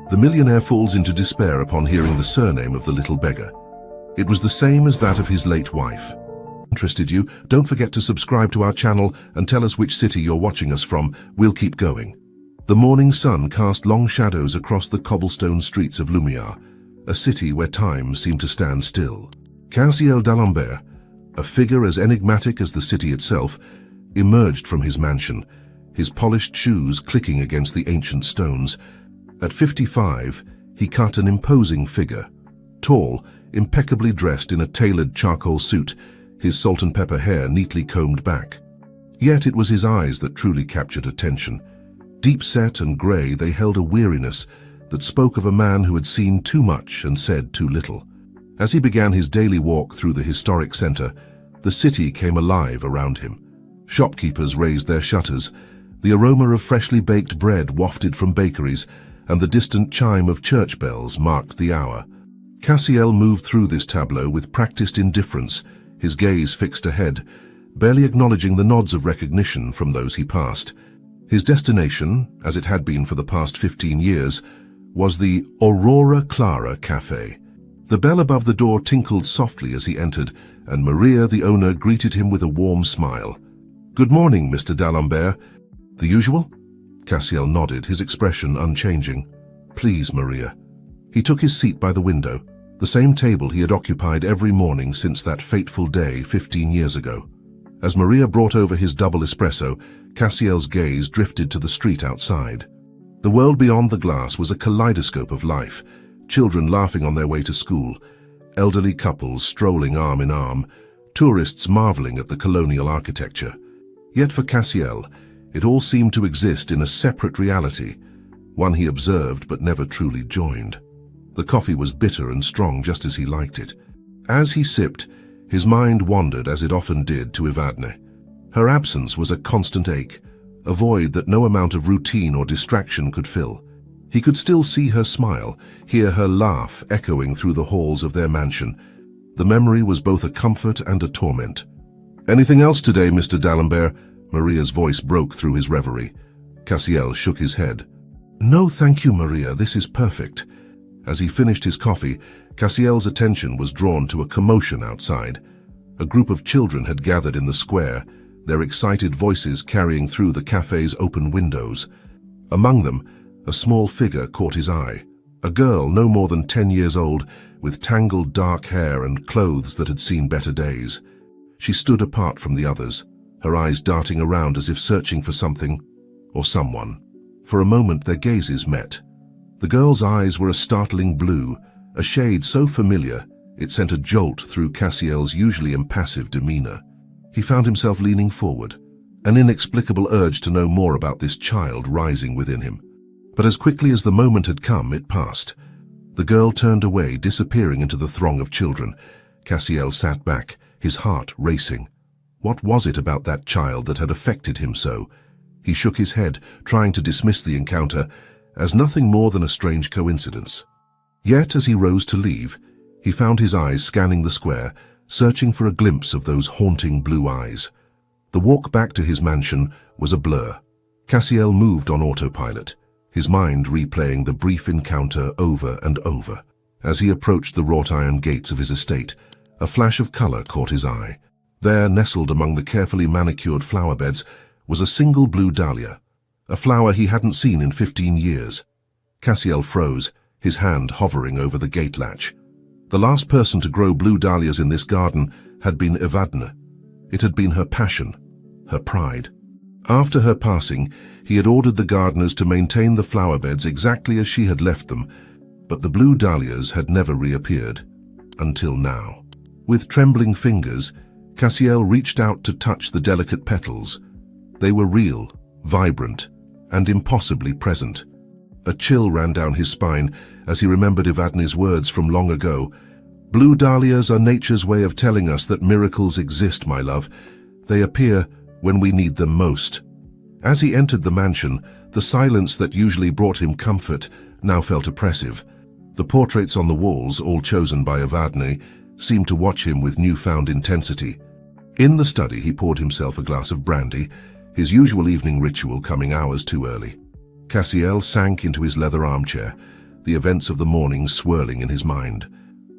The millionaire falls into despair upon hearing the surname of the little beggar. It was the same as that of his late wife. Interested you? Don't forget to subscribe to our channel and tell us which city you're watching us from. We'll keep going. The morning sun cast long shadows across the cobblestone streets of Lumiere, a city where time seemed to stand still. Cassiel d'Alembert, a figure as enigmatic as the city itself, emerged from his mansion, his polished shoes clicking against the ancient stones. At 55, he cut an imposing figure. Tall, impeccably dressed in a tailored charcoal suit, his salt and pepper hair neatly combed back. Yet it was his eyes that truly captured attention. Deep-set and grey, they held a weariness that spoke of a man who had seen too much and said too little. As he began his daily walk through the historic centre, the city came alive around him. Shopkeepers raised their shutters. The aroma of freshly baked bread wafted from bakeries, and the distant chime of church bells marked the hour. Cassiel moved through this tableau with practiced indifference, his gaze fixed ahead, barely acknowledging the nods of recognition from those he passed. His destination, as it had been for the past 15 years, was the Aurora Clara Café. The bell above the door tinkled softly as he entered, and Maria, the owner, greeted him with a warm smile. "Good morning, Mr. d'Alembert. The usual?" Cassiel nodded, his expression unchanging. "Please, Maria." He took his seat by the window, the same table he had occupied every morning since that fateful day 15 years ago. As Maria brought over his double espresso, Cassiel's gaze drifted to the street outside. The world beyond the glass was a kaleidoscope of life, children laughing on their way to school, elderly couples strolling arm in arm, tourists marveling at the colonial architecture. Yet for Cassiel, it all seemed to exist in a separate reality, one he observed but never truly joined. The coffee was bitter and strong, just as he liked it. As he sipped, his mind wandered, as it often did, to Evadne. Her absence was a constant ache, a void that no amount of routine or distraction could fill. He could still see her smile, hear her laugh echoing through the halls of their mansion. The memory was both a comfort and a torment. "Anything else today, Mr. d'Alembert?" Maria's voice broke through his reverie. Cassiel shook his head. "No, thank you, Maria. This is perfect." As he finished his coffee, Cassiel's attention was drawn to a commotion outside. A group of children had gathered in the square, their excited voices carrying through the cafe's open windows. Among them, a small figure caught his eye. A girl no more than 10 years old, with tangled dark hair and clothes that had seen better days. She stood apart from the others, her eyes darting around as if searching for something or someone. For a moment their gazes met. The girl's eyes were a startling blue, a shade so familiar it sent a jolt through Cassiel's usually impassive demeanor. He found himself leaning forward, an inexplicable urge to know more about this child rising within him. But as quickly as the moment had come, it passed. The girl turned away, disappearing into the throng of children. Cassiel sat back, his heart racing. What was it about that child that had affected him so? He shook his head, trying to dismiss the encounter as nothing more than a strange coincidence. Yet as he rose to leave, he found his eyes scanning the square, searching for a glimpse of those haunting blue eyes. The walk back to his mansion was a blur. Cassiel moved on autopilot, his mind replaying the brief encounter over and over. As he approached the wrought-iron gates of his estate, a flash of color caught his eye. There, nestled among the carefully manicured flower beds, was a single blue dahlia, a flower he hadn't seen in 15 years. Cassiel froze, his hand hovering over the gate latch. The last person to grow blue dahlias in this garden had been Evadne. It had been her passion, her pride. After her passing, he had ordered the gardeners to maintain the flower beds exactly as she had left them, but the blue dahlias had never reappeared, until now. With trembling fingers, Cassiel reached out to touch the delicate petals. They were real, vibrant, and impossibly present. A chill ran down his spine as he remembered Evadne's words from long ago. "Blue dahlias are nature's way of telling us that miracles exist, my love. They appear when we need them most." As he entered the mansion, the silence that usually brought him comfort now felt oppressive. The portraits on the walls, all chosen by Evadne, seemed to watch him with newfound intensity. In the study, he poured himself a glass of brandy, his usual evening ritual coming hours too early. Cassiel sank into his leather armchair, the events of the morning swirling in his mind.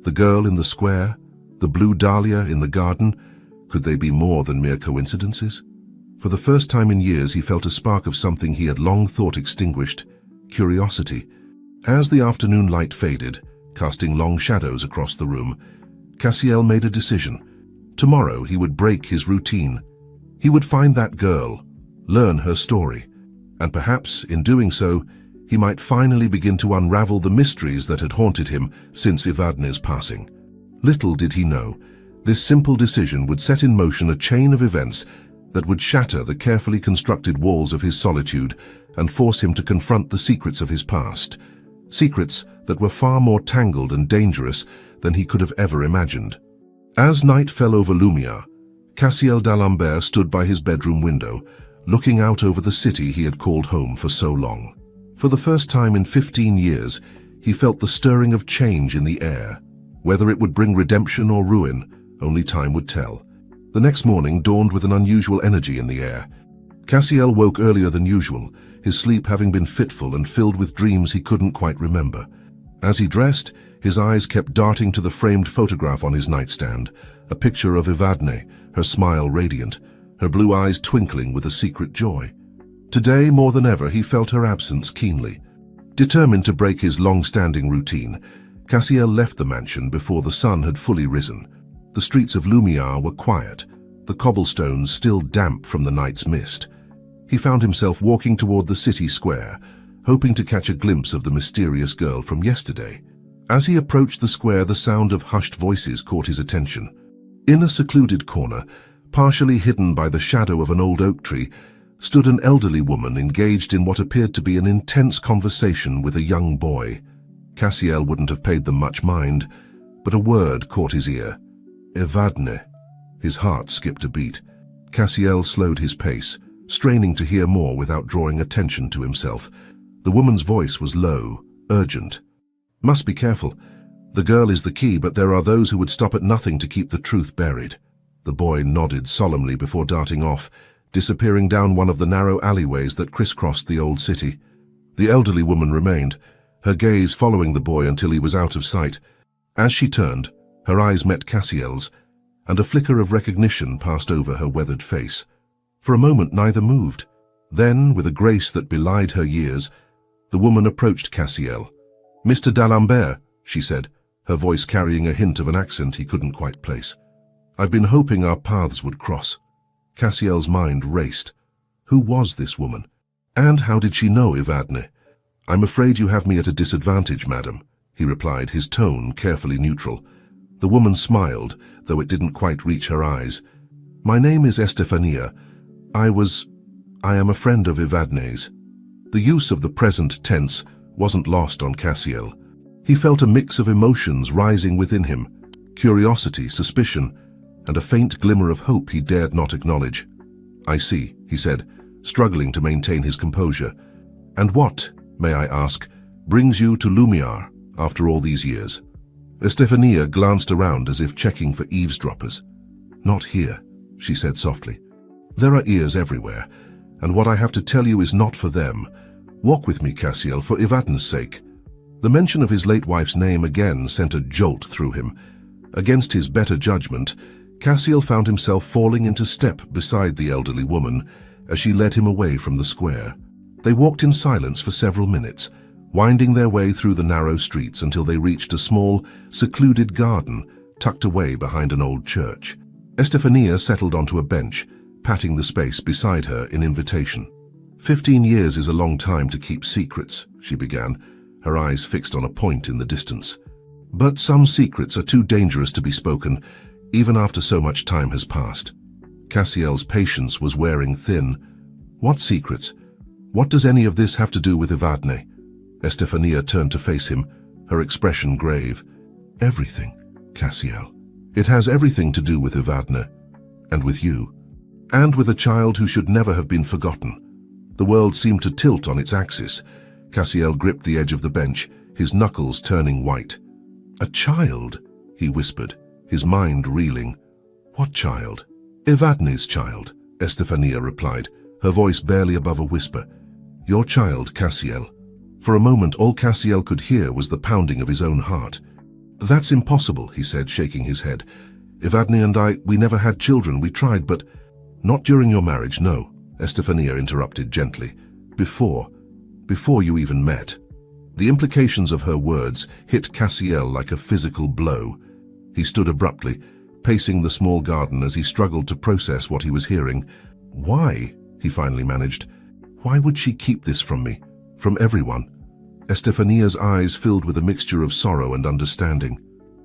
The girl in the square, the blue dahlia in the garden, could they be more than mere coincidences? For the first time in years he felt a spark of something he had long thought extinguished: curiosity. As the afternoon light faded, casting long shadows across the room, Cassiel made a decision. Tomorrow he would break his routine. He would find that girl, learn her story, and perhaps, in doing so, he might finally begin to unravel the mysteries that had haunted him since Evadne's passing. Little did he know, this simple decision would set in motion a chain of events that would shatter the carefully constructed walls of his solitude and force him to confront the secrets of his past. Secrets that were far more tangled and dangerous than he could have ever imagined. As night fell over Lumière, Cassiel d'Alembert stood by his bedroom window, looking out over the city he had called home for so long. For the first time in 15 years, he felt the stirring of change in the air. Whether it would bring redemption or ruin, only time would tell. The next morning dawned with an unusual energy in the air. Cassiel woke earlier than usual, his sleep having been fitful and filled with dreams he couldn't quite remember. As he dressed, his eyes kept darting to the framed photograph on his nightstand, a picture of Evadne, her smile radiant, her blue eyes twinkling with a secret joy. Today, more than ever, he felt her absence keenly. Determined to break his long-standing routine, Cassiel left the mansion before the sun had fully risen. The streets of Lumière were quiet, the cobblestones still damp from the night's mist. He found himself walking toward the city square, hoping to catch a glimpse of the mysterious girl from yesterday. As he approached the square, the sound of hushed voices caught his attention. In a secluded corner, partially hidden by the shadow of an old oak tree, stood an elderly woman engaged in what appeared to be an intense conversation with a young boy. Cassiel wouldn't have paid them much mind, but a word caught his ear. Evadne. His heart skipped a beat. Cassiel slowed his pace, straining to hear more without drawing attention to himself. The woman's voice was low, urgent. Must be careful. The girl is the key, but there are those who would stop at nothing to keep the truth buried. The boy nodded solemnly before darting off, disappearing down one of the narrow alleyways that crisscrossed the old city. The elderly woman remained, her gaze following the boy until he was out of sight. As she turned, her eyes met Cassiel's, and a flicker of recognition passed over her weathered face. For a moment neither moved. Then, with a grace that belied her years, the woman approached Cassiel. "Mr. d'Alembert," she said, her voice carrying a hint of an accent he couldn't quite place. "I've been hoping our paths would cross." Cassiel's mind raced. Who was this woman? And how did she know Evadne? "I'm afraid you have me at a disadvantage, madam," he replied, his tone carefully neutral. The woman smiled, though it didn't quite reach her eyes. "My name is Estefania. I am a friend of Evadne's." The use of the present tense wasn't lost on Cassiel. He felt a mix of emotions rising within him: curiosity, suspicion, and a faint glimmer of hope he dared not acknowledge. "I see," he said, struggling to maintain his composure. "And what, may I ask, brings you to Lumière after all these years?" Estefania glanced around as if checking for eavesdroppers. "Not here," she said softly. "There are ears everywhere, and what I have to tell you is not for them. Walk with me, Cassiel, for Evadne's sake." The mention of his late wife's name again sent a jolt through him. Against his better judgment, Cassiel found himself falling into step beside the elderly woman as she led him away from the square. They walked in silence for several minutes, winding their way through the narrow streets until they reached a small, secluded garden tucked away behind an old church. Estefania settled onto a bench, patting the space beside her in invitation. 15 years is a long time to keep secrets," she began, her eyes fixed on a point in the distance. "But some secrets are too dangerous to be spoken, even after so much time has passed." Cassiel's patience was wearing thin. "What secrets? What does any of this have to do with Evadne?" Estefania turned to face him, her expression grave. "Everything, Cassiel. It has everything to do with Evadne, and with you, and with a child who should never have been forgotten." The world seemed to tilt on its axis. Cassiel gripped the edge of the bench, his knuckles turning white. "A child?" he whispered, his mind reeling. "What child?" "Evadne's child," Estefania replied, her voice barely above a whisper. "Your child, Cassiel. For a moment, all Cassiel could hear was the pounding of his own heart. "That's impossible," he said, shaking his head. "Evadne and we never had children. We tried, but—" "Not during your marriage, no," Estefania interrupted gently. Before you even met." The implications of her words hit Cassiel like a physical blow. He stood abruptly, pacing the small garden as he struggled to process what he was hearing. "Why?" he finally managed. "Why would she keep this from me? From everyone?" Estefania's eyes filled with a mixture of sorrow and understanding.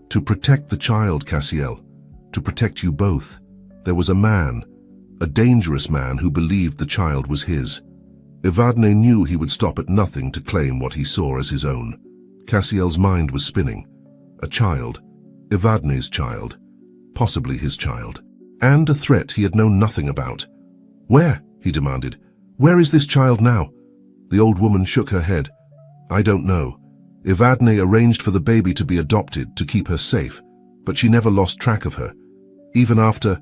"To protect the child, Cassiel. To protect you both. There was a man, a dangerous man who believed the child was his. Evadne knew he would stop at nothing to claim what he saw as his own." Cassiel's mind was spinning. A child. Evadne's child. Possibly his child. And a threat he had known nothing about. "Where?" he demanded. "Where is this child now?" The old woman shook her head. "I don't know. Evadne arranged for the baby to be adopted to keep her safe, but she never lost track of her. Even after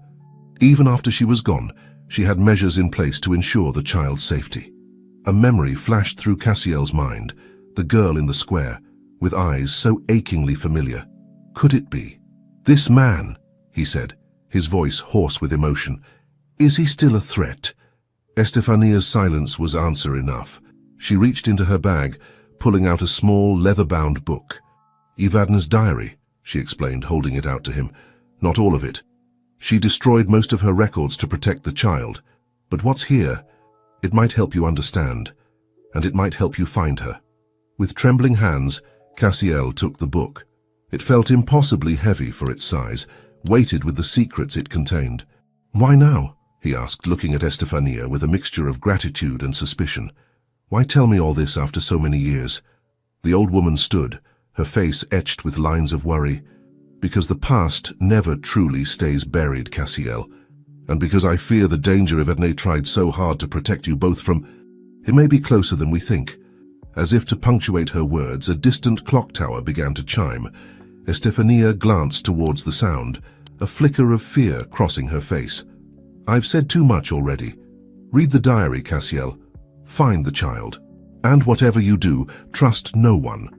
she was gone, she had measures in place to ensure the child's safety." A memory flashed through Cassiel's mind, the girl in the square, with eyes so achingly familiar. Could it be? "This man," he said, his voice hoarse with emotion. "Is he still a threat?" Estefania's silence was answer enough. She reached into her bag, pulling out a small, leather-bound book. "Evadne's diary," she explained, holding it out to him. "Not all of it. She destroyed most of her records to protect the child. But what's here? It might help you understand, and it might help you find her." With trembling hands, Cassiel took the book. It felt impossibly heavy for its size, weighted with the secrets it contained. "Why now?" he asked, looking at Estefania with a mixture of gratitude and suspicion. "Why tell me all this after so many years?" The old woman stood, her face etched with lines of worry. "Because the past never truly stays buried, Cassiel. And because I fear the danger Evadne tried so hard to protect you both from. It may be closer than we think." As if to punctuate her words, a distant clock tower began to chime. Estefania glanced towards the sound, a flicker of fear crossing her face. "I've said too much already. Read the diary, Cassiel. Find the child. And whatever you do, trust no one."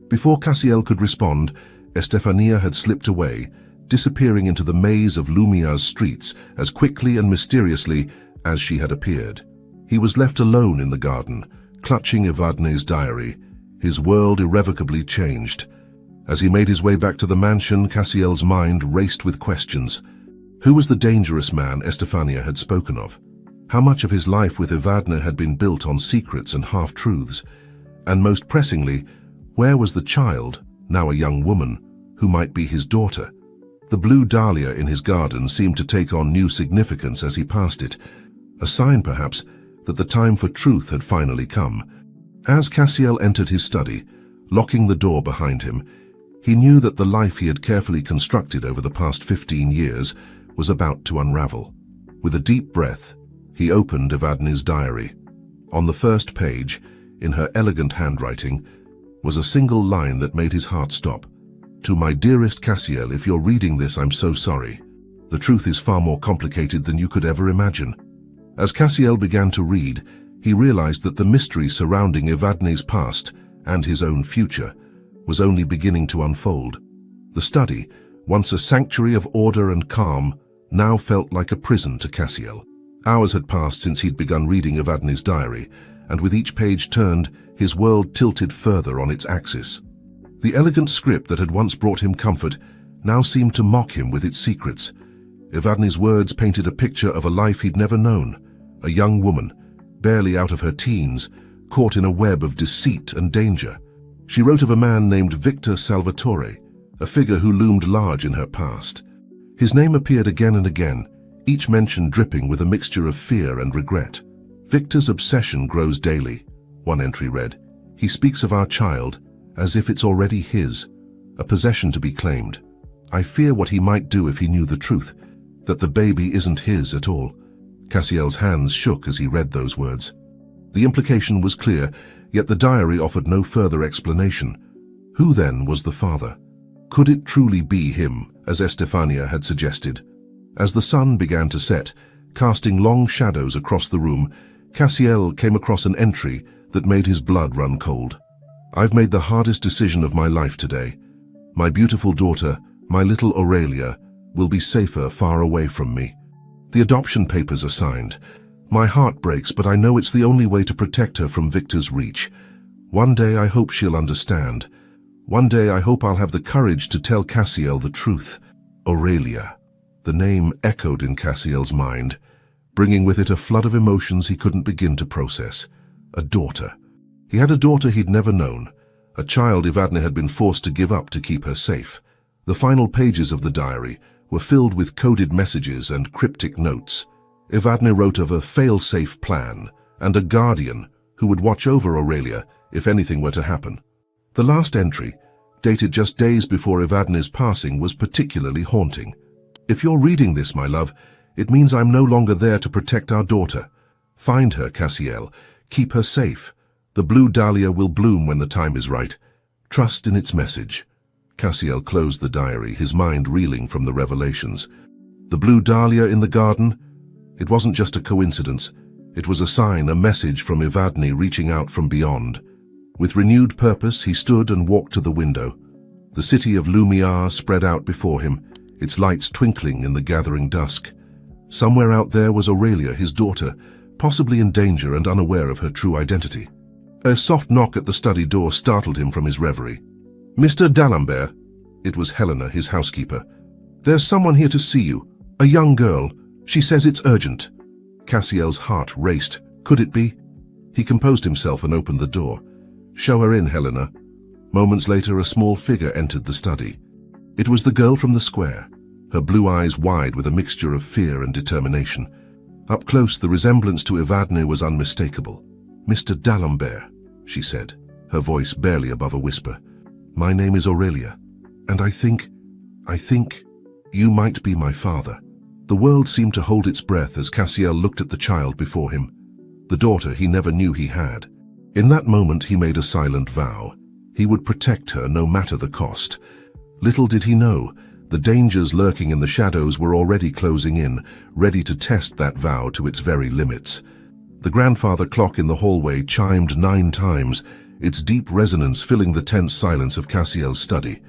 Before Cassiel could respond, Estefania had slipped away, disappearing into the maze of Lumia's streets as quickly and mysteriously as she had appeared. He was left alone in the garden, clutching Evadne's diary, his world irrevocably changed. As he made his way back to the mansion, Cassiel's mind raced with questions. Who was the dangerous man Estefania had spoken of? How much of his life with Evadne had been built on secrets and half-truths? And most pressingly, where was the child, now a young woman, who might be his daughter? The blue dahlia in his garden seemed to take on new significance as he passed it, a sign perhaps that the time for truth had finally come. As Cassiel entered his study, locking the door behind him, he knew that the life he had carefully constructed over the past 15 years was about to unravel. With a deep breath, he opened Evadne's diary. On the first page, in her elegant handwriting, was a single line that made his heart stop. "To my dearest Cassiel, if you're reading this, I'm so sorry. The truth is far more complicated than you could ever imagine." As Cassiel began to read, he realized that the mystery surrounding Evadne's past and his own future was only beginning to unfold. The study, once a sanctuary of order and calm, now felt like a prison to Cassiel. Hours had passed since he'd begun reading Evadne's diary, and with each page turned, his world tilted further on its axis. The elegant script that had once brought him comfort now seemed to mock him with its secrets. Evadne's words painted a picture of a life he'd never known, a young woman, barely out of her teens, caught in a web of deceit and danger. She wrote of a man named Victor Salvatore, a figure who loomed large in her past. His name appeared again and again, each mention dripping with a mixture of fear and regret. "Victor's obsession grows daily," one entry read. "He speaks of our child as if it's already his, a possession to be claimed. I fear what he might do if he knew the truth, that the baby isn't his at all." Cassiel's hands shook as he read those words. The implication was clear, yet the diary offered no further explanation. Who then was the father? Could it truly be him, as Estefania had suggested? As the sun began to set, casting long shadows across the room, Cassiel came across an entry that made his blood run cold. I've made the hardest decision of my life today. My beautiful daughter, my little Aurelia, will be safer far away from me. The adoption papers are signed. My heart breaks, but I know it's the only way to protect her from Victor's reach. One day I hope she'll understand. One day I hope I'll have the courage to tell Cassiel the truth. Aurelia. The name echoed in Cassiel's mind, bringing with it a flood of emotions he couldn't begin to process. A daughter. He had a daughter he'd never known, a child Evadne had been forced to give up to keep her safe. The final pages of the diary were filled with coded messages and cryptic notes. Evadne wrote of a fail-safe plan and a guardian who would watch over Aurelia if anything were to happen. The last entry, dated just days before Evadne's passing, was particularly haunting. If you're reading this, my love, it means I'm no longer there to protect our daughter. Find her, Cassiel. Keep her safe. The blue dahlia will bloom when the time is right. Trust in its message. Cassiel closed the diary, his mind reeling from the revelations. The blue dahlia in the garden? It wasn't just a coincidence. It was a sign, a message from Evadne reaching out from beyond. With renewed purpose, he stood and walked to the window. The city of Lumiar spread out before him, its lights twinkling in the gathering dusk. Somewhere out there was Aurelia, his daughter, possibly in danger and unaware of her true identity. A soft knock at the study door startled him from his reverie. "Mr. D'Alembert," it was Helena, his housekeeper. "There's someone here to see you. A young girl. She says it's urgent." Cassiel's heart raced. Could it be? He composed himself and opened the door. "Show her in, Helena." Moments later, a small figure entered the study. It was the girl from the square, her blue eyes wide with a mixture of fear and determination. Up close, the resemblance to Evadne was unmistakable. "Mr. D'Alembert," she said, her voice barely above a whisper. "My name is Aurelia, and I think you might be my father." The world seemed to hold its breath as Cassiel looked at the child before him, the daughter he never knew he had. In that moment he made a silent vow. He would protect her no matter the cost. Little did he know, the dangers lurking in the shadows were already closing in, ready to test that vow to its very limits. The grandfather clock in the hallway chimed 9 times, its deep resonance filling the tense silence of Cassiel's study.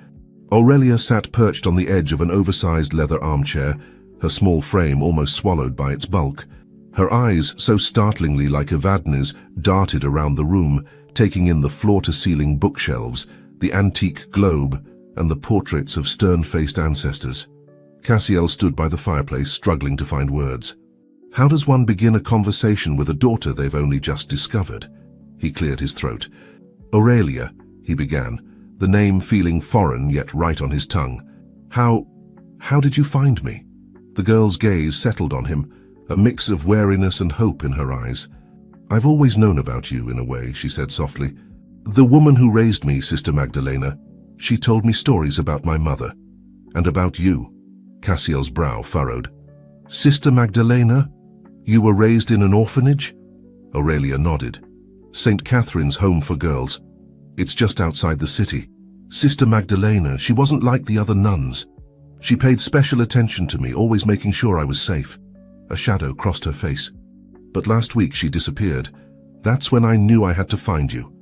Aurelia sat perched on the edge of an oversized leather armchair, her small frame almost swallowed by its bulk. Her eyes, so startlingly like Evadne's, darted around the room, taking in the floor-to-ceiling bookshelves, the antique globe, and the portraits of stern-faced ancestors. Cassiel stood by the fireplace, struggling to find words. How does one begin a conversation with a daughter they've only just discovered? He cleared his throat. "Aurelia," he began, the name feeling foreign yet right on his tongue. How did you find me?" The girl's gaze settled on him, a mix of wariness and hope in her eyes. "I've always known about you, in a way," she said softly. "The woman who raised me, Sister Magdalena, she told me stories about my mother. And about you." Cassiel's brow furrowed. "Sister Magdalena? You were raised in an orphanage?" Aurelia nodded. "St. Catherine's Home for Girls. It's just outside the city. Sister Magdalena, she wasn't like the other nuns. She paid special attention to me, always making sure I was safe." A shadow crossed her face. "But last week she disappeared. That's when I knew I had to find you."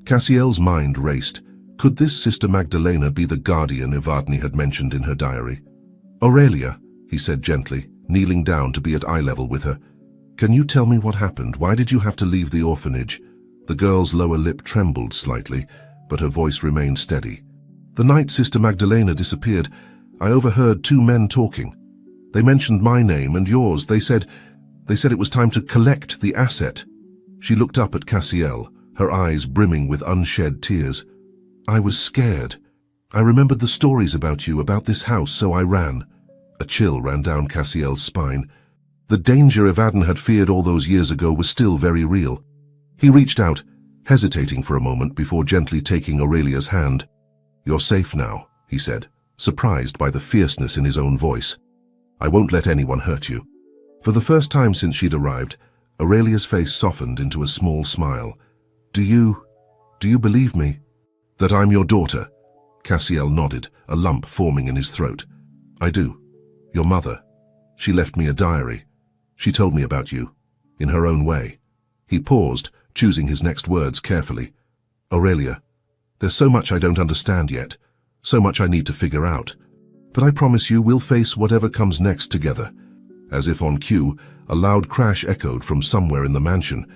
Cassiel's mind raced. Could this Sister Magdalena be the guardian Evadne had mentioned in her diary? "Aurelia," he said gently, kneeling down to be at eye level with her. "Can you tell me what happened? Why did you have to leave the orphanage?" The girl's lower lip trembled slightly, but her voice remained steady. "The night Sister Magdalena disappeared, I overheard 2 men talking. They mentioned my name and yours. They said it was time to collect the asset." She looked up at Cassiel, her eyes brimming with unshed tears. "I was scared. I remembered the stories about you, about this house, so I ran." A chill ran down Cassiel's spine. The danger Evadne had feared all those years ago was still very real. He reached out, hesitating for a moment before gently taking Aurelia's hand. "You're safe now," he said, surprised by the fierceness in his own voice. "I won't let anyone hurt you." For the first time since she'd arrived, Aurelia's face softened into a small smile. Do you believe me?" "That I'm your daughter?" Cassiel nodded, a lump forming in his throat. "I do. Your mother. She left me a diary. She told me about you, in her own way." He paused, choosing his next words carefully. "Aurelia, There's so much I don't understand yet, so much I need to figure out. But I promise you we'll face whatever comes next together. As if on cue, a loud crash echoed from somewhere in the mansion.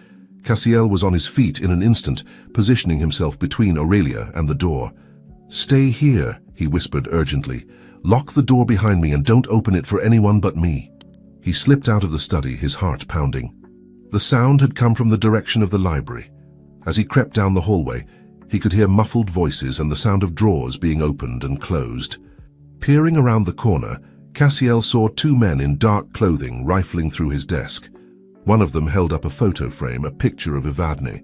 Cassiel was on his feet in an instant, positioning himself between Aurelia and the door. "Stay here," he whispered urgently. "Lock the door behind me and don't open it for anyone but me." He slipped out of the study, his heart pounding. The sound had come from the direction of the library. As he crept down the hallway, he could hear muffled voices and the sound of drawers being opened and closed. Peering around the corner, Cassiel saw two men in dark clothing rifling through his desk. One of them held up a photo frame, a picture of Evadne.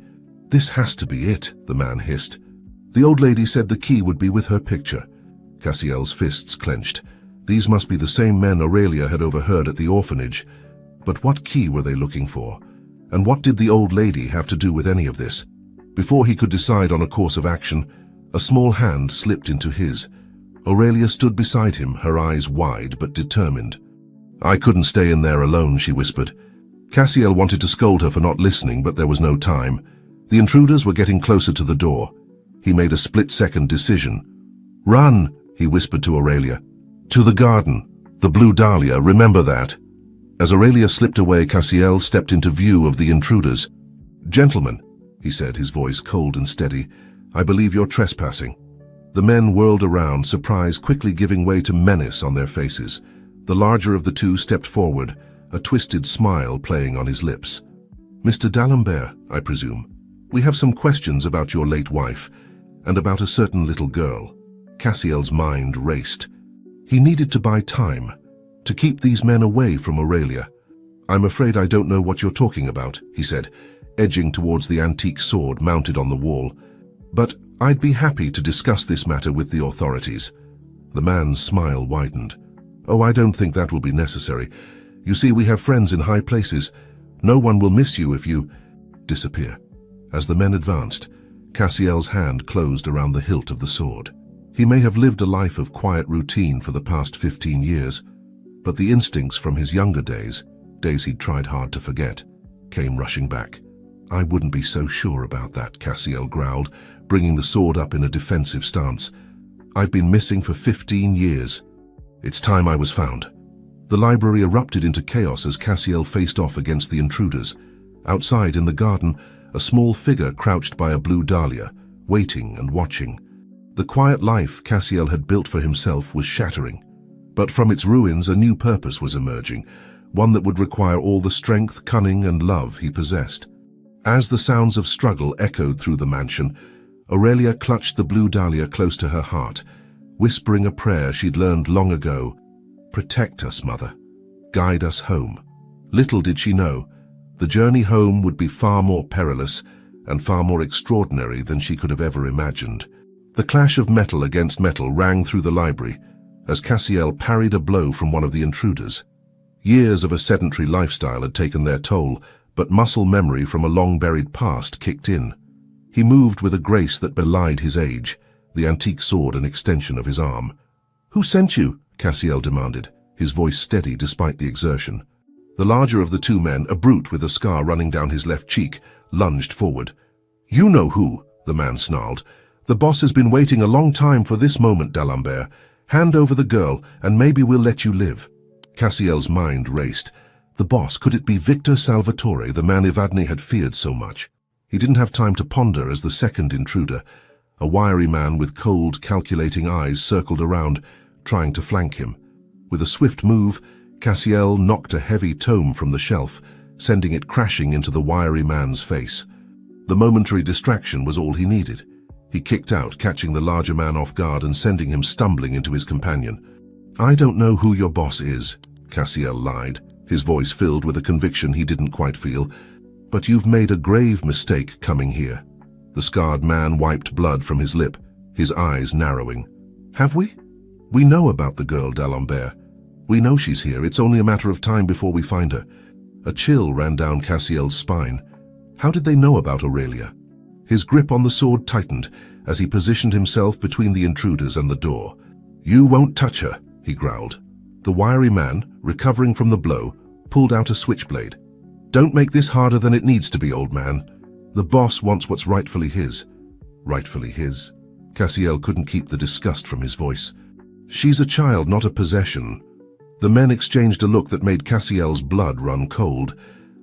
"This has to be it," the man hissed. "The old lady said the key would be with her picture." Cassiel's fists clenched. These must be the same men Aurelia had overheard at the orphanage. But what key were they looking for? And what did the old lady have to do with any of this? Before he could decide on a course of action, a small hand slipped into his. Aurelia stood beside him, her eyes wide but determined. "I couldn't stay in there alone," she whispered. Cassiel wanted to scold her for not listening, but there was no time. The intruders were getting closer to the door. He made a split-second decision. "Run," he whispered to Aurelia. "To the garden. The Blue Dahlia, remember that." As Aurelia slipped away, Cassiel stepped into view of the intruders. "Gentlemen," he said, his voice cold and steady, "I believe you're trespassing." The men whirled around, surprise quickly giving way to menace on their faces. The larger of the two stepped forward, a twisted smile playing on his lips. "Mr. d'Alembert, I presume. We have some questions about your late wife, and about a certain little girl." Cassiel's mind raced. He needed to buy time, to keep these men away from Aurelia. "I'm afraid I don't know what you're talking about," he said, edging towards the antique sword mounted on the wall. "But I'd be happy to discuss this matter with the authorities." The man's smile widened. "Oh, I don't think that will be necessary. You see, we have friends in high places. No one will miss you if you disappear." As the men advanced, Cassiel's hand closed around the hilt of the sword. He may have lived a life of quiet routine for the past 15 years, but the instincts from his younger days, days he'd tried hard to forget, came rushing back. "I wouldn't be so sure about that," Cassiel growled, bringing the sword up in a defensive stance. "I've been missing for 15 years. It's time I was found." The library erupted into chaos as Cassiel faced off against the intruders. Outside, in the garden, a small figure crouched by a blue dahlia, waiting and watching. The quiet life Cassiel had built for himself was shattering. But from its ruins a new purpose was emerging, one that would require all the strength, cunning, and love he possessed. As the sounds of struggle echoed through the mansion, Aurelia clutched the blue dahlia close to her heart, whispering a prayer she'd learned long ago. "Protect us, Mother. Guide us home." Little did she know, the journey home would be far more perilous and far more extraordinary than she could have ever imagined. The clash of metal against metal rang through the library as Cassiel parried a blow from one of the intruders. Years of a sedentary lifestyle had taken their toll, but muscle memory from a long-buried past kicked in. He moved with a grace that belied his age, the antique sword an extension of his arm. "Who sent you?" Cassiel demanded, his voice steady despite the exertion. The larger of the two men, a brute with a scar running down his left cheek, lunged forward. "You know who," the man snarled. "The boss has been waiting a long time for this moment, d'Alembert. Hand over the girl, and maybe we'll let you live." Cassiel's mind raced. The boss, could it be Victor Salvatore, the man Evadne had feared so much? He didn't have time to ponder as the second intruder, a wiry man with cold, calculating eyes, circled around, trying to flank him. With a swift move, Cassiel knocked a heavy tome from the shelf, sending it crashing into the wiry man's face. The momentary distraction was all he needed. He kicked out, catching the larger man off guard and sending him stumbling into his companion. "I don't know who your boss is," Cassiel lied, his voice filled with a conviction he didn't quite feel. "But you've made a grave mistake coming here." The scarred man wiped blood from his lip, his eyes narrowing. "Have we? We know about the girl, d'Alembert. We know she's here. It's only a matter of time before we find her." A chill ran down Cassiel's spine. How did they know about Aurelia? His grip on the sword tightened as he positioned himself between the intruders and the door. "You won't touch her," he growled. The wiry man, recovering from the blow, pulled out a switchblade. "Don't make this harder than it needs to be, old man. The boss wants what's rightfully his." Rightfully his? Cassiel couldn't keep the disgust from his voice. She's a child, not a possession. The men exchanged a look that made Cassiel's blood run cold.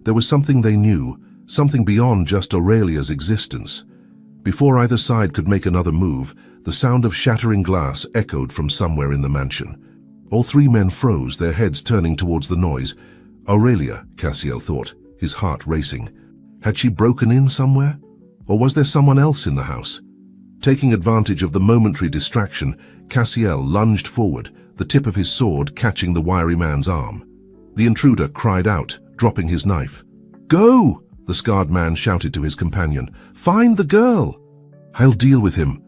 There was something they knew, something beyond just Aurelia's existence. Before either side could make another move, the sound of shattering glass echoed from somewhere in the mansion. All three men froze, their heads turning towards the noise. Aurelia, Cassiel thought, his heart racing. Had she broken in somewhere? Or was there someone else in the house? Taking advantage of the momentary distraction, Cassiel lunged forward, the tip of his sword catching the wiry man's arm. The intruder cried out, dropping his knife. "Go!" the scarred man shouted to his companion. "Find the girl!" "I'll deal with him."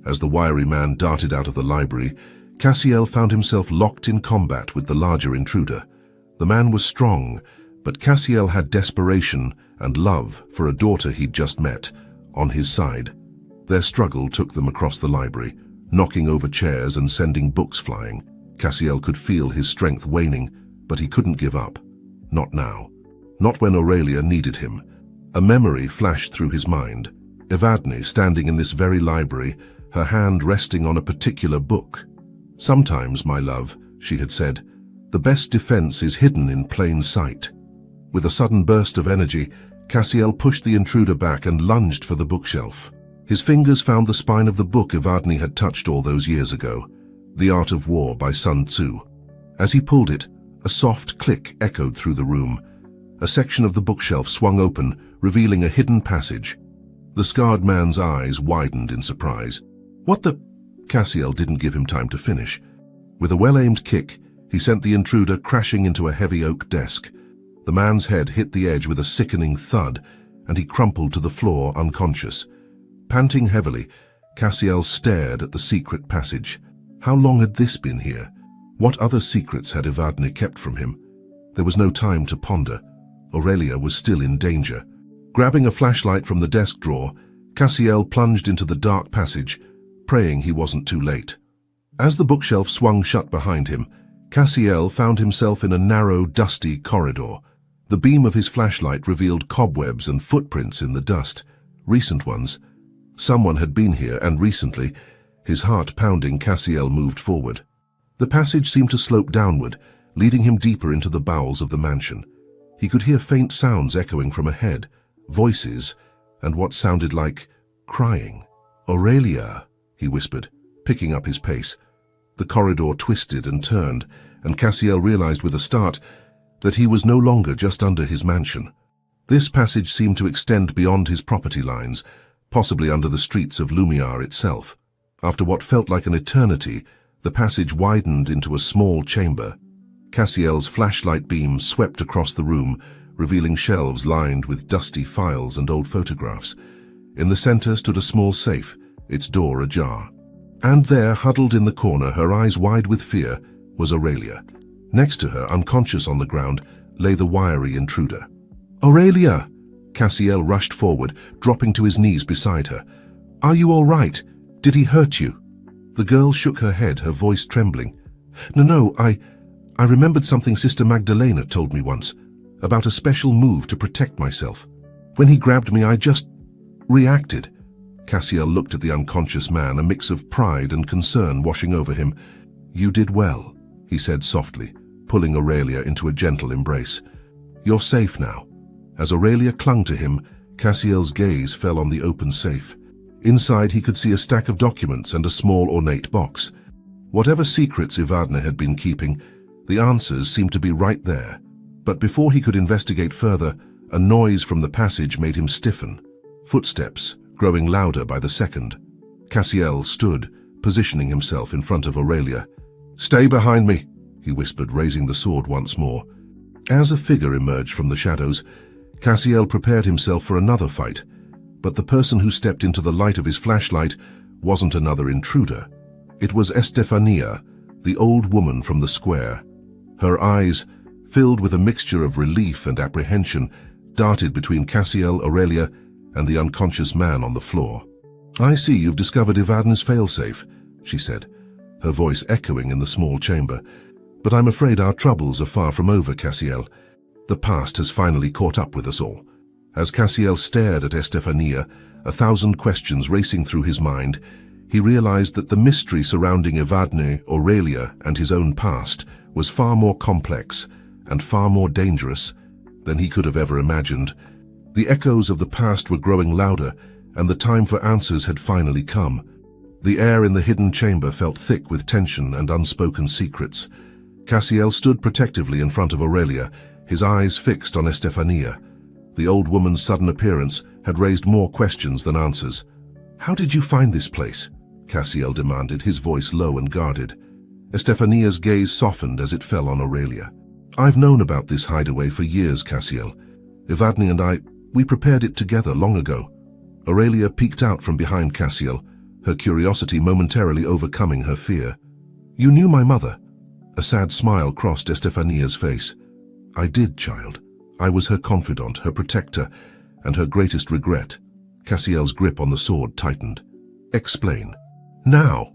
As the wiry man darted out of the library, Cassiel found himself locked in combat with the larger intruder. The man was strong, but Cassiel had desperation and love for a daughter he'd just met on his side. Their struggle took them across the library, knocking over chairs and sending books flying. Cassiel could feel his strength waning, but he couldn't give up. Not now. Not when Aurelia needed him. A memory flashed through his mind. Evadne standing in this very library, her hand resting on a particular book. "Sometimes, my love," she had said, "the best defense is hidden in plain sight." With a sudden burst of energy, Cassiel pushed the intruder back and lunged for the bookshelf. His fingers found the spine of the book Evadne had touched all those years ago, The Art of War by Sun Tzu. As he pulled it, a soft click echoed through the room. A section of the bookshelf swung open, revealing a hidden passage. The scarred man's eyes widened in surprise. "What the—" Cassiel didn't give him time to finish. With a well-aimed kick, he sent the intruder crashing into a heavy oak desk. The man's head hit the edge with a sickening thud, and he crumpled to the floor unconscious. Panting heavily, Cassiel stared at the secret passage. How long had this been here? What other secrets had Evadne kept from him? There was no time to ponder. Aurelia was still in danger. Grabbing a flashlight from the desk drawer, Cassiel plunged into the dark passage, praying he wasn't too late. As the bookshelf swung shut behind him, Cassiel found himself in a narrow, dusty corridor. The beam of his flashlight revealed cobwebs and footprints in the dust, recent ones. Someone had been here, and recently. His heart pounding, Cassiel moved forward. The passage seemed to slope downward, leading him deeper into the bowels of the mansion. He could hear faint sounds echoing from ahead, voices, and what sounded like crying. "Aurelia," he whispered, picking up his pace. The corridor twisted and turned, and Cassiel realized with a start that he was no longer just under his mansion. This passage seemed to extend beyond his property lines, possibly under the streets of Lumiere itself. After what felt like an eternity, the passage widened into a small chamber. Cassiel's flashlight beam swept across the room, revealing shelves lined with dusty files and old photographs. In the center stood a small safe, its door ajar. And there, huddled in the corner, her eyes wide with fear, was Aurelia. Next to her, unconscious on the ground, lay the wiry intruder. "Aurelia!" Cassiel rushed forward, dropping to his knees beside her. "Are you all right? Did he hurt you?" The girl shook her head, her voice trembling. No, I remembered something Sister Magdalena told me once, about a special move to protect myself. When he grabbed me, I just reacted." Cassiel looked at the unconscious man, a mix of pride and concern washing over him. "You did well," he said softly, pulling Aurelia into a gentle embrace. "You're safe now." As Aurelia clung to him, Cassiel's gaze fell on the open safe. Inside he could see a stack of documents and a small ornate box. Whatever secrets Evadne had been keeping, the answers seemed to be right there. But before he could investigate further, a noise from the passage made him stiffen. Footsteps, growing louder by the second. Cassiel stood, positioning himself in front of Aurelia. "Stay behind me," he whispered, raising the sword once more. As a figure emerged from the shadows, Cassiel prepared himself for another fight, but the person who stepped into the light of his flashlight wasn't another intruder. It was Estefania, the old woman from the square. Her eyes, filled with a mixture of relief and apprehension, darted between Cassiel, Aurelia, and the unconscious man on the floor. "I see you've discovered Evadne's failsafe," she said, her voice echoing in the small chamber. "But I'm afraid our troubles are far from over, Cassiel. The past has finally caught up with us all." As Cassiel stared at Estefania, 1,000 questions racing through his mind, He realized that the mystery surrounding Evadne, Aurelia, and his own past was far more complex and far more dangerous than he could have ever imagined. The echoes of the past were growing louder, and the time for answers had finally come. The air in the hidden chamber felt thick with tension and unspoken secrets. Cassiel stood protectively in front of Aurelia, his eyes fixed on Estefania. The old woman's sudden appearance had raised more questions than answers. "How did you find this place?" Cassiel demanded, his voice low and guarded. Estefania's gaze softened as it fell on Aurelia. "I've known about this hideaway for years, Cassiel. Evadne and we prepared it together long ago." Aurelia peeked out from behind Cassiel, her curiosity momentarily overcoming her fear. "You knew my mother?" A sad smile crossed Estefania's face. "I did, child. I was her confidant, her protector, and her greatest regret." Cassiel's grip on the sword tightened. "Explain." "Now."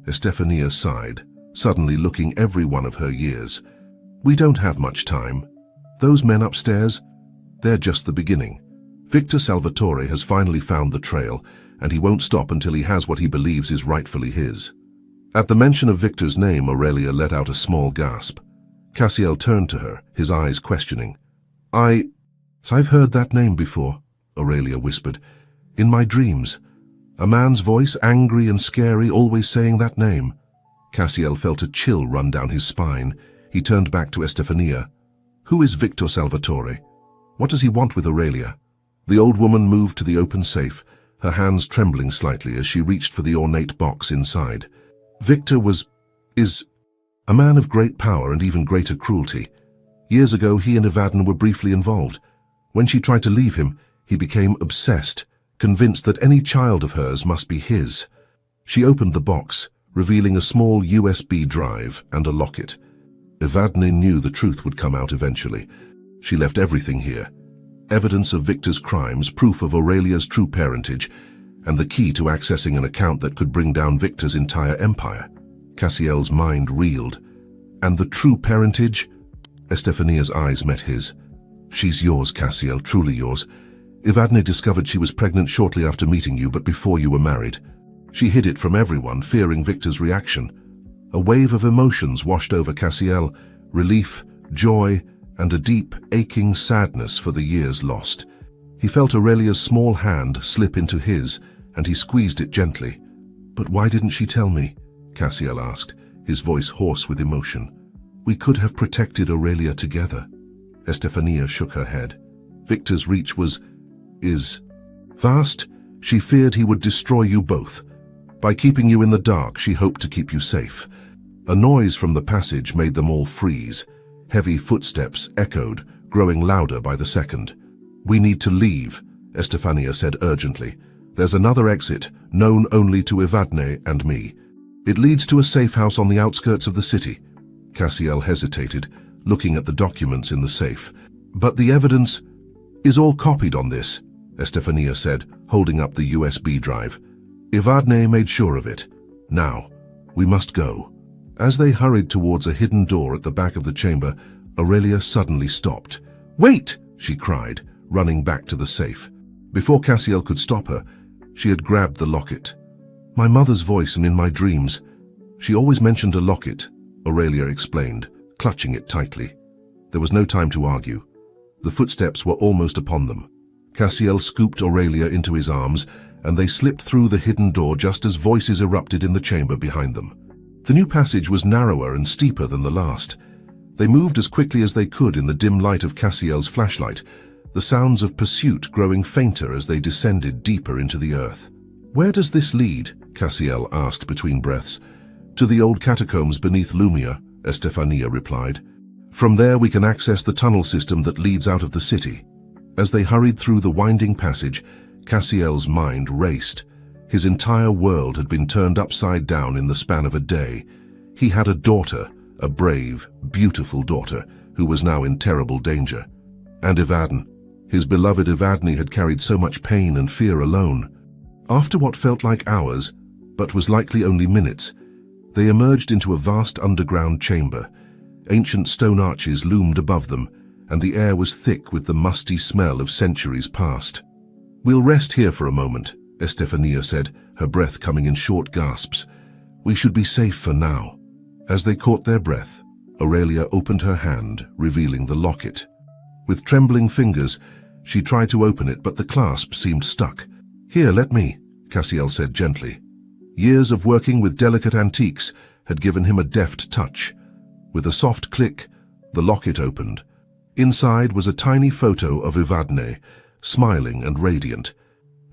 Estefania sighed, suddenly looking every one of her years. "We don't have much time. Those men upstairs, they're just the beginning. Victor Salvatore has finally found the trail, and he won't stop until he has what he believes is rightfully his." At the mention of Victor's name, Aurelia let out a small gasp. Cassiel turned to her, his eyes questioning. I've heard that name before," Aurelia whispered. "In my dreams. A man's voice, angry and scary, always saying that name." Cassiel felt a chill run down his spine. He turned back to Estefania. "Who is Victor Salvatore? What does he want with Aurelia?" The old woman moved to the open safe, her hands trembling slightly as she reached for the ornate box inside. "Victor is a man of great power and even greater cruelty. Years ago, he and Evadne were briefly involved. When she tried to leave him, he became obsessed, convinced that any child of hers must be his." She opened the box, revealing a small USB drive and a locket. Evadne knew the truth would come out eventually. She left everything here. Evidence of Victor's crimes, proof of Aurelia's true parentage, and the key to accessing an account that could bring down Victor's entire empire. Cassiel's mind reeled. "And the true parentage?" Estefania's eyes met his. "She's yours, Cassiel, truly yours. Evadne discovered she was pregnant shortly after meeting you, but before you were married. She hid it from everyone, fearing Victor's reaction." A wave of emotions washed over Cassiel, relief, joy, and a deep, aching sadness for the years lost. He felt Aurelia's small hand slip into his, and he squeezed it gently. "But why didn't she tell me?" Cassiel asked, his voice hoarse with emotion. "We could have protected Aurelia together." Estefania shook her head. "Victor's reach is vast. She feared he would destroy you both. By keeping you in the dark, she hoped to keep you safe." A noise from the passage made them all freeze. Heavy footsteps echoed, growing louder by the second. "We need to leave," Estefania said urgently. "There's another exit, known only to Evadne and me. It leads to a safe house on the outskirts of the city." Cassiel hesitated, looking at the documents in the safe. "But the evidence is all copied on this," Estefania said, holding up the USB drive. "Evadne made sure of it. Now, we must go." As they hurried towards a hidden door at the back of the chamber, Aurelia suddenly stopped. "Wait!" she cried, running back to the safe. Before Cassiel could stop her, she had grabbed the locket. "My mother's voice, and in my dreams. She always mentioned a locket," Aurelia explained, clutching it tightly. There was no time to argue. The footsteps were almost upon them. Cassiel scooped Aurelia into his arms, and they slipped through the hidden door just as voices erupted in the chamber behind them. The new passage was narrower and steeper than the last. They moved as quickly as they could in the dim light of Cassiel's flashlight, the sounds of pursuit growing fainter as they descended deeper into the earth. "Where does this lead?" Cassiel asked between breaths. "To the old catacombs beneath Lumia," Estefania replied. "From there we can access the tunnel system that leads out of the city." As they hurried through the winding passage, Cassiel's mind raced. His entire world had been turned upside down in the span of a day. He had a daughter, a brave, beautiful daughter, who was now in terrible danger. And Evadne. His beloved Evadne had carried so much pain and fear alone. After what felt like hours, but was likely only minutes, they emerged into a vast underground chamber. Ancient stone arches loomed above them, and the air was thick with the musty smell of centuries past. "We'll rest here for a moment," Estefania said, her breath coming in short gasps. "We should be safe for now." As they caught their breath, Aurelia opened her hand, revealing the locket. With trembling fingers, she tried to open it, but the clasp seemed stuck. "Here, let me," Cassiel said gently. Years of working with delicate antiques had given him a deft touch. With a soft click, the locket opened. Inside was a tiny photo of Evadne, smiling and radiant,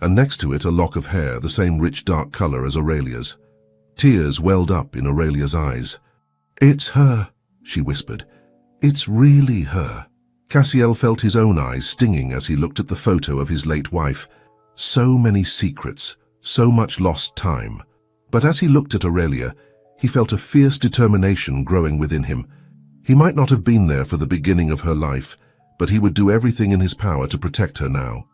and next to it a lock of hair, the same rich dark color as Aurelia's. Tears welled up in Aurelia's eyes. "It's her," she whispered. "It's really her." Cassiel felt his own eyes stinging as he looked at the photo of his late wife. So many secrets, so much lost time. But as he looked at Aurelia, he felt a fierce determination growing within him. He might not have been there for the beginning of her life, but he would do everything in his power to protect her now.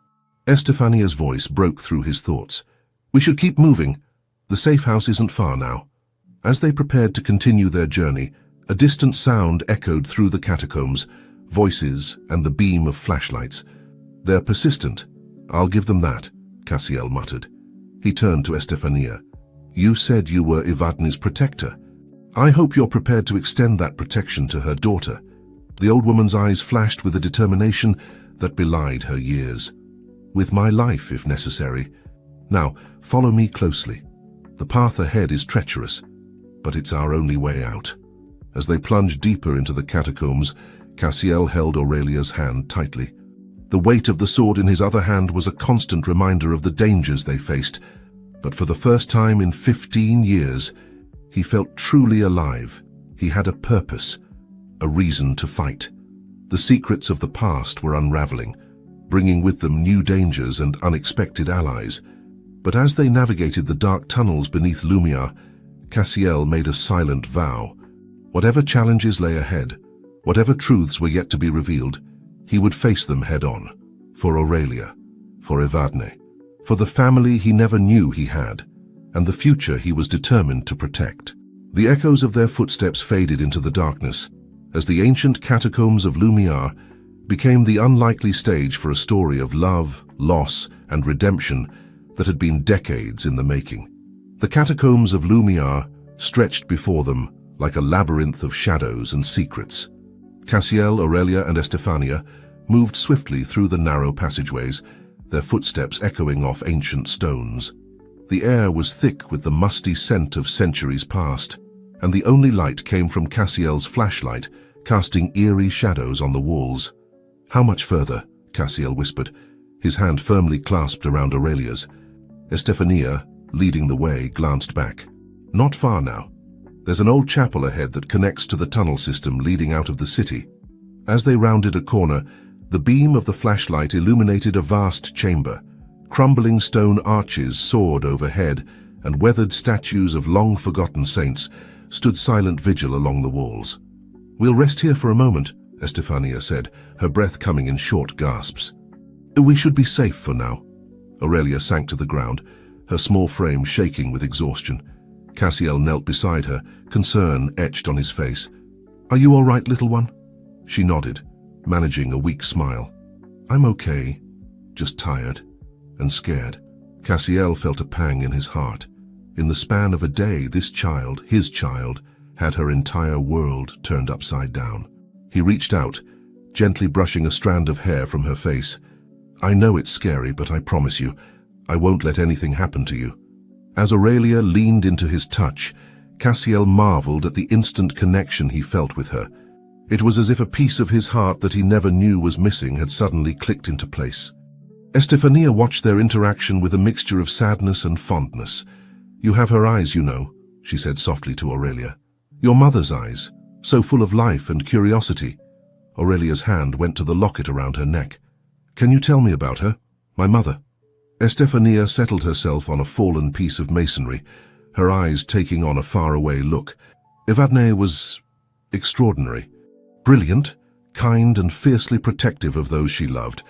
Estefania's voice broke through his thoughts. "We should keep moving. The safe house isn't far now." As they prepared to continue their journey, a distant sound echoed through the catacombs, voices and the beam of flashlights. "They're persistent. I'll give them that," Cassiel muttered. He turned to Estefania. "You said you were Evadne's protector. I hope you're prepared to extend that protection to her daughter." The old woman's eyes flashed with a determination that belied her years. "With my life, if necessary. Now, follow me closely. The path ahead is treacherous, but it's our only way out." As they plunged deeper into the catacombs, Cassiel held Aurelia's hand tightly. The weight of the sword in his other hand was a constant reminder of the dangers they faced, but for the first time in 15 years, he felt truly alive. He had a purpose, a reason to fight. The secrets of the past were unraveling, bringing with them new dangers and unexpected allies. But as they navigated the dark tunnels beneath Lumia, Cassiel made a silent vow. Whatever challenges lay ahead, whatever truths were yet to be revealed, he would face them head-on. For Aurelia, for Evadne, for the family he never knew he had, and the future he was determined to protect. The echoes of their footsteps faded into the darkness, as the ancient catacombs of Lumiere became the unlikely stage for a story of love, loss, and redemption that had been decades in the making. The catacombs of Lumiere stretched before them like a labyrinth of shadows and secrets. Cassiel, Aurelia, and Estefania moved swiftly through the narrow passageways, their footsteps echoing off ancient stones. The air was thick with the musty scent of centuries past, and the only light came from Cassiel's flashlight, casting eerie shadows on the walls. "How much further?" Cassiel whispered, his hand firmly clasped around Aurelia's. Estefania, leading the way, glanced back. "Not far now. There's an old chapel ahead that connects to the tunnel system leading out of the city." As they rounded a corner, the beam of the flashlight illuminated a vast chamber. Crumbling stone arches soared overhead, and weathered statues of long-forgotten saints stood silent vigil along the walls. "We'll rest here for a moment," Estefania said, her breath coming in short gasps. "We should be safe for now." Aurelia sank to the ground, her small frame shaking with exhaustion. Cassiel knelt beside her, concern etched on his face. "Are you all right, little one?" She nodded, managing a weak smile. "I'm okay, just tired and scared." Cassiel felt a pang in his heart. In the span of a day, this child, his child, had her entire world turned upside down. He reached out, gently brushing a strand of hair from her face. "I know it's scary, but I promise you, I won't let anything happen to you." As Aurelia leaned into his touch, Cassiel marveled at the instant connection he felt with her. It was as if a piece of his heart that he never knew was missing had suddenly clicked into place. Estefania watched their interaction with a mixture of sadness and fondness. "You have her eyes, you know," she said softly to Aurelia. "Your mother's eyes, so full of life and curiosity." Aurelia's hand went to the locket around her neck. "Can you tell me about her, my mother?" Estefania settled herself on a fallen piece of masonry, her eyes taking on a faraway look. Evadne was extraordinary. Brilliant, kind, and fiercely protective of those she loved.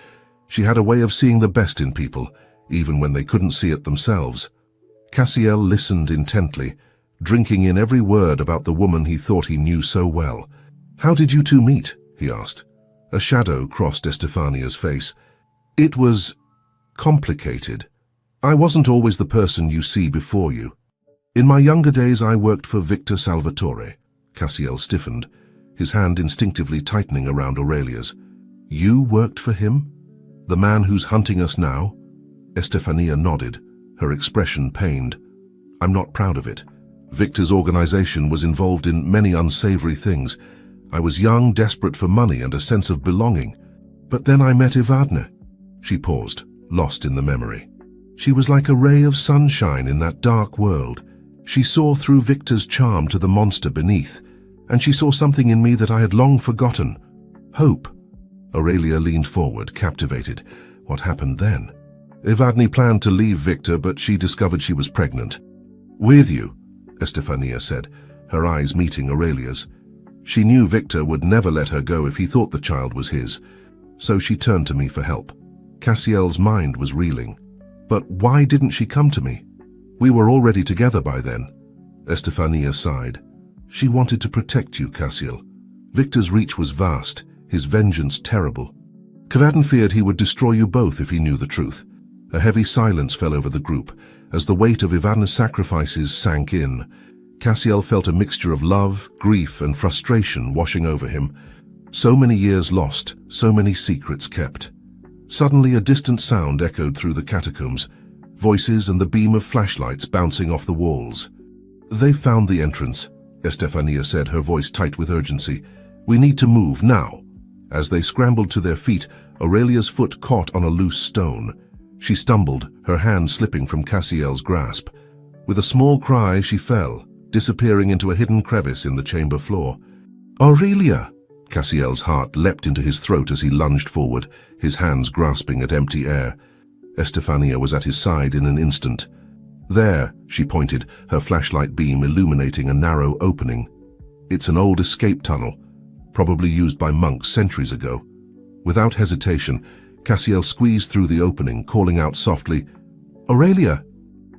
She had a way of seeing the best in people, even when they couldn't see it themselves. Cassiel listened intently, drinking in every word about the woman he thought he knew so well. "How did you two meet?" he asked. A shadow crossed Estefania's face. "It was complicated. I wasn't always the person you see before you. In my younger days I worked for Victor Salvatore. Cassiel stiffened, his hand instinctively tightening around Aurelia's. You worked for him? The man who's hunting us now? Estefania nodded, her expression pained. I'm not proud of it. Victor's organization was involved in many unsavory things. I was young, desperate for money and a sense of belonging. But then I met Evadne. She paused, lost in the memory. She was like a ray of sunshine in that dark world. She saw through Victor's charm to the monster beneath, and she saw something in me that I had long forgotten. Hope. Aurelia leaned forward, captivated. What happened then? Evadne planned to leave Victor, but she discovered she was pregnant. With you, Estefania said, her eyes meeting Aurelia's. She knew Victor would never let her go if he thought the child was his, so she turned to me for help. Cassiel's mind was reeling. But why didn't she come to me? We were already together by then. Estefania sighed. She wanted to protect you, Cassiel. Victor's reach was vast, his vengeance terrible. Kvadan feared he would destroy you both if he knew the truth. A heavy silence fell over the group as the weight of Evadne's sacrifices sank in. Cassiel felt a mixture of love, grief, and frustration washing over him. So many years lost, so many secrets kept. Suddenly a distant sound echoed through the catacombs, voices and the beam of flashlights bouncing off the walls. They've found the entrance, Estefania said, her voice tight with urgency. We need to move now. As they scrambled to their feet, Aurelia's foot caught on a loose stone. She stumbled, her hand slipping from Cassiel's grasp. With a small cry, she fell, disappearing into a hidden crevice in the chamber floor. Aurelia! Cassiel's heart leapt into his throat as he lunged forward, his hands grasping at empty air. Estefania was at his side in an instant. There, she pointed, her flashlight beam illuminating a narrow opening. It's an old escape tunnel, probably used by monks centuries ago. Without hesitation, Cassiel squeezed through the opening, calling out softly, Aurelia!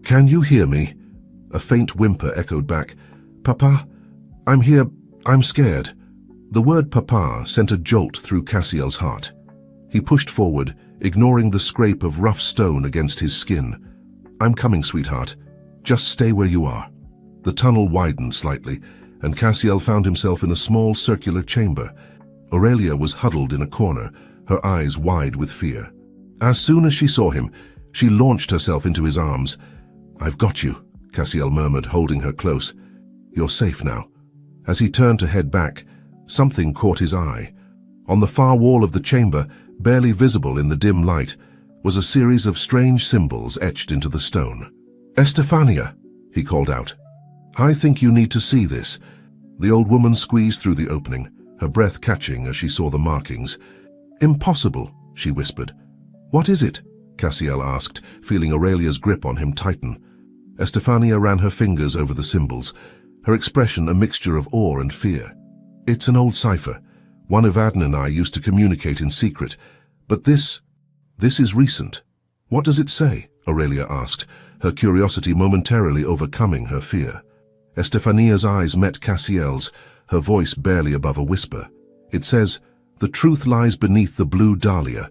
Can you hear me? A faint whimper echoed back. Papa, I'm here, I'm scared. The word Papa sent a jolt through Cassiel's heart. He pushed forward, ignoring the scrape of rough stone against his skin. I'm coming, sweetheart. Just stay where you are. The tunnel widened slightly, and Cassiel found himself in a small circular chamber. Aurelia was huddled in a corner, her eyes wide with fear. As soon as she saw him, she launched herself into his arms. I've got you, Cassiel murmured, holding her close. You're safe now. As he turned to head back, something caught his eye. On the far wall of the chamber, barely visible in the dim light, was a series of strange symbols etched into the stone. Estefania, he called out. I think you need to see this. The old woman squeezed through the opening, her breath catching as she saw the markings. Impossible, she whispered. What is it? Cassiel asked, feeling Aurelia's grip on him tighten. Estefania ran her fingers over the symbols, her expression a mixture of awe and fear. It's an old cipher. One Evadne and I used to communicate in secret. But this is recent. What does it say? Aurelia asked, her curiosity momentarily overcoming her fear. Estefania's eyes met Cassiel's, her voice barely above a whisper. It says, the truth lies beneath the blue dahlia.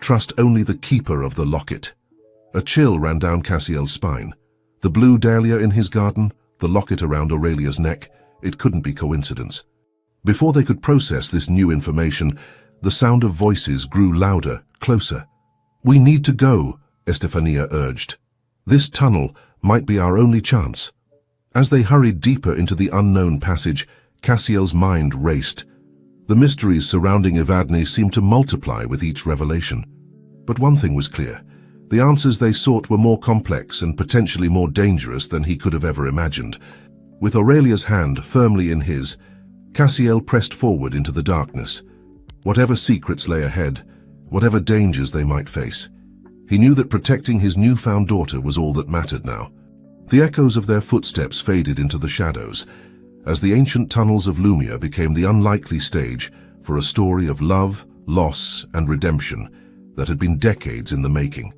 Trust only the keeper of the locket. A chill ran down Cassiel's spine. The blue dahlia in his garden, the locket around Aurelia's neck. It couldn't be coincidence. Before they could process this new information, the sound of voices grew louder, closer. We need to go, Estefania urged. This tunnel might be our only chance. As they hurried deeper into the unknown passage, Cassiel's mind raced. The mysteries surrounding Evadne seemed to multiply with each revelation. But one thing was clear. The answers they sought were more complex and potentially more dangerous than he could have ever imagined. With Aurelia's hand firmly in his, Cassiel pressed forward into the darkness. Whatever secrets lay ahead, whatever dangers they might face, he knew that protecting his newfound daughter was all that mattered now. The echoes of their footsteps faded into the shadows, as the ancient tunnels of Lumia became the unlikely stage for a story of love, loss, and redemption that had been decades in the making.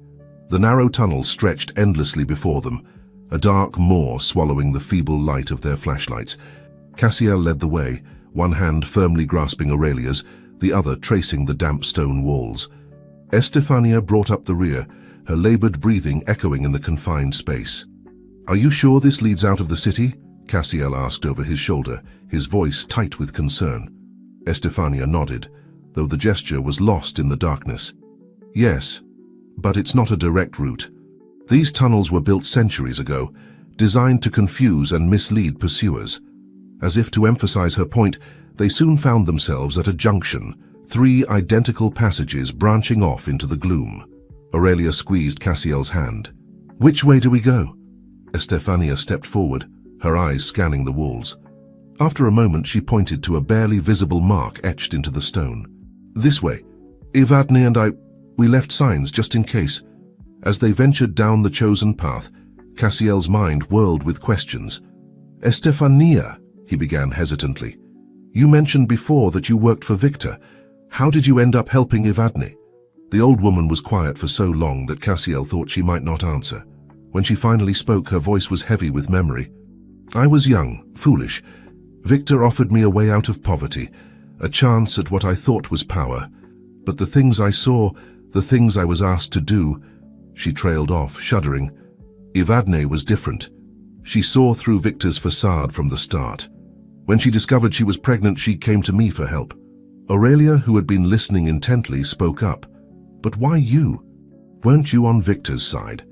The narrow tunnel stretched endlessly before them, a dark maw swallowing the feeble light of their flashlights. Cassiel led the way, one hand firmly grasping Aurelia's, the other tracing the damp stone walls. Estefania brought up the rear, her labored breathing echoing in the confined space. "Are you sure this leads out of the city?" Cassiel asked over his shoulder, his voice tight with concern. Estefania nodded, though the gesture was lost in the darkness. "Yes, but it's not a direct route. These tunnels were built centuries ago, designed to confuse and mislead pursuers." As if to emphasize her point, they soon found themselves at a junction, 3 identical passages branching off into the gloom. Aurelia squeezed Cassiel's hand. "Which way do we go?" Estefania stepped forward, her eyes scanning the walls. After a moment, she pointed to a barely visible mark etched into the stone. "This way. Evadne and we left signs just in case." As they ventured down the chosen path, Cassiel's mind whirled with questions. "Estefania," he began hesitantly, "you mentioned before that you worked for Victor. How did you end up helping Evadne?" The old woman was quiet for so long that Cassiel thought she might not answer. When she finally spoke, her voice was heavy with memory. "I was young, foolish. Victor offered me a way out of poverty, a chance at what I thought was power. But the things I saw, the things I was asked to do..." She trailed off, shuddering. Evadne was different. She saw through Victor's facade from the start. When she discovered she was pregnant, she came to me for help. Aurelia, who had been listening intently, spoke up. "But why you? Weren't you on Victor's side?"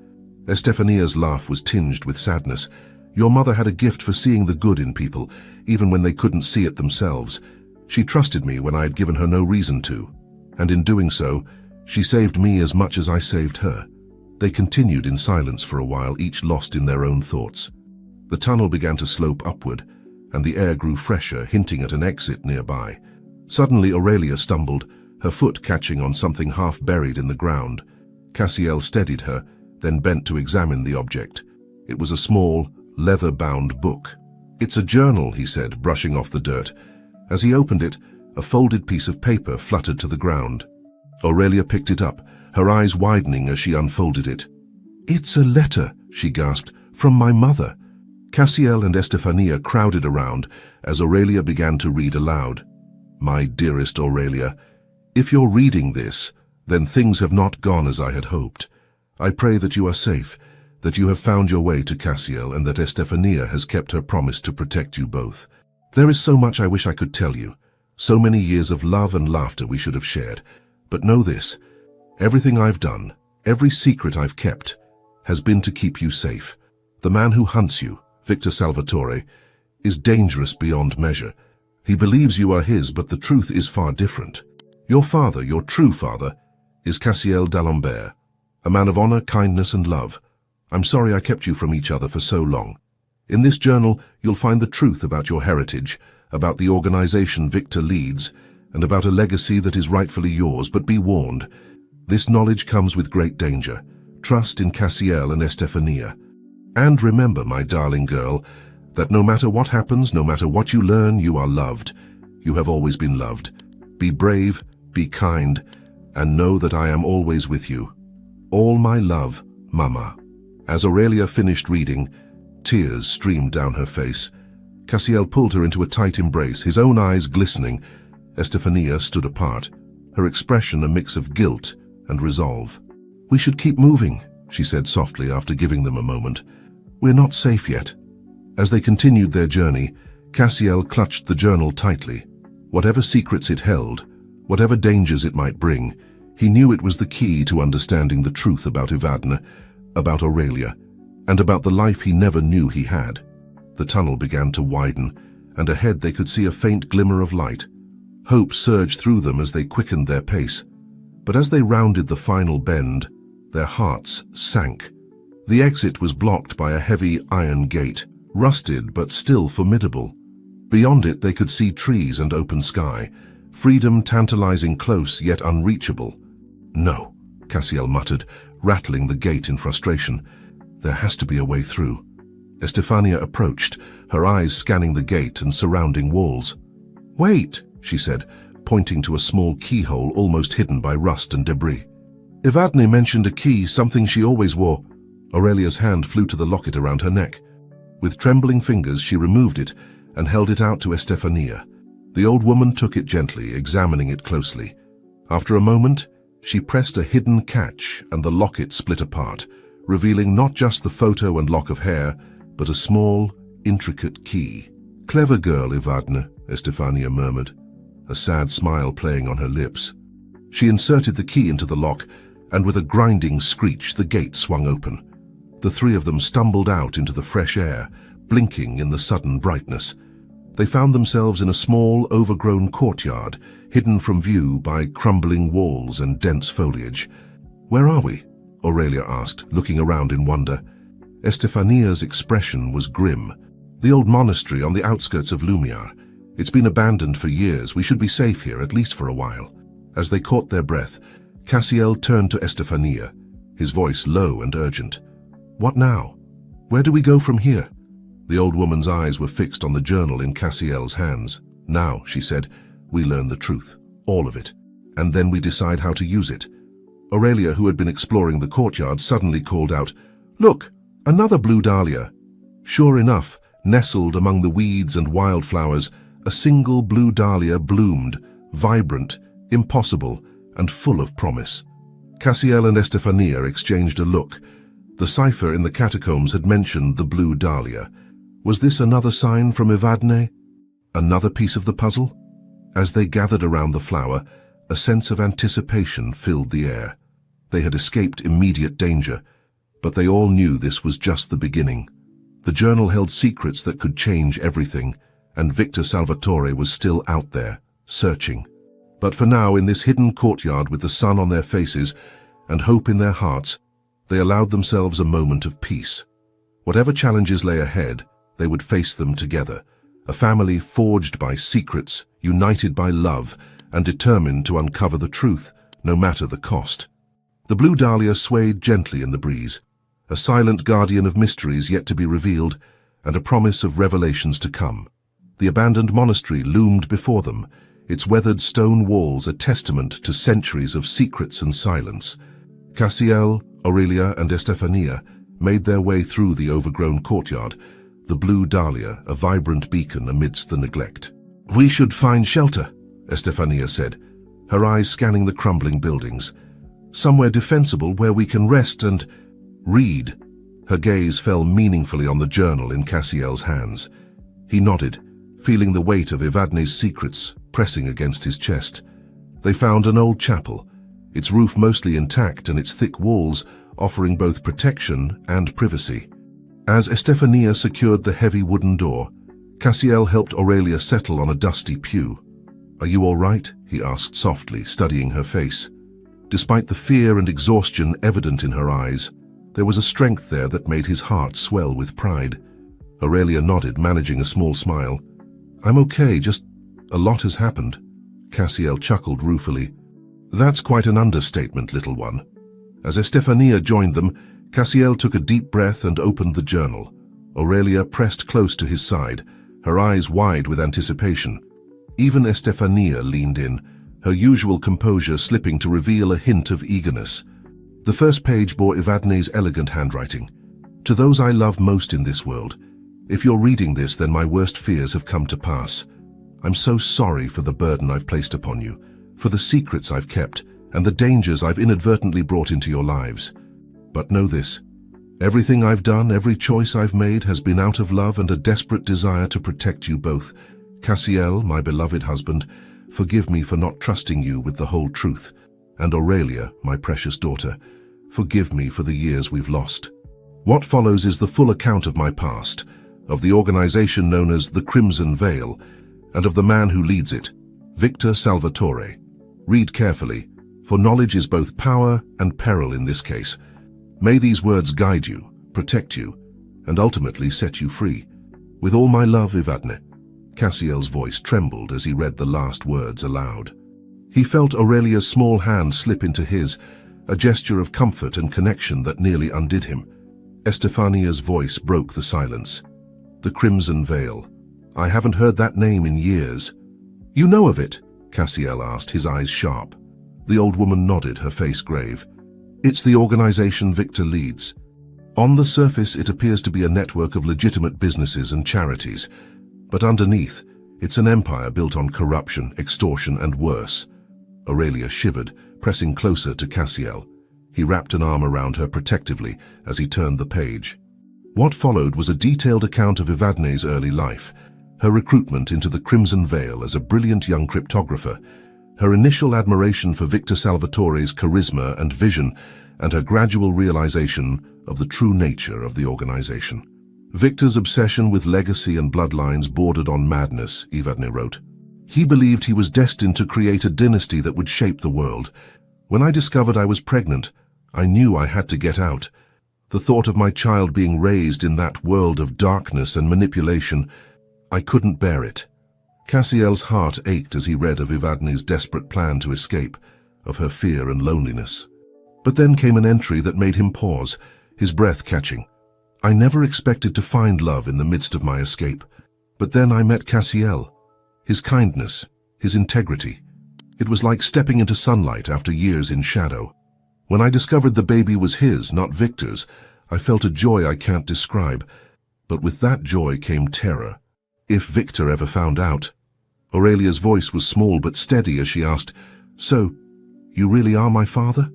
Estefania's laugh was tinged with sadness. "Your mother had a gift for seeing the good in people, even when they couldn't see it themselves. She trusted me when I had given her no reason to. And in doing so, she saved me as much as I saved her." They continued in silence for a while, each lost in their own thoughts. The tunnel began to slope upward, and the air grew fresher, hinting at an exit nearby. Suddenly Aurelia stumbled, her foot catching on something half buried in the ground. Cassiel steadied her, then bent to examine the object. It was a small, leather-bound book. "It's a journal," he said, brushing off the dirt. As he opened it, a folded piece of paper fluttered to the ground. Aurelia picked it up, her eyes widening as she unfolded it. "It's a letter," she gasped, "from my mother." Cassiel and Estefania crowded around as Aurelia began to read aloud. "My dearest Aurelia, if you're reading this, then things have not gone as I had hoped. I pray that you are safe, that you have found your way to Cassiel, and that Estefania has kept her promise to protect you both. There is so much I wish I could tell you, so many years of love and laughter we should have shared. But know this, everything I've done, every secret I've kept, has been to keep you safe. The man who hunts you, Victor Salvatore, is dangerous beyond measure. He believes you are his, but the truth is far different. Your father, your true father, is Cassiel d'Alembert, a man of honor, kindness, and love. I'm sorry I kept you from each other for so long. In this journal, you'll find the truth about your heritage, about the organization Victor leads, and about a legacy that is rightfully yours, but be warned. This knowledge comes with great danger. Trust in Cassiel and Estefania. And remember, my darling girl, that no matter what happens, no matter what you learn, you are loved. You have always been loved. Be brave, be kind, and know that I am always with you. All my love, Mama." As Aurelia finished reading, tears streamed down her face. Cassiel pulled her into a tight embrace, his own eyes glistening. Estefania stood apart, her expression a mix of guilt and resolve. "We should keep moving," she said softly after giving them a moment. "We're not safe yet." As they continued their journey, Cassiel clutched the journal tightly. Whatever secrets it held, whatever dangers it might bring, he knew it was the key to understanding the truth about Evadne, about Aurelia, and about the life he never knew he had. The tunnel began to widen, and ahead they could see a faint glimmer of light. Hope surged through them as they quickened their pace. But as they rounded the final bend, their hearts sank. The exit was blocked by a heavy iron gate, rusted but still formidable. Beyond it they could see trees and open sky, freedom tantalizing close yet unreachable. "No," Cassiel muttered, rattling the gate in frustration. "There has to be a way through." Estefania approached, her eyes scanning the gate and surrounding walls. "Wait," she said, pointing to a small keyhole almost hidden by rust and debris. "Evadne mentioned a key, something she always wore." Aurelia's hand flew to the locket around her neck. With trembling fingers she removed it and held it out to Estefania. The old woman took it gently, examining it closely. After a moment, She pressed a hidden catch and the locket split apart, revealing not just the photo and lock of hair, but a small, intricate key. "Clever girl, Evadne," Estefania murmured, a sad smile playing on her lips. She inserted the key into the lock, and with a grinding screech, the gate swung open. The three of them stumbled out into the fresh air, blinking in the sudden brightness. They found themselves in a small, overgrown courtyard, hidden from view by crumbling walls and dense foliage. "Where are we?" Aurelia asked, looking around in wonder. Estefania's expression was grim. "The old monastery on the outskirts of Lumiar. It's been abandoned for years. We should be safe here, at least for a while." As they caught their breath, Cassiel turned to Estefania, his voice low and urgent. "What now? Where do we go from here?" The old woman's eyes were fixed on the journal in Cassiel's hands. "Now," she said, "we learn the truth, all of it, and then we decide how to use it." Aurelia, who had been exploring the courtyard, suddenly called out, "Look, another blue dahlia." Sure enough, nestled among the weeds and wildflowers, a single blue dahlia bloomed, vibrant, impossible, and full of promise. Cassiel and Estefania exchanged a look. The cipher in the catacombs had mentioned the blue dahlia. Was this another sign from Evadne? Another piece of the puzzle? As they gathered around the flower, a sense of anticipation filled the air. They had escaped immediate danger, but they all knew this was just the beginning. The journal held secrets that could change everything, and Victor Salvatore was still out there, searching. But for now, in this hidden courtyard with the sun on their faces and hope in their hearts, they allowed themselves a moment of peace. Whatever challenges lay ahead, they would face them together, a family forged by secrets, united by love, and determined to uncover the truth, no matter the cost. The blue dahlia swayed gently in the breeze, a silent guardian of mysteries yet to be revealed, and a promise of revelations to come. The abandoned monastery loomed before them, its weathered stone walls a testament to centuries of secrets and silence. Cassiel, Aurelia, and Estefania made their way through the overgrown courtyard, the blue dahlia a vibrant beacon amidst the neglect. "We should find shelter," Estefania said, her eyes scanning the crumbling buildings. "Somewhere defensible where we can rest and read." Her gaze fell meaningfully on the journal in Cassiel's hands. He nodded, feeling the weight of Evadne's secrets pressing against his chest. They found an old chapel, its roof mostly intact and its thick walls offering both protection and privacy. As Estefania secured the heavy wooden door, Cassiel helped Aurelia settle on a dusty pew. "Are you all right?" he asked softly, studying her face. Despite the fear and exhaustion evident in her eyes, there was a strength there that made his heart swell with pride. Aurelia nodded, managing a small smile. "I'm okay, just a lot has happened." Cassiel chuckled ruefully. "That's quite an understatement, little one." As Estefania joined them, Cassiel took a deep breath and opened the journal. Aurelia pressed close to his side, her eyes wide with anticipation. Even Estefania leaned in, her usual composure slipping to reveal a hint of eagerness. The first page bore Evadne's elegant handwriting. "To those I love most in this world, if you're reading this, then my worst fears have come to pass. I'm so sorry for the burden I've placed upon you, for the secrets I've kept, and the dangers I've inadvertently brought into your lives. But know this, everything I've done, every choice I've made has been out of love and a desperate desire to protect you both. Cassiel, my beloved husband, forgive me for not trusting you with the whole truth. And Aurelia, my precious daughter, forgive me for the years we've lost." What follows is the full account of my past, of the organization known as the Crimson Veil, and of the man who leads it, Victor Salvatore. Read carefully, for knowledge is both power and peril in this case. May these words guide you, protect you, and ultimately set you free. With all my love, Evadne. Cassiel's voice trembled as he read the last words aloud. He felt Aurelia's small hand slip into his, a gesture of comfort and connection that nearly undid him. Estefania's voice broke the silence. "The Crimson Veil. I haven't heard that name in years." "You know of it?" Cassiel asked, his eyes sharp. The old woman nodded, her face grave. "It's the organization Victor leads. On the surface, it appears to be a network of legitimate businesses and charities, but underneath, it's an empire built on corruption, extortion, and worse." Aurelia shivered, pressing closer to Cassiel. He wrapped an arm around her protectively as he turned the page. What followed was a detailed account of Evadne's early life, her recruitment into the Crimson Veil as a brilliant young cryptographer, her initial admiration for Victor Salvatore's charisma and vision, and her gradual realization of the true nature of the organization. Victor's obsession with legacy and bloodlines bordered on madness, Evadne wrote. He believed he was destined to create a dynasty that would shape the world. When I discovered I was pregnant, I knew I had to get out. The thought of my child being raised in that world of darkness and manipulation, I couldn't bear it. Cassiel's heart ached as he read of Evadne's desperate plan to escape, of her fear and loneliness. But then came an entry that made him pause, his breath catching. I never expected to find love in the midst of my escape. But then I met Cassiel. His kindness, his integrity. It was like stepping into sunlight after years in shadow. When I discovered the baby was his, not Victor's, I felt a joy I can't describe. But with that joy came terror. If Victor ever found out. Aurelia's voice was small but steady as she asked, "So, you really are my father?"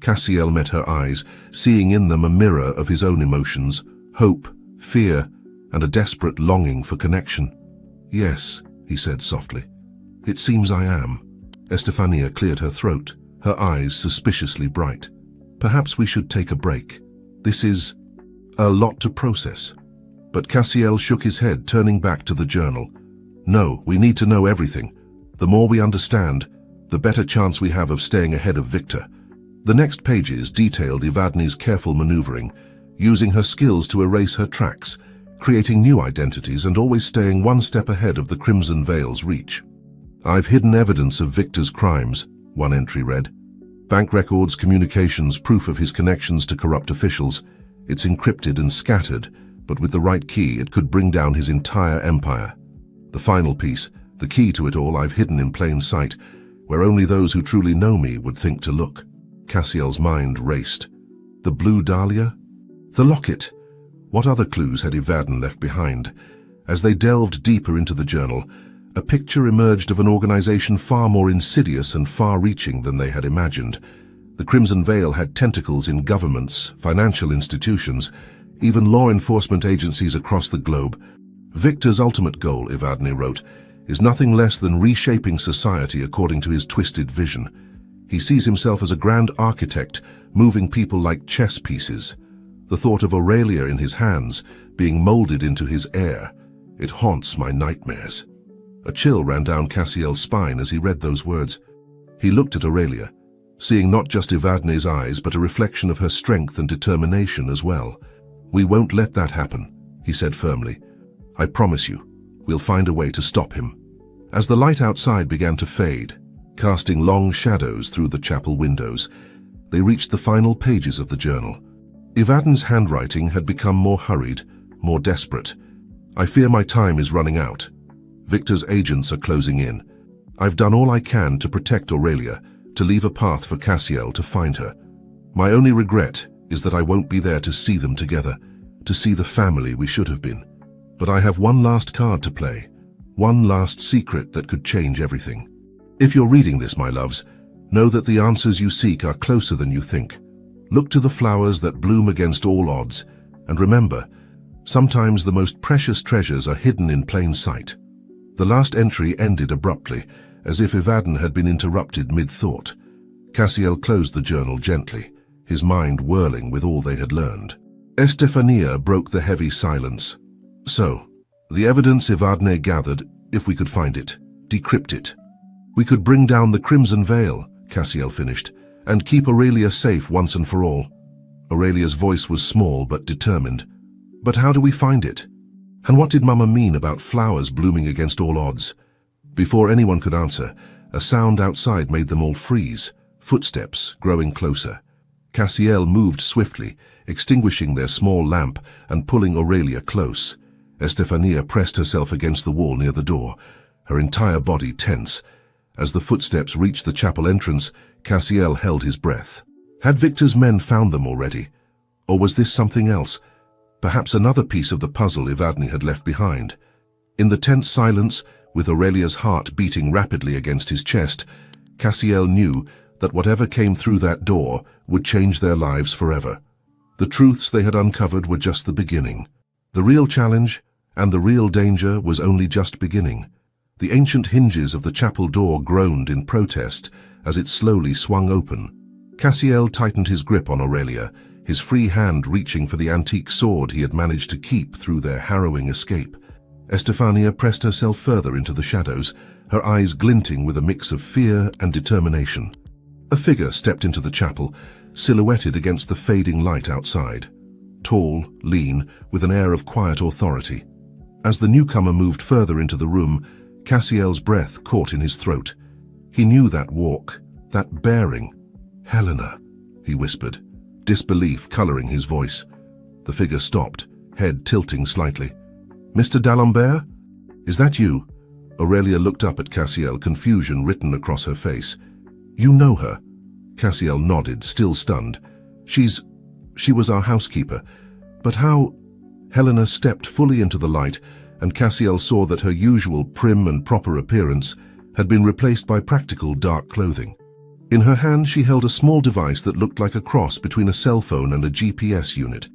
Cassiel met her eyes, seeing in them a mirror of his own emotions, hope, fear, and a desperate longing for connection. "Yes," he said softly. "It seems I am." Estefania cleared her throat, her eyes suspiciously bright. "Perhaps we should take a break. This is a lot to process." But Cassiel shook his head, turning back to the journal. "No, we need to know everything. The more we understand, the better chance we have of staying ahead of Victor." The next pages detailed Evadne's careful maneuvering, using her skills to erase her tracks, creating new identities and always staying one step ahead of the Crimson Veil's reach. "I've hidden evidence of Victor's crimes," one entry read. "Bank records, communications, proof of his connections to corrupt officials. It's encrypted and scattered, but with the right key it could bring down his entire empire. The final piece, the key to it all, I've hidden in plain sight, where only those who truly know me would think to look." Cassiel's mind raced. The blue dahlia? The locket? What other clues had Evadne left behind? As they delved deeper into the journal, a picture emerged of an organization far more insidious and far-reaching than they had imagined. The Crimson Veil had tentacles in governments, financial institutions, even law enforcement agencies across the globe. Victor's ultimate goal, Evadne wrote, is nothing less than reshaping society according to his twisted vision. He sees himself as a grand architect, moving people like chess pieces. The thought of Aurelia in his hands, being molded into his heir, it haunts my nightmares. A chill ran down Cassiel's spine as he read those words. He looked at Aurelia, seeing not just Evadne's eyes, but a reflection of her strength and determination as well. "We won't let that happen," he said firmly. "I promise you, we'll find a way to stop him." As the light outside began to fade, casting long shadows through the chapel windows, they reached the final pages of the journal. Evadne's handwriting had become more hurried, more desperate. "I fear my time is running out. Victor's agents are closing in. I've done all I can to protect Aurelia, to leave a path for Cassiel to find her. My only regret is that I won't be there to see them together, to see the family we should have been. But I have one last card to play, one last secret that could change everything. If you're reading this, my loves, know that the answers you seek are closer than you think. Look to the flowers that bloom against all odds, and remember, sometimes the most precious treasures are hidden in plain sight." The last entry ended abruptly, as if Evadne had been interrupted mid-thought. Cassiel closed the journal gently, his mind whirling with all they had learned. Estefania broke the heavy silence. "So, the evidence Evadne gathered, if we could find it, decrypt it. We could bring down the Crimson Veil," Cassiel finished, "and keep Aurelia safe once and for all." Aurelia's voice was small but determined. "But how do we find it? And what did Mama mean about flowers blooming against all odds?" Before anyone could answer, a sound outside made them all freeze, footsteps growing closer. Cassiel moved swiftly, extinguishing their small lamp and pulling Aurelia close. Estefania pressed herself against the wall near the door, her entire body tense. As the footsteps reached the chapel entrance, Cassiel held his breath. Had Victor's men found them already? Or was this something else? Perhaps another piece of the puzzle Evadne had left behind. In the tense silence, with Aurelia's heart beating rapidly against his chest, Cassiel knew that whatever came through that door would change their lives forever. The truths they had uncovered were just the beginning. The real challenge and the real danger was only just beginning. The ancient hinges of the chapel door groaned in protest as it slowly swung open. Cassiel tightened his grip on Aurelia, his free hand reaching for the antique sword he had managed to keep through their harrowing escape. Estefania pressed herself further into the shadows, her eyes glinting with a mix of fear and determination. A figure stepped into the chapel, silhouetted against the fading light outside. Tall, lean, with an air of quiet authority. As the newcomer moved further into the room, Cassiel's breath caught in his throat. He knew that walk, that bearing. "Helena," he whispered, disbelief coloring his voice. The figure stopped, head tilting slightly. "Mr. d'Alembert? Is that you?" Aurelia looked up at Cassiel, confusion written across her face. "You know her?" Cassiel nodded, still stunned. She was our housekeeper. But how?" Helena stepped fully into the light, and Cassiel saw that her usual prim and proper appearance had been replaced by practical dark clothing. In her hand she held a small device that looked like a cross between a cell phone and a GPS unit.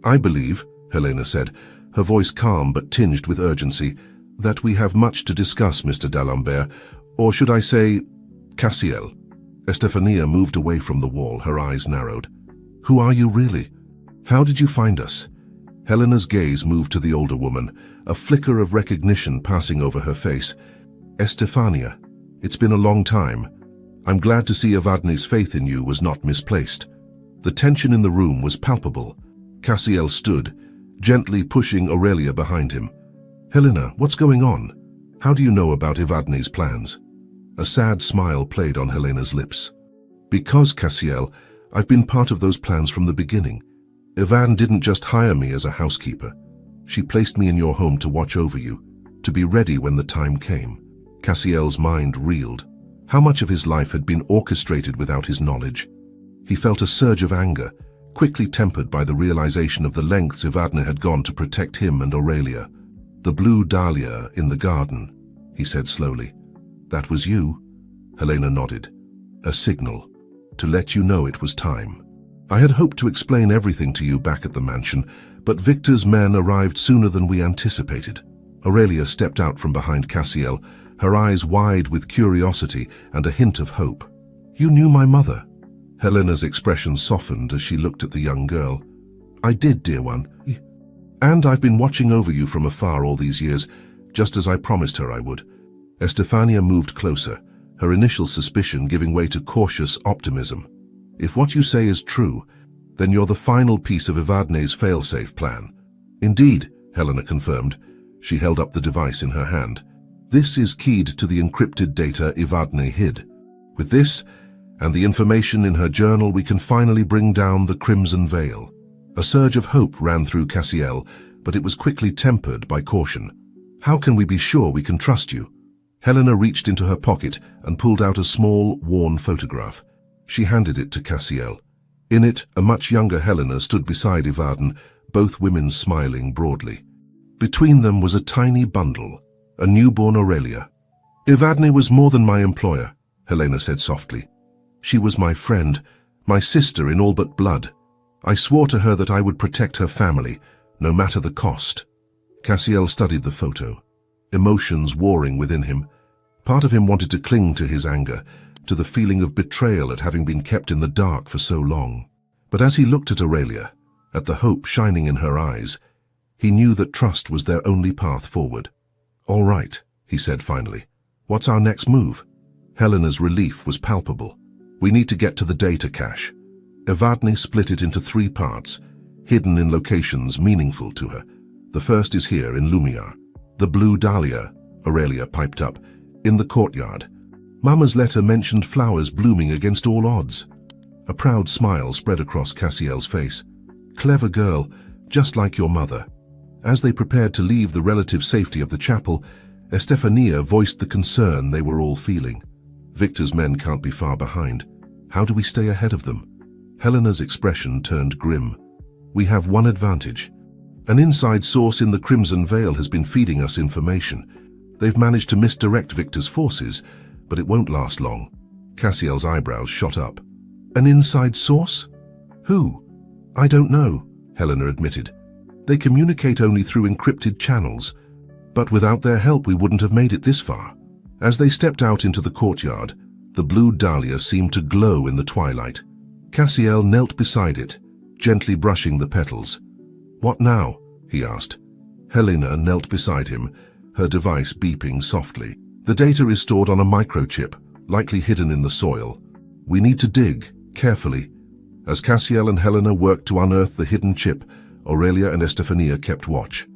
"I believe," Helena said, her voice calm but tinged with urgency, "that we have much to discuss, Mr. d'Alembert, or should I say, Cassiel." Estefania moved away from the wall, her eyes narrowed. "Who are you really? How did you find us?" Helena's gaze moved to the older woman, a flicker of recognition passing over her face. "Estefania, it's been a long time. I'm glad to see Evadne's faith in you was not misplaced." The tension in the room was palpable. Cassiel stood, gently pushing Aurelia behind him. "Helena, what's going on? How do you know about Evadne's plans?" A sad smile played on Helena's lips. "Because, Cassiel, I've been part of those plans from the beginning. Evadne didn't just hire me as a housekeeper. She placed me in your home to watch over you, to be ready when the time came." Cassiel's mind reeled. How much of his life had been orchestrated without his knowledge? He felt a surge of anger, quickly tempered by the realization of the lengths Evadne had gone to protect him and Aurelia. "The blue dahlia in the garden," he said slowly. "That was you?" Helena nodded. "A signal, to let you know it was time. I had hoped to explain everything to you back at the mansion, but Victor's men arrived sooner than we anticipated." Aurelia stepped out from behind Cassiel, her eyes wide with curiosity and a hint of hope. "You knew my mother?" Helena's expression softened as she looked at the young girl. "I did, dear one. And I've been watching over you from afar all these years, just as I promised her I would." Estefania moved closer, her initial suspicion giving way to cautious optimism. "If what you say is true, then you're the final piece of Evadne's fail-safe plan." "Indeed," Helena confirmed. She held up the device in her hand. "This is keyed to the encrypted data Evadne hid. With this, and the information in her journal, we can finally bring down the Crimson Veil." A surge of hope ran through Cassiel, but it was quickly tempered by caution. "How can we be sure we can trust you?" Helena reached into her pocket and pulled out a small, worn photograph. She handed it to Cassiel. In it, a much younger Helena stood beside Evadne, both women smiling broadly. Between them was a tiny bundle, a newborn Aurelia. "Evadne was more than my employer," Helena said softly. "She was my friend, my sister in all but blood. I swore to her that I would protect her family, no matter the cost." Cassiel studied the photo, emotions warring within him. Part of him wanted to cling to his anger, to the feeling of betrayal at having been kept in the dark for so long. But as he looked at Aurelia, at the hope shining in her eyes, he knew that trust was their only path forward. "All right," he said finally. "What's our next move?" Helena's relief was palpable. "We need to get to the data cache." Evadne split it into 3 parts, hidden in locations meaningful to her. "The first is here in Lumiar. The blue dahlia," Aurelia piped up, "in the courtyard. Mama's letter mentioned flowers blooming against all odds." A proud smile spread across Cassiel's face. "Clever girl, just like your mother." As they prepared to leave the relative safety of the chapel, Estefania voiced the concern they were all feeling. "Victor's men can't be far behind. How do we stay ahead of them?" Helena's expression turned grim. "We have one advantage. An inside source in the Crimson Veil has been feeding us information. They've managed to misdirect Victor's forces, but it won't last long. Cassiel's eyebrows shot up. An inside source? Who? I don't know, Helena admitted. They communicate only through encrypted channels, but without their help we wouldn't have made it this far. As they stepped out into the courtyard, the blue dahlia seemed to glow in the twilight. Cassiel knelt beside it, gently brushing the petals. What now? He asked. Helena knelt beside him, her device beeping softly. The data is stored on a microchip, likely hidden in the soil. We need to dig, carefully. As Cassiel and Helena worked to unearth the hidden chip, Aurelia and Estefania kept watch.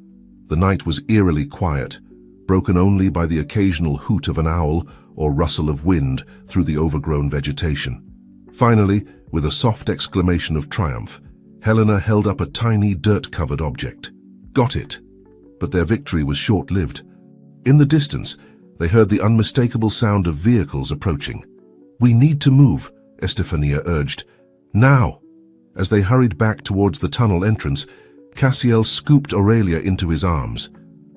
The night was eerily quiet, broken only by the occasional hoot of an owl or rustle of wind through the overgrown vegetation. Finally, with a soft exclamation of triumph, Helena held up a tiny dirt-covered object. Got it! But their victory was short-lived. In the distance, they heard the unmistakable sound of vehicles approaching. We need to move, Estefania urged. Now! As they hurried back towards the tunnel entrance, Cassiel scooped Aurelia into his arms.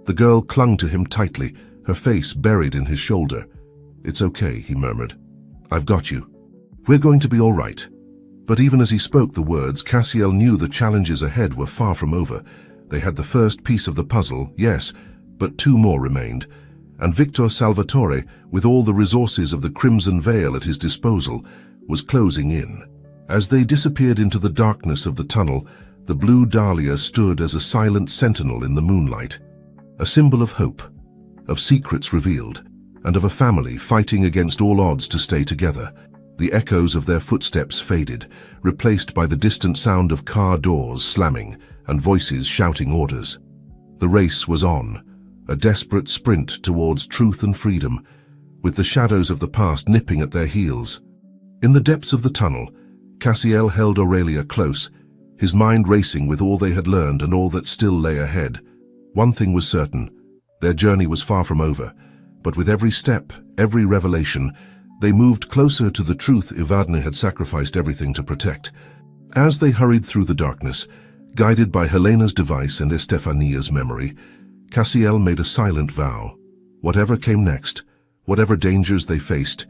The girl clung to him tightly, her face buried in his shoulder. It's okay, he murmured. I've got you. We're going to be all right. But even as he spoke the words, Cassiel knew the challenges ahead were far from over. They had the first piece of the puzzle, yes, but two more remained. And Victor Salvatore, with all the resources of the Crimson Veil at his disposal, was closing in. As they disappeared into the darkness of the tunnel, the blue dahlia stood as a silent sentinel in the moonlight, a symbol of hope, of secrets revealed, and of a family fighting against all odds to stay together. The echoes of their footsteps faded, replaced by the distant sound of car doors slamming and voices shouting orders. The race was on, a desperate sprint towards truth and freedom, with the shadows of the past nipping at their heels. In the depths of the tunnel, Cassiel held Aurelia close, his mind racing with all they had learned and all that still lay ahead. One thing was certain, their journey was far from over, but with every step, every revelation, they moved closer to the truth Evadne had sacrificed everything to protect. As they hurried through the darkness, guided by Helena's device and Estefania's memory, Cassiel made a silent vow. Whatever came next, whatever dangers they faced,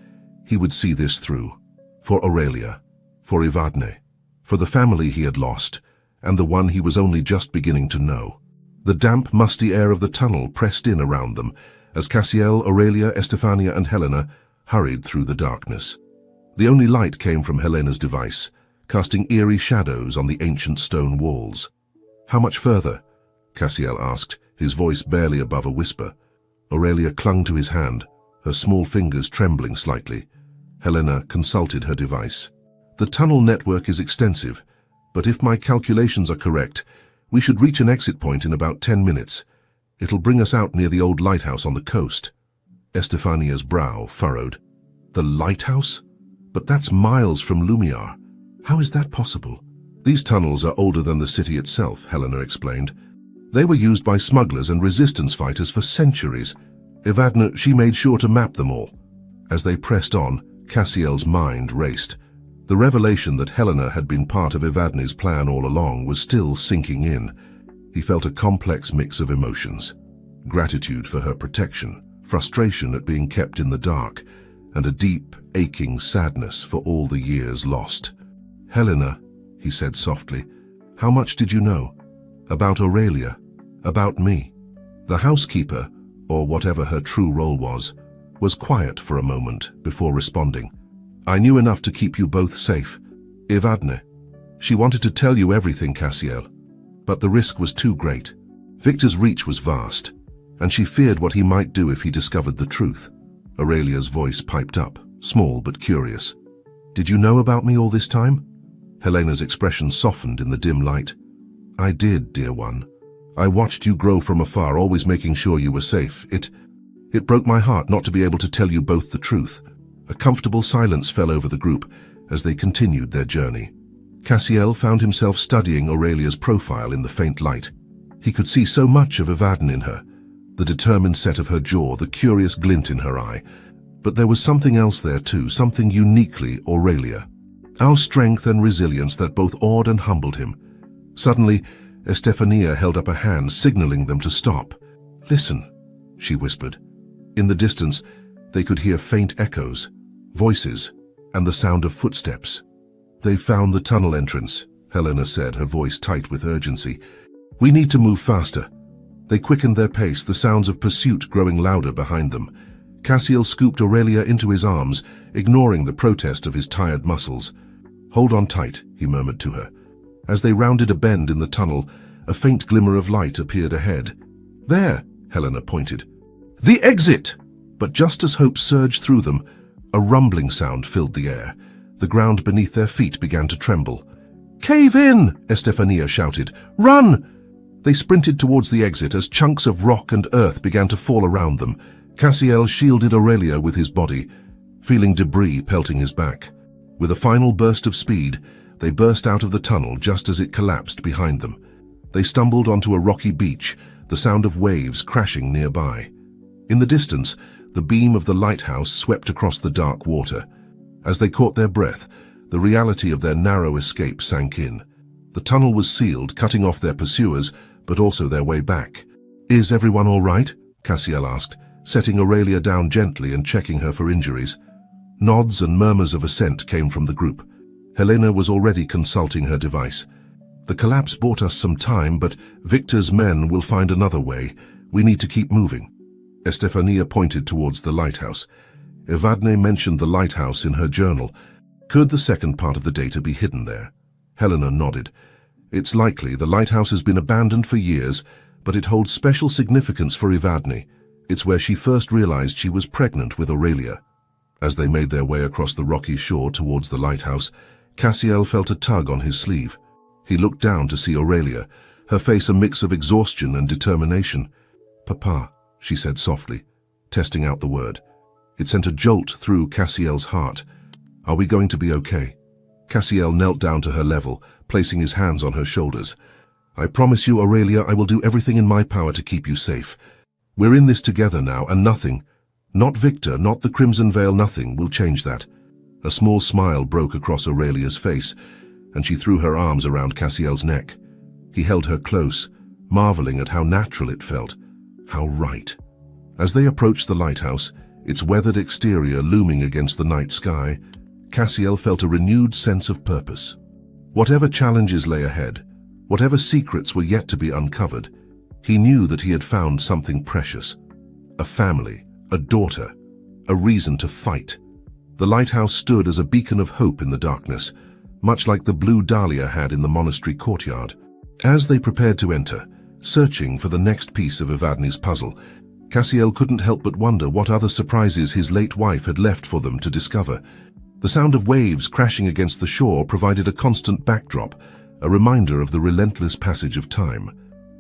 he would see this through. For Aurelia, for Evadne, for the family he had lost, and the one he was only just beginning to know. The damp, musty air of the tunnel pressed in around them, as Cassiel, Aurelia, Estefania, and Helena hurried through the darkness. The only light came from Helena's device, casting eerie shadows on the ancient stone walls. How much further? Cassiel asked, his voice barely above a whisper. Aurelia clung to his hand, her small fingers trembling slightly. Helena consulted her device. The tunnel network is extensive, but if my calculations are correct, we should reach an exit point in about 10 minutes. It'll bring us out near the old lighthouse on the coast. Estefania's brow furrowed. The lighthouse? But that's miles from Lumiar. How is that possible? These tunnels are older than the city itself, Helena explained. They were used by smugglers and resistance fighters for centuries. Evadne, she made sure to map them all. As they pressed on, Cassiel's mind raced. The revelation that Helena had been part of Evadne's plan all along was still sinking in. He felt a complex mix of emotions. Gratitude for her protection, frustration at being kept in the dark, and a deep, aching sadness for all the years lost. Helena, he said softly, how much did you know? About Aurelia? About me? The housekeeper, or whatever her true role was quiet for a moment before responding. I knew enough to keep you both safe. Evadne. She wanted to tell you everything, Cassiel, but the risk was too great. Victor's reach was vast, and she feared what he might do if he discovered the truth. Aurelia's voice piped up, small but curious. Did you know about me all this time? Helena's expression softened in the dim light. I did, dear one. I watched you grow from afar, always making sure you were safe. It broke my heart not to be able to tell you both the truth. A comfortable silence fell over the group as they continued their journey. Cassiel found himself studying Aurelia's profile in the faint light. He could see so much of Evadne in her, the determined set of her jaw, the curious glint in her eye. But there was something else there too, something uniquely Aurelia. Our strength and resilience that both awed and humbled him. Suddenly, Estefania held up a hand, signaling them to stop. Listen, she whispered. In the distance, they could hear faint echoes, voices, and the sound of footsteps. "They've found the tunnel entrance," Helena said, her voice tight with urgency. "We need to move faster." They quickened their pace, the sounds of pursuit growing louder behind them. Cassiel scooped Aurelia into his arms, ignoring the protest of his tired muscles. "Hold on tight," he murmured to her. As they rounded a bend in the tunnel, a faint glimmer of light appeared ahead. "There," Helena pointed. "The exit!" But just as hope surged through them, a rumbling sound filled the air. The ground beneath their feet began to tremble. "Cave in!" Estefania shouted. "Run!" They sprinted towards the exit as chunks of rock and earth began to fall around them. Cassiel shielded Aurelia with his body, feeling debris pelting his back. With a final burst of speed, they burst out of the tunnel just as it collapsed behind them. They stumbled onto a rocky beach, the sound of waves crashing nearby. In the distance, the beam of the lighthouse swept across the dark water. As they caught their breath, the reality of their narrow escape sank in. The tunnel was sealed, cutting off their pursuers, but also their way back. "Is everyone all right?" Cassiel asked, setting Aurelia down gently and checking her for injuries. Nods and murmurs of assent came from the group. Helena was already consulting her device. "The collapse bought us some time, but Victor's men will find another way. We need to keep moving." Estefania pointed towards the lighthouse. Evadne mentioned the lighthouse in her journal. Could the second part of the data be hidden there? Helena nodded. "It's likely. The lighthouse has been abandoned for years, but it holds special significance for Evadne. It's where she first realized she was pregnant with Aurelia." As they made their way across the rocky shore towards the lighthouse, Cassiel felt a tug on his sleeve. He looked down to see Aurelia, her face a mix of exhaustion and determination. "Papa," she said softly, testing out the word. It sent a jolt through Cassiel's heart. "Are we going to be okay?" Cassiel knelt down to her level, placing his hands on her shoulders. "I promise you, Aurelia, I will do everything in my power to keep you safe. We're in this together now, and nothing, not Victor, not the Crimson Veil, nothing will change that." A small smile broke across Aurelia's face, and she threw her arms around Cassiel's neck. He held her close, marveling at how natural it felt, how right. As they approached the lighthouse, its weathered exterior looming against the night sky, Cassiel felt a renewed sense of purpose. Whatever challenges lay ahead, whatever secrets were yet to be uncovered, he knew that he had found something precious. A family, a daughter, a reason to fight. The lighthouse stood as a beacon of hope in the darkness, much like the blue dahlia had in the monastery courtyard. As they prepared to enter, searching for the next piece of Evadne's puzzle, Cassiel couldn't help but wonder what other surprises his late wife had left for them to discover. The sound of waves crashing against the shore provided a constant backdrop, a reminder of the relentless passage of time.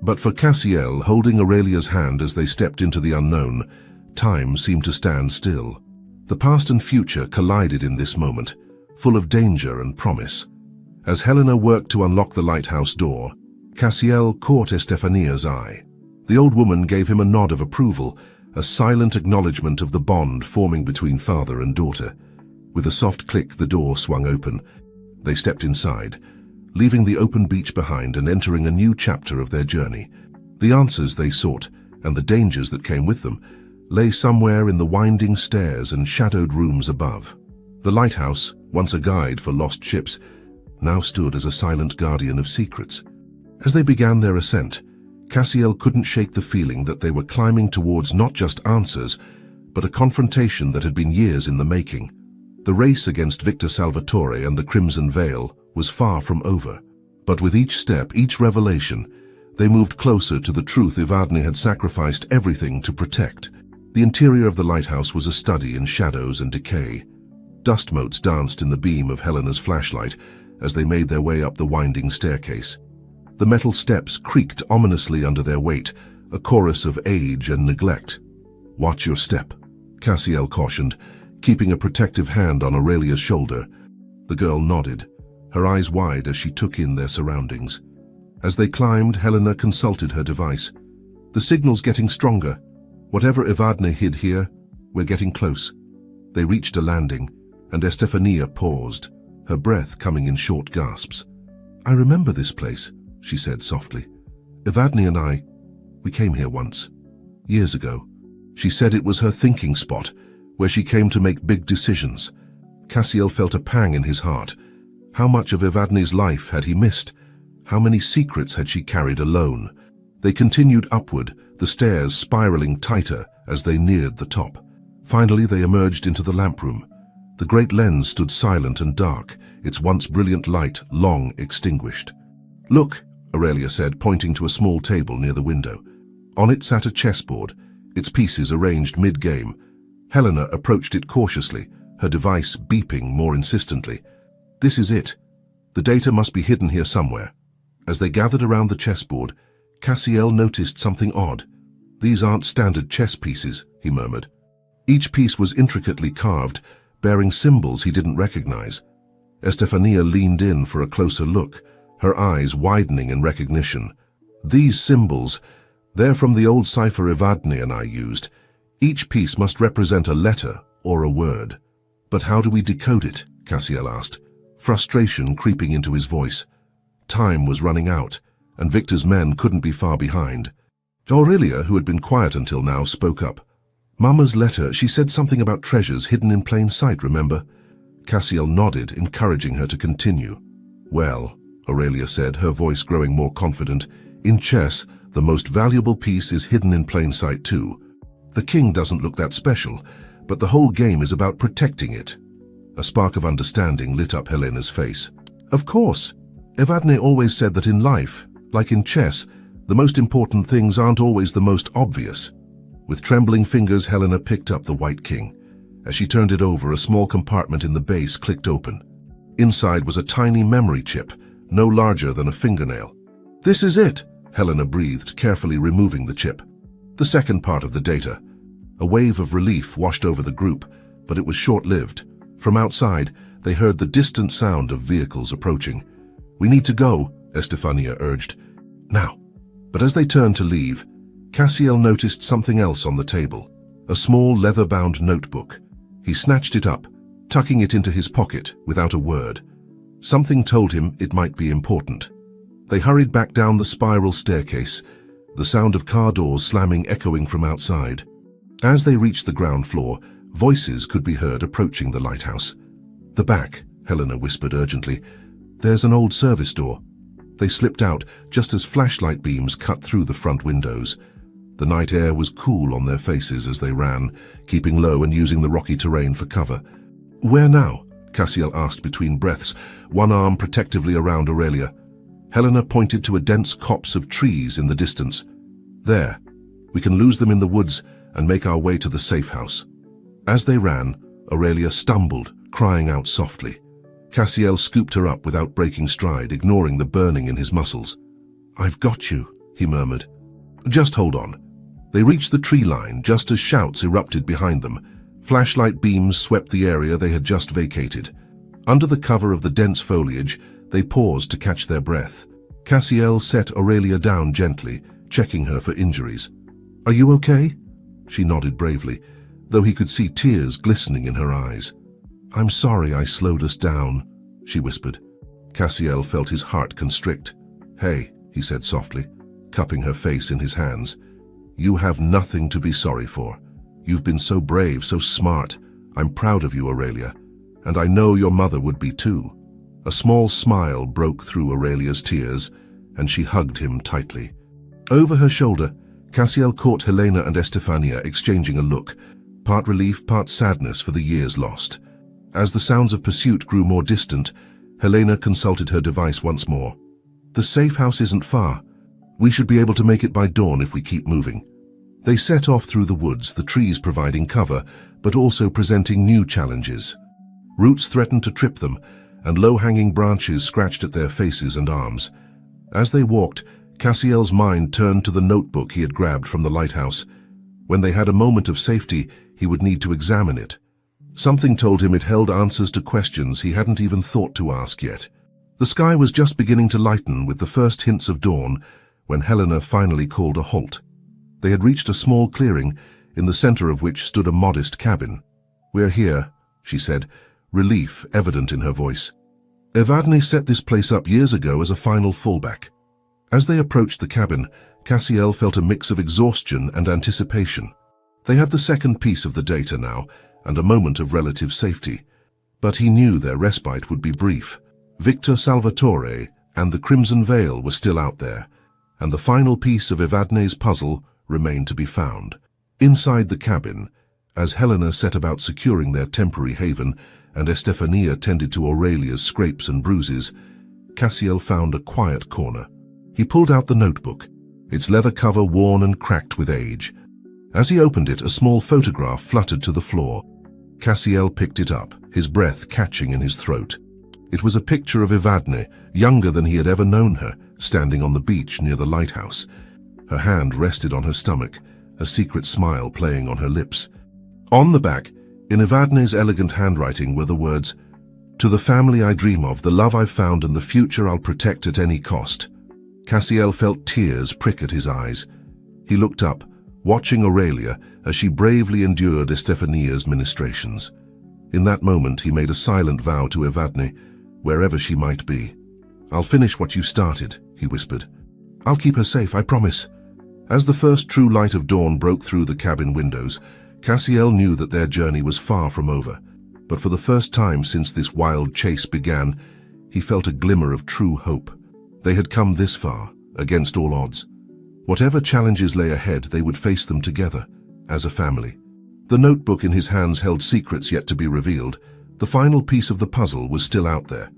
But for Cassiel, holding Aurelia's hand as they stepped into the unknown, time seemed to stand still. The past and future collided in this moment, full of danger and promise. As Helena worked to unlock the lighthouse door, Cassiel caught Estefania's eye. The old woman gave him a nod of approval, a silent acknowledgement of the bond forming between father and daughter. With a soft click, the door swung open. They stepped inside, leaving the open beach behind and entering a new chapter of their journey. The answers they sought, and the dangers that came with them, lay somewhere in the winding stairs and shadowed rooms above. The lighthouse, once a guide for lost ships, now stood as a silent guardian of secrets. As they began their ascent, Cassiel couldn't shake the feeling that they were climbing towards not just answers, but a confrontation that had been years in the making. The race against Victor Salvatore and the Crimson Veil was far from over. But with each step, each revelation, they moved closer to the truth Evadne had sacrificed everything to protect. The interior of the lighthouse was a study in shadows and decay. Dust motes danced in the beam of Helena's flashlight as they made their way up the winding staircase. The metal steps creaked ominously under their weight, a chorus of age and neglect. "Watch your step," Cassiel cautioned, keeping a protective hand on Aurelia's shoulder. The girl nodded, her eyes wide as she took in their surroundings. As they climbed, Helena consulted her device. "The signal's getting stronger. Whatever Evadne hid here, we're getting close." They reached a landing, and Estefania paused, her breath coming in short gasps. "I remember this place," she said softly. "Evadne and we came here once, years ago." She said it was her thinking spot, where she came to make big decisions. Cassiel felt a pang in his heart. How much of Evadne's life had he missed? How many secrets had she carried alone? They continued upward, the stairs spiraling tighter as they neared the top. Finally, they emerged into the lamp room. The great lens stood silent and dark, its once brilliant light long extinguished. "Look," Aurelia said, pointing to a small table near the window. On it sat a chessboard, its pieces arranged mid-game. Helena approached it cautiously, her device beeping more insistently. "This is it. The data must be hidden here somewhere." As they gathered around the chessboard, Cassiel noticed something odd. "These aren't standard chess pieces," he murmured. Each piece was intricately carved, bearing symbols he didn't recognize. Estefania leaned in for a closer look, her eyes widening in recognition. "These symbols, they're from the old cipher Evadne and I used. Each piece must represent a letter or a word." "But how do we decode it?" Cassiel asked, frustration creeping into his voice. Time was running out, and Victor's men couldn't be far behind. Aurelia, who had been quiet until now, spoke up. "Mama's letter, she said something about treasures hidden in plain sight, remember?" Cassiel nodded, encouraging her to continue. "Well," Aurelia said, her voice growing more confident, "in chess, the most valuable piece is hidden in plain sight too. The king doesn't look that special, but the whole game is about protecting it." A spark of understanding lit up Helena's face. "Of course. Evadne always said that in life, like in chess, the most important things aren't always the most obvious." With trembling fingers, Helena picked up the white king. As she turned it over, a small compartment in the base clicked open. Inside was a tiny memory chip, no larger than a fingernail. "This is it," Helena breathed, carefully removing the chip. The second part of the data. A wave of relief washed over the group, but it was short-lived. From outside, they heard the distant sound of vehicles approaching. "We need to go," Estefania urged. "Now." But as they turned to leave, Cassiel noticed something else on the table, a small leather-bound notebook. He snatched it up, tucking it into his pocket without a word. Something told him it might be important. They hurried back down the spiral staircase, the sound of car doors slamming echoing from outside. As they reached the ground floor, voices could be heard approaching the lighthouse. "The back," Helena whispered urgently. "There's an old service door." They slipped out just as flashlight beams cut through the front windows. The night air was cool on their faces as they ran, keeping low and using the rocky terrain for cover. "Where now?" Cassiel asked between breaths, one arm protectively around Aurelia. Helena pointed to a dense copse of trees in the distance. "There. We can lose them in the woods and make our way to the safe house." As they ran, Aurelia stumbled, crying out softly. Cassiel scooped her up without breaking stride, ignoring the burning in his muscles. "I've got you," he murmured. "Just hold on." They reached the tree line just as shouts erupted behind them. Flashlight beams swept the area they had just vacated. Under the cover of the dense foliage, they paused to catch their breath. Cassiel set Aurelia down gently, checking her for injuries. "Are you okay?" She nodded bravely, though he could see tears glistening in her eyes. "I'm sorry I slowed us down," she whispered. Cassiel felt his heart constrict. "Hey," he said softly, cupping her face in his hands. "You have nothing to be sorry for. You've been so brave, so smart. I'm proud of you, Aurelia. And I know your mother would be too." A small smile broke through Aurelia's tears, and she hugged him tightly. Over her shoulder, Cassiel caught Helena and Estefania exchanging a look, part relief, part sadness for the years lost. As the sounds of pursuit grew more distant, Helena consulted her device once more. "The safe house isn't far. We should be able to make it by dawn if we keep moving." They set off through the woods, the trees providing cover, but also presenting new challenges. Roots threatened to trip them, and low-hanging branches scratched at their faces and arms. As they walked, Cassiel's mind turned to the notebook he had grabbed from the lighthouse. When they had a moment of safety, he would need to examine it. Something told him it held answers to questions he hadn't even thought to ask yet. The sky was just beginning to lighten with the first hints of dawn when Helena finally called a halt. They had reached a small clearing, in the center of which stood a modest cabin. "We're here," she said, relief evident in her voice. Evadne set this place up years ago as a final fallback. As they approached the cabin, Cassiel felt a mix of exhaustion and anticipation. They had the second piece of the data now, and a moment of relative safety. But he knew their respite would be brief. Victor Salvatore and the Crimson Veil were still out there, and the final piece of Evadne's puzzle remained to be found. Inside the cabin, as Helena set about securing their temporary haven and Estefania tended to Aurelia's scrapes and bruises, Cassiel found a quiet corner. He pulled out the notebook, its leather cover worn and cracked with age. As he opened it, a small photograph fluttered to the floor. Cassiel picked it up, his breath catching in his throat. It was a picture of Evadne, younger than he had ever known her, standing on the beach near the lighthouse. Her hand rested on her stomach, a secret smile playing on her lips. On the back, in Evadne's elegant handwriting, were the words, "To the family I dream of, the love I've found and the future I'll protect at any cost." Cassiel felt tears prick at his eyes. He looked up, watching Aurelia as she bravely endured Estefania's ministrations. In that moment, he made a silent vow to Evadne, wherever she might be. "I'll finish what you started," he whispered. "I'll keep her safe, I promise." As the first true light of dawn broke through the cabin windows, Cassiel knew that their journey was far from over. But for the first time since this wild chase began, he felt a glimmer of true hope. They had come this far, against all odds. Whatever challenges lay ahead, they would face them together, as a family. The notebook in his hands held secrets yet to be revealed. The final piece of the puzzle was still out there,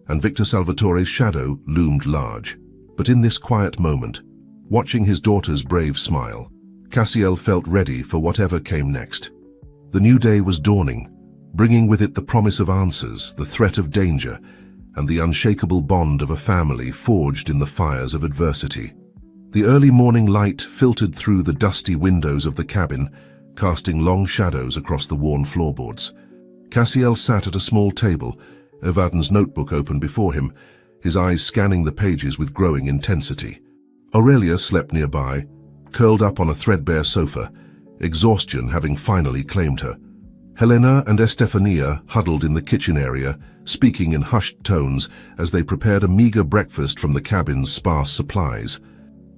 and Victor Salvatore's shadow loomed large. But in this quiet moment, watching his daughter's brave smile, Cassiel felt ready for whatever came next. The new day was dawning, bringing with it the promise of answers, the threat of danger, and the unshakable bond of a family forged in the fires of adversity. The early morning light filtered through the dusty windows of the cabin, casting long shadows across the worn floorboards. Cassiel sat at a small table, Evadne's notebook open before him, his eyes scanning the pages with growing intensity. Aurelia slept nearby, curled up on a threadbare sofa, exhaustion having finally claimed her. Helena and Estefania huddled in the kitchen area, speaking in hushed tones as they prepared a meager breakfast from the cabin's sparse supplies.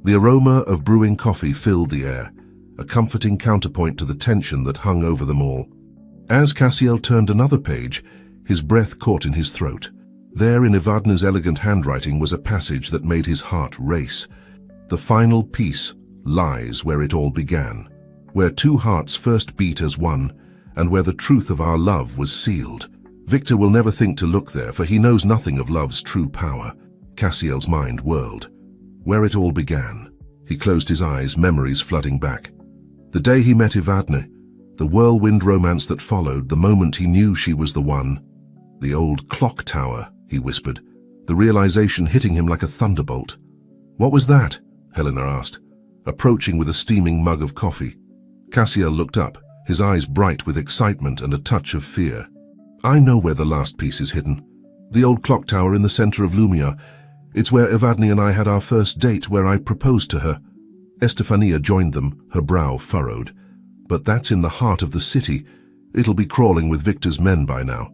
The aroma of brewing coffee filled the air, a comforting counterpoint to the tension that hung over them all. As Cassiel turned another page, his breath caught in his throat. There in Evadne's elegant handwriting was a passage that made his heart race. "The final piece lies where it all began, where two hearts first beat as one, and where the truth of our love was sealed. Victor will never think to look there, for he knows nothing of love's true power." Cassiel's mind whirled. Where it all began. He closed his eyes, memories flooding back. The day he met Evadne, the whirlwind romance that followed, the moment he knew she was the one. "The old clock tower," he whispered, the realization hitting him like a thunderbolt. "What was that?" Helena asked, approaching with a steaming mug of coffee. Cassiel looked up, his eyes bright with excitement and a touch of fear. "I know where the last piece is hidden. The old clock tower in the center of Lumia. It's where Evadne and I had our first date, where I proposed to her." Estefania joined them, her brow furrowed. "But that's in the heart of the city. It'll be crawling with Victor's men by now."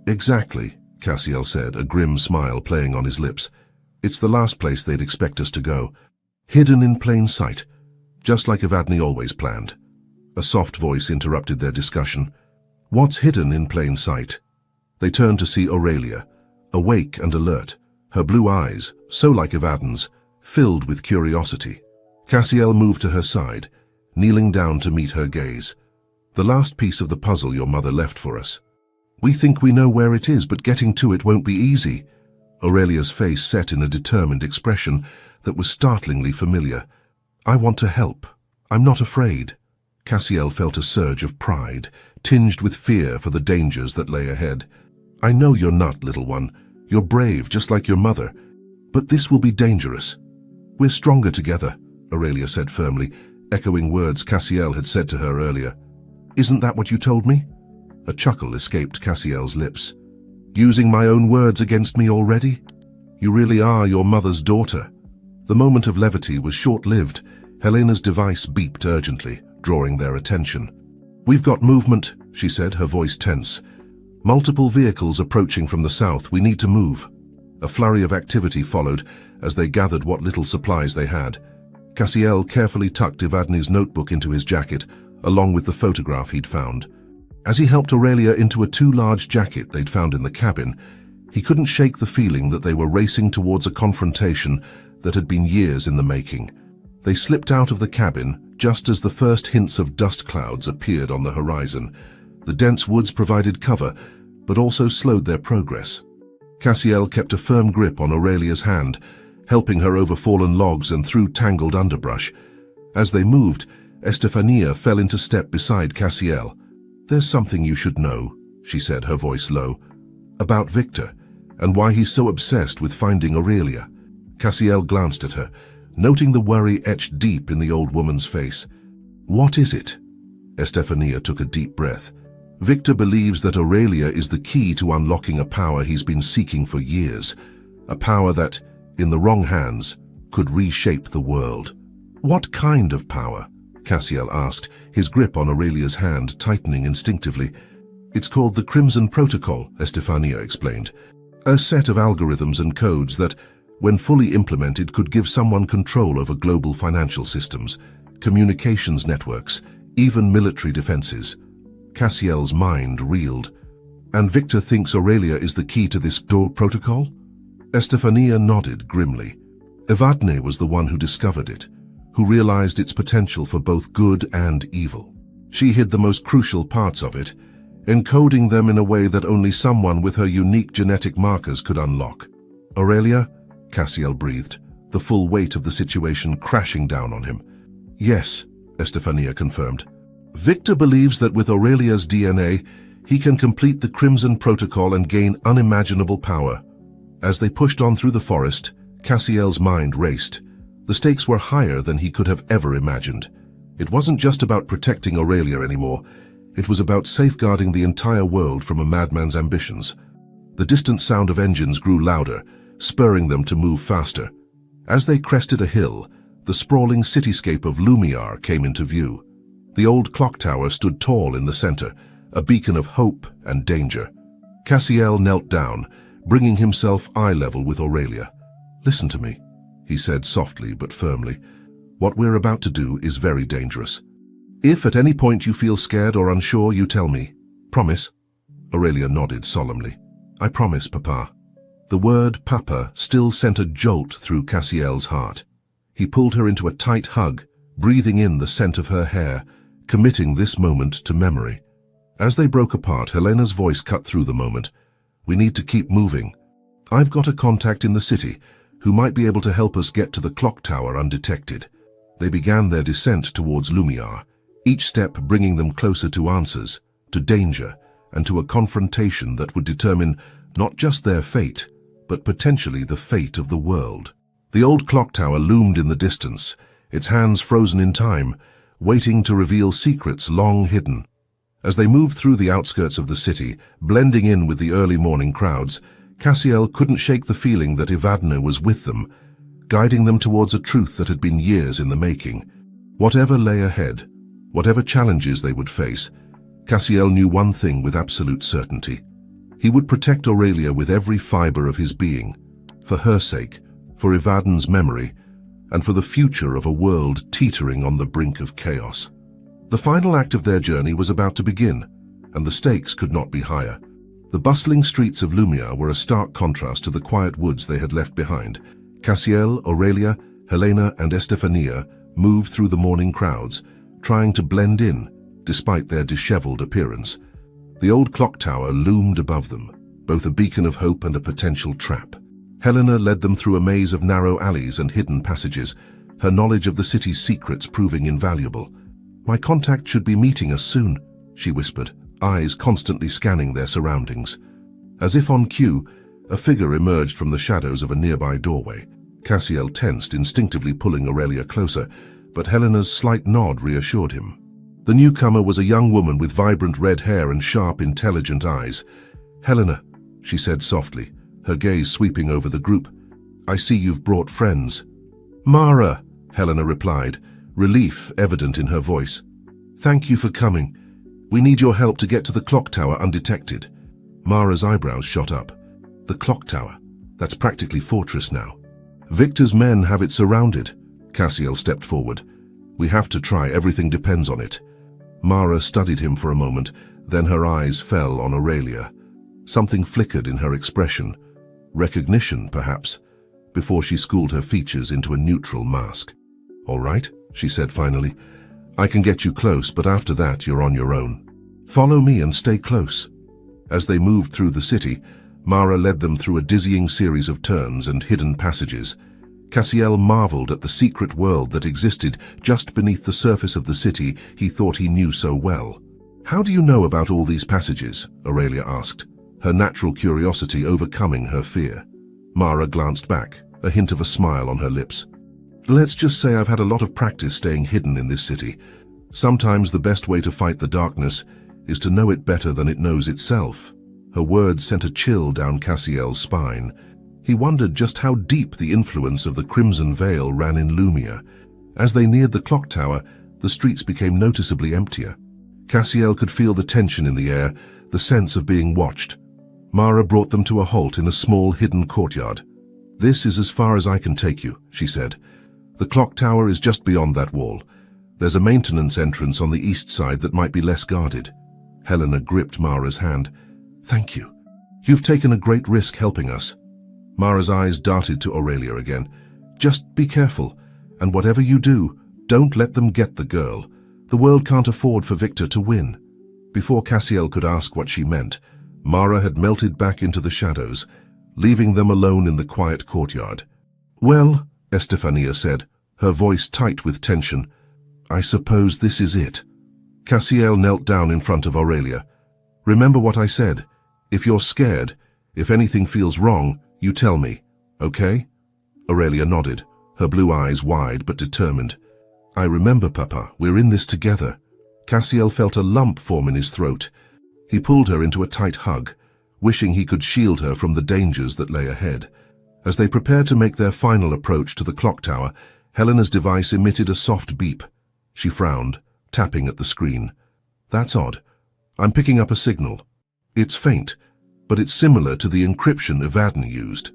"Exactly," Cassiel said, a grim smile playing on his lips. "It's the last place they'd expect us to go. Hidden in plain sight, just like Evadne always planned." A soft voice interrupted their discussion. "What's hidden in plain sight?" They turned to see Aurelia, awake and alert, her blue eyes, so like Evadne's, filled with curiosity. Cassiel moved to her side, kneeling down to meet her gaze. "The last piece of the puzzle your mother left for us. We think we know where it is, but getting to it won't be easy." Aurelia's face set in a determined expression that was startlingly familiar. "I want to help. I'm not afraid." Cassiel felt a surge of pride, tinged with fear for the dangers that lay ahead. "I know you're not, little one. You're brave, just like your mother. But this will be dangerous. We're stronger together," Aurelia said firmly, echoing words Cassiel had said to her earlier. "Isn't that what you told me?" A chuckle escaped Cassiel's lips. "Using my own words against me already? You really are your mother's daughter." The moment of levity was short-lived. Helena's device beeped urgently, drawing their attention. "We've got movement," she said, her voice tense. "Multiple vehicles approaching from the south. We need to move." A flurry of activity followed as they gathered what little supplies they had. Cassiel carefully tucked Evadne's notebook into his jacket, along with the photograph he'd found. As he helped Aurelia into a too large jacket they'd found in the cabin, he couldn't shake the feeling that they were racing towards a confrontation that had been years in the making. They slipped out of the cabin just as the first hints of dust clouds appeared on the horizon. The dense woods provided cover, but also slowed their progress. Cassiel kept a firm grip on Aurelia's hand, helping her over fallen logs and through tangled underbrush. As they moved, Estefania fell into step beside Cassiel. "There's something you should know," she said, her voice low, "about Victor, and why he's so obsessed with finding Aurelia." Cassiel glanced at her, noting the worry etched deep in the old woman's face. "What is it?" Estefania took a deep breath. "Victor believes that Aurelia is the key to unlocking a power he's been seeking for years, a power that, in the wrong hands, could reshape the world." "What kind of power?" Cassiel asked, his grip on Aurelia's hand tightening instinctively. "It's called the Crimson Protocol," Estefania explained. "A set of algorithms and codes that, when fully implemented, could give someone control over global financial systems, communications networks, even military defenses." Cassiel's mind reeled. "And Victor thinks Aurelia is the key to this protocol?" Estefania nodded grimly. Evadne was the one who discovered it, who realized its potential for both good and evil. She hid the most crucial parts of it, encoding them in a way that only someone with her unique genetic markers could unlock. "Aurelia?" Cassiel breathed, the full weight of the situation crashing down on him. "Yes," Estefania confirmed. "Victor believes that with Aurelia's DNA, he can complete the Crimson Protocol and gain unimaginable power." As they pushed on through the forest, Cassiel's mind raced. The stakes were higher than he could have ever imagined. It wasn't just about protecting Aurelia anymore. It was about safeguarding the entire world from a madman's ambitions. The distant sound of engines grew louder, spurring them to move faster. As they crested a hill, the sprawling cityscape of Millionaire came into view. The old clock tower stood tall in the center, a beacon of hope and danger. Cassiel knelt down, bringing himself eye level with Aurelia. "Listen to me," he said softly but firmly. "What we're about to do is very dangerous. If at any point you feel scared or unsure, you tell me. Promise?" Aurelia nodded solemnly. "I promise, Papa." The word Papa still sent a jolt through Cassiel's heart. He pulled her into a tight hug, breathing in the scent of her hair, committing this moment to memory. As they broke apart, Helena's voice cut through the moment. "We need to keep moving. I've got a contact in the city who might be able to help us get to the clock tower undetected." They began their descent towards Millionaire, each step bringing them closer to answers, to danger, and to a confrontation that would determine not just their fate, but potentially the fate of the world. The old clock tower loomed in the distance, its hands frozen in time, waiting to reveal secrets long hidden. As they moved through the outskirts of the city, blending in with the early morning crowds, Cassiel couldn't shake the feeling that Evadne was with them, guiding them towards a truth that had been years in the making. Whatever lay ahead, whatever challenges they would face, Cassiel knew one thing with absolute certainty. He would protect Aurelia with every fiber of his being, for her sake, for Evadne's memory, and for the future of a world teetering on the brink of chaos. The final act of their journey was about to begin, and the stakes could not be higher. The bustling streets of Millionaire were a stark contrast to the quiet woods they had left behind. Cassiel, Aurelia, Helena, and Estefania moved through the morning crowds, trying to blend in, despite their disheveled appearance. The old clock tower loomed above them, both a beacon of hope and a potential trap. Helena led them through a maze of narrow alleys and hidden passages, her knowledge of the city's secrets proving invaluable. "My contact should be meeting us soon," she whispered, eyes constantly scanning their surroundings. As if on cue, a figure emerged from the shadows of a nearby doorway. Cassiel tensed, instinctively pulling Aurelia closer, but Helena's slight nod reassured him. The newcomer was a young woman with vibrant red hair and sharp, intelligent eyes. "Helena," she said softly, her gaze sweeping over the group, "I see you've brought friends." "Mara," Helena replied, relief evident in her voice. "Thank you for coming. We need your help to get to the clock tower undetected." Mara's eyebrows shot up. "The clock tower? That's practically fortress now." "Victor's men have it surrounded." Cassiel stepped forward. "We have to try. Everything depends on it." Mara studied him for a moment, Then her eyes fell on Aurelia. Something flickered in her expression. Recognition, perhaps, before she schooled her features into a neutral mask. "All right," she said finally. "I can get you close, but after that you're on your own. Follow me and stay close." As they moved through the city, Mara led them through a dizzying series of turns and hidden passages. Cassiel marveled at the secret world that existed just beneath the surface of the city he thought he knew so well. "How do you know about all these passages?" Aurelia asked, her natural curiosity overcoming her fear. Mara glanced back, a hint of a smile on her lips. "Let's just say I've had a lot of practice staying hidden in this city. Sometimes the best way to fight the darkness is to know it better than it knows itself." Her words sent a chill down Cassiel's spine. He wondered just how deep the influence of the Crimson Veil ran in Lumia. As they neared the clock tower, the streets became noticeably emptier. Cassiel could feel the tension in the air, the sense of being watched. Mara brought them to a halt in a small hidden courtyard. "This is as far as I can take you," she said. "The clock tower is just beyond that wall. There's a maintenance entrance on the east side that might be less guarded." Helena gripped Mara's hand. "Thank you. You've taken a great risk helping us." Mara's eyes darted to Aurelia again. "Just be careful, and whatever you do, don't let them get the girl. The world can't afford for Victor to win." Before Cassiel could ask what she meant, Mara had melted back into the shadows, leaving them alone in the quiet courtyard. "Well," Estefania said, her voice tight with tension, "I suppose this is it." Cassiel knelt down in front of Aurelia. "Remember what I said. If you're scared, if anything feels wrong, you tell me, okay?" Aurelia nodded, her blue eyes wide but determined. "I remember, Papa. We're in this together." Cassiel felt a lump form in his throat. He pulled her into a tight hug, wishing he could shield her from the dangers that lay ahead. As they prepared to make their final approach to the clock tower, Helena's device emitted a soft beep. She frowned, tapping at the screen. "That's odd. I'm picking up a signal. It's faint, but it's similar to the encryption Evadne used."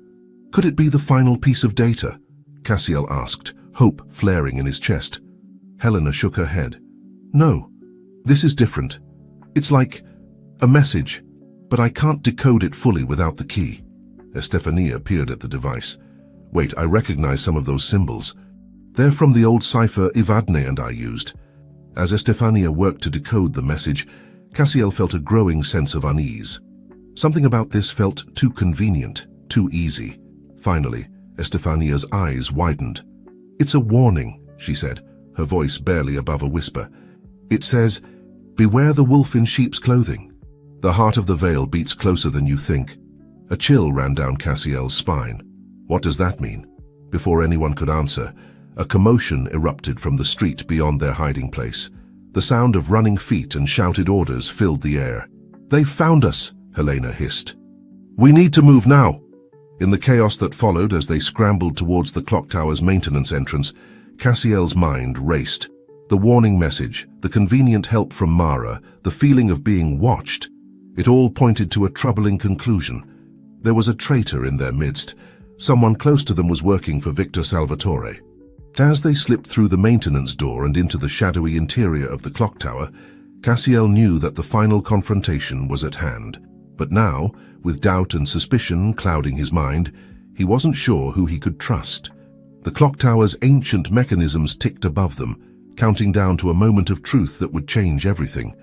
"Could it be the final piece of data?" Cassiel asked, hope flaring in his chest. Helena shook her head. "No, this is different. It's like a message, but I can't decode it fully without the key." Estefania peered at the device. "Wait, I recognize some of those symbols. They're from the old cipher Evadne and I used." As Estefania worked to decode the message, Cassiel felt a growing sense of unease. Something about this felt too convenient, too easy. Finally, Estefania's eyes widened. "It's a warning," she said, her voice barely above a whisper. "It says, 'Beware the wolf in sheep's clothing.'" The heart of the veil beats closer than you think. A chill ran down Cassiel's spine. What does that mean? Before anyone could answer, a commotion erupted from the street beyond their hiding place. The sound of running feet and shouted orders filled the air. "They've found us," Helena hissed. "We need to move now." In the chaos that followed as they scrambled towards the clock tower's maintenance entrance, Cassiel's mind raced. The warning message, the convenient help from Mara, the feeling of being watched, it all pointed to a troubling conclusion. There was a traitor in their midst. Someone close to them was working for Victor Salvatore. As they slipped through the maintenance door and into the shadowy interior of the clock tower, Cassiel knew that the final confrontation was at hand. But now, with doubt and suspicion clouding his mind, he wasn't sure who he could trust. The clock tower's ancient mechanisms ticked above them, counting down to a moment of truth that would change everything.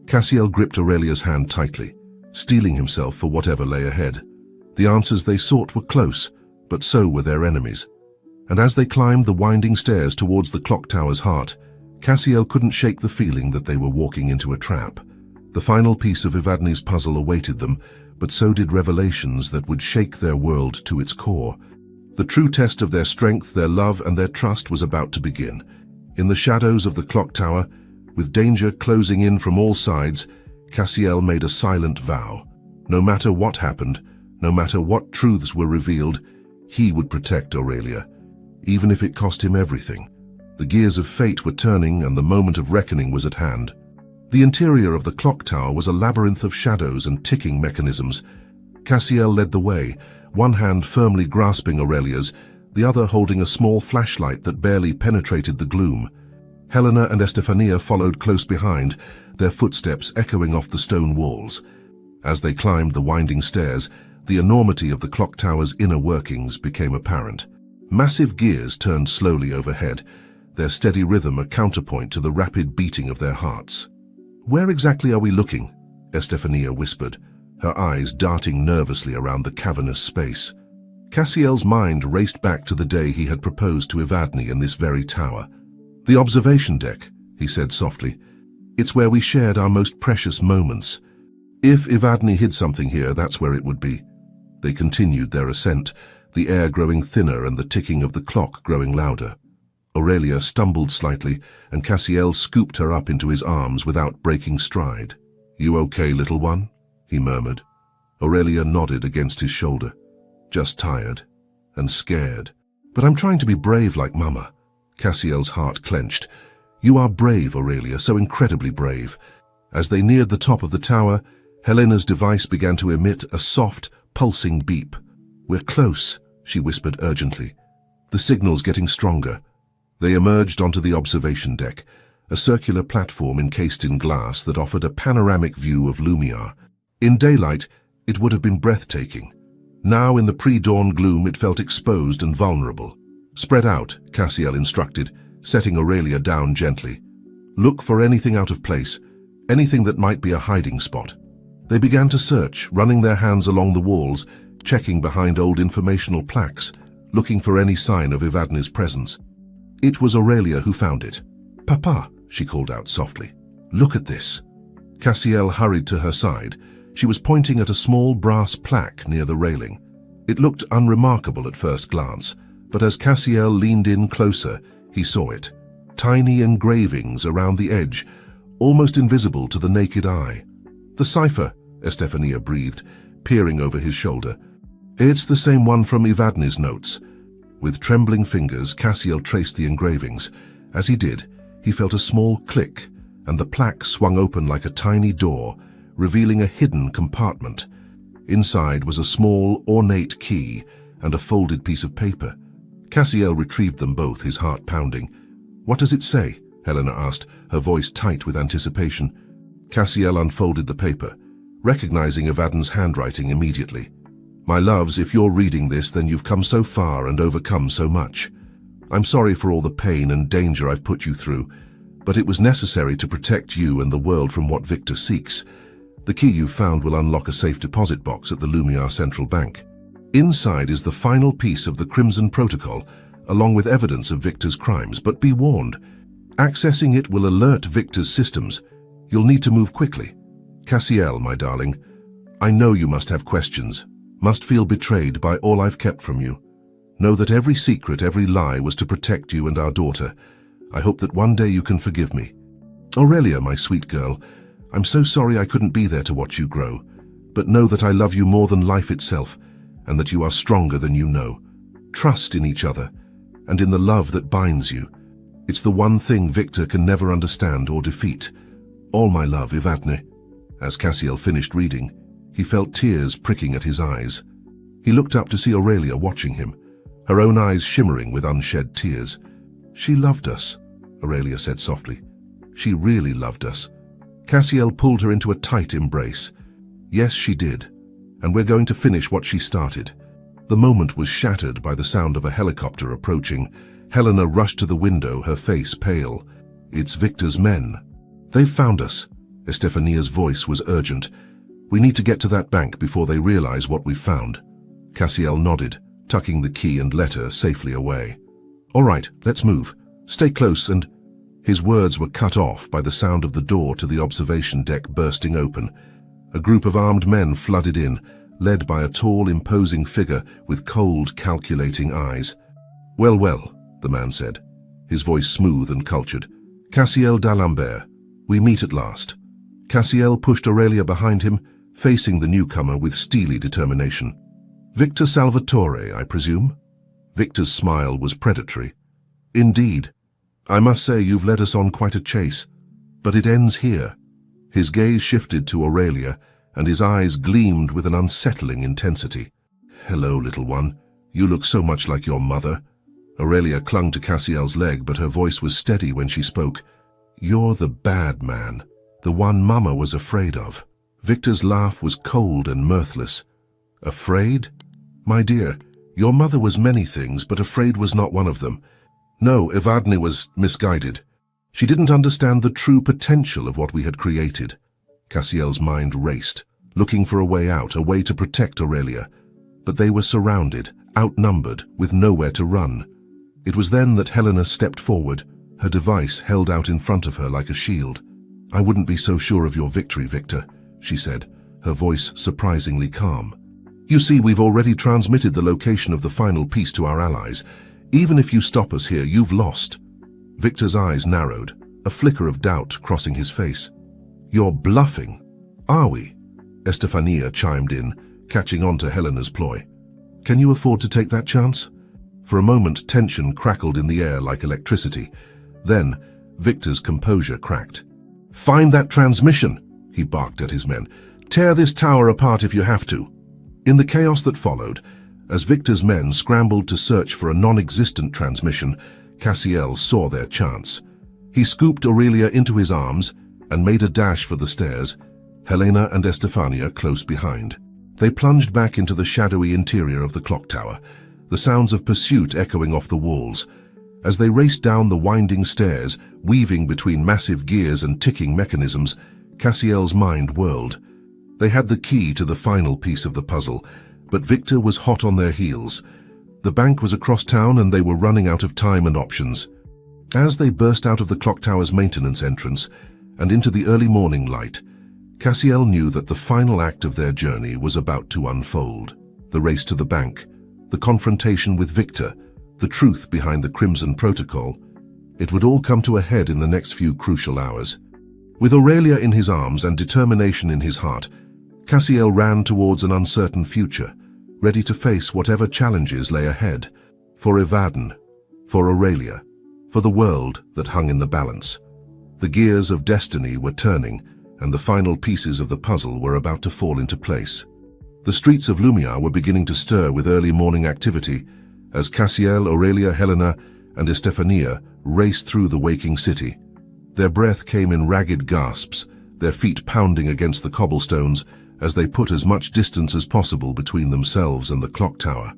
Cassiel gripped Aurelia's hand tightly, steeling himself for whatever lay ahead. The answers they sought were close, but so were their enemies. And as they climbed the winding stairs towards the clock tower's heart, Cassiel couldn't shake the feeling that they were walking into a trap. The final piece of Evadne's puzzle awaited them, but so did revelations that would shake their world to its core. The true test of their strength, their love, and their trust was about to begin. In the shadows of the clock tower, with danger closing in from all sides, Cassiel made a silent vow. No matter what happened, no matter what truths were revealed, he would protect Aurelia, even if it cost him everything. The gears of fate were turning and the moment of reckoning was at hand. The interior of the clock tower was a labyrinth of shadows and ticking mechanisms. Cassiel led the way, one hand firmly grasping Aurelia's, the other holding a small flashlight that barely penetrated the gloom. Helena and Estefania followed close behind, their footsteps echoing off the stone walls. As they climbed the winding stairs, the enormity of the clock tower's inner workings became apparent. Massive gears turned slowly overhead, their steady rhythm a counterpoint to the rapid beating of their hearts. "Where exactly are we looking?" Estefania whispered, her eyes darting nervously around the cavernous space. Cassiel's mind raced back to the day he had proposed to Evadne in this very tower. "The observation deck," he said softly. "It's where we shared our most precious moments. If Evadne hid something here, that's where it would be." They continued their ascent, the air growing thinner and the ticking of the clock growing louder. Aurelia stumbled slightly, and Cassiel scooped her up into his arms without breaking stride. "You okay, little one?" he murmured. Aurelia nodded against his shoulder. "Just tired. And scared. But I'm trying to be brave like Mama." Cassiel's heart clenched. "You are brave, Aurelia, so incredibly brave." As they neared the top of the tower, Helena's device began to emit a soft, pulsing beep. "We're close," she whispered urgently. "The signal's getting stronger." They emerged onto the observation deck, a circular platform encased in glass that offered a panoramic view of Lumiar. In daylight, it would have been breathtaking. Now, in the pre-dawn gloom, it felt exposed and vulnerable. "Spread out," Cassiel instructed, setting Aurelia down gently. "Look for anything out of place, anything that might be a hiding spot." They began to search, running their hands along the walls, checking behind old informational plaques, looking for any sign of Evadne's presence. It was Aurelia who found it. "Papa," she called out softly. "Look at this." Cassiel hurried to her side. She was pointing at a small brass plaque near the railing. It looked unremarkable at first glance, but as Cassiel leaned in closer, he saw it. Tiny engravings around the edge, almost invisible to the naked eye. "The cipher," Estefania breathed, peering over his shoulder. "It's the same one from Evadne's notes." With trembling fingers, Cassiel traced the engravings. As he did, he felt a small click, and the plaque swung open like a tiny door, revealing a hidden compartment. Inside was a small, ornate key and a folded piece of paper. Cassiel retrieved them both, his heart pounding. "What does it say?" Helena asked, her voice tight with anticipation. Cassiel unfolded the paper, recognizing Evadne's handwriting immediately. "My loves, if you're reading this, then you've come so far and overcome so much. I'm sorry for all the pain and danger I've put you through, but it was necessary to protect you and the world from what Victor seeks. The key you've found will unlock a safe deposit box at the Lumiar Central Bank. Inside is the final piece of the Crimson Protocol, along with evidence of Victor's crimes, but be warned. Accessing it will alert Victor's systems. You'll need to move quickly. Cassiel, my darling, I know you must have questions, must feel betrayed by all I've kept from you. Know that every secret, every lie was to protect you and our daughter. I hope that one day you can forgive me. Aurelia, my sweet girl, I'm so sorry I couldn't be there to watch you grow, but know that I love you more than life itself, and that you are stronger than you know. Trust in each other, and in the love that binds you. It's the one thing Victor can never understand or defeat. All my love, Evadne." As Cassiel finished reading, he felt tears pricking at his eyes. He looked up to see Aurelia watching him, her own eyes shimmering with unshed tears. "She loved us," Aurelia said softly. "She really loved us." Cassiel pulled her into a tight embrace. "Yes, she did, and we're going to finish what she started." The moment was shattered by the sound of a helicopter approaching. Helena rushed to the window, her face pale. "It's Victor's men." "They've found us." Estefania's voice was urgent. "We need to get to that bank before they realize what we've found." Cassiel nodded, tucking the key and letter safely away. "All right, let's move. Stay close and—" His words were cut off by the sound of the door to the observation deck bursting open. A group of armed men flooded in, led by a tall, imposing figure with cold, calculating eyes. "Well, well," the man said, his voice smooth and cultured. "Cassiel d'Alembert, we meet at last." Cassiel pushed Aurelia behind him, facing the newcomer with steely determination. "Victor Salvatore, I presume?" Victor's smile was predatory. "Indeed. I must say you've led us on quite a chase, but it ends here." His gaze shifted to Aurelia, and his eyes gleamed with an unsettling intensity. "Hello, little one. You look so much like your mother." Aurelia clung to Cassiel's leg, but her voice was steady when she spoke. "You're the bad man, the one Mama was afraid of." Victor's laugh was cold and mirthless. "Afraid? My dear, your mother was many things, but afraid was not one of them. No, Evadne was misguided. She didn't understand the true potential of what we had created." Cassiel's mind raced, looking for a way out, a way to protect Aurelia. But they were surrounded, outnumbered, with nowhere to run. It was then that Helena stepped forward, her device held out in front of her like a shield. "I wouldn't be so sure of your victory, Victor," she said, her voice surprisingly calm. "You see, we've already transmitted the location of the final piece to our allies. Even if you stop us here, you've lost." Victor's eyes narrowed, a flicker of doubt crossing his face. "You're bluffing." "Are we?" Estefania chimed in, catching on to Helena's ploy. "Can you afford to take that chance?" For a moment, tension crackled in the air like electricity. Then, Victor's composure cracked. "Find that transmission," he barked at his men. "Tear this tower apart if you have to." In the chaos that followed, as Victor's men scrambled to search for a non-existent transmission, Cassiel saw their chance. He scooped Aurelia into his arms and made a dash for the stairs, Helena and Estefania close behind. They plunged back into the shadowy interior of the clock tower, the sounds of pursuit echoing off the walls. As they raced down the winding stairs, weaving between massive gears and ticking mechanisms, Cassiel's mind whirled. They had the key to the final piece of the puzzle, but Victor was hot on their heels. The bank was across town and they were running out of time and options. As they burst out of the clock tower's maintenance entrance and into the early morning light, Cassiel knew that the final act of their journey was about to unfold. The race to the bank, the confrontation with Victor, the truth behind the Crimson Protocol. It would all come to a head in the next few crucial hours. With Aurelia in his arms and determination in his heart, Cassiel ran towards an uncertain future, ready to face whatever challenges lay ahead. For Evadne, for Aurelia, for the world that hung in the balance. The gears of destiny were turning, and the final pieces of the puzzle were about to fall into place. The streets of Lumia were beginning to stir with early morning activity, as Cassiel, Aurelia, Helena, and Estefania raced through the waking city. Their breath came in ragged gasps, their feet pounding against the cobblestones as they put as much distance as possible between themselves and the clock tower.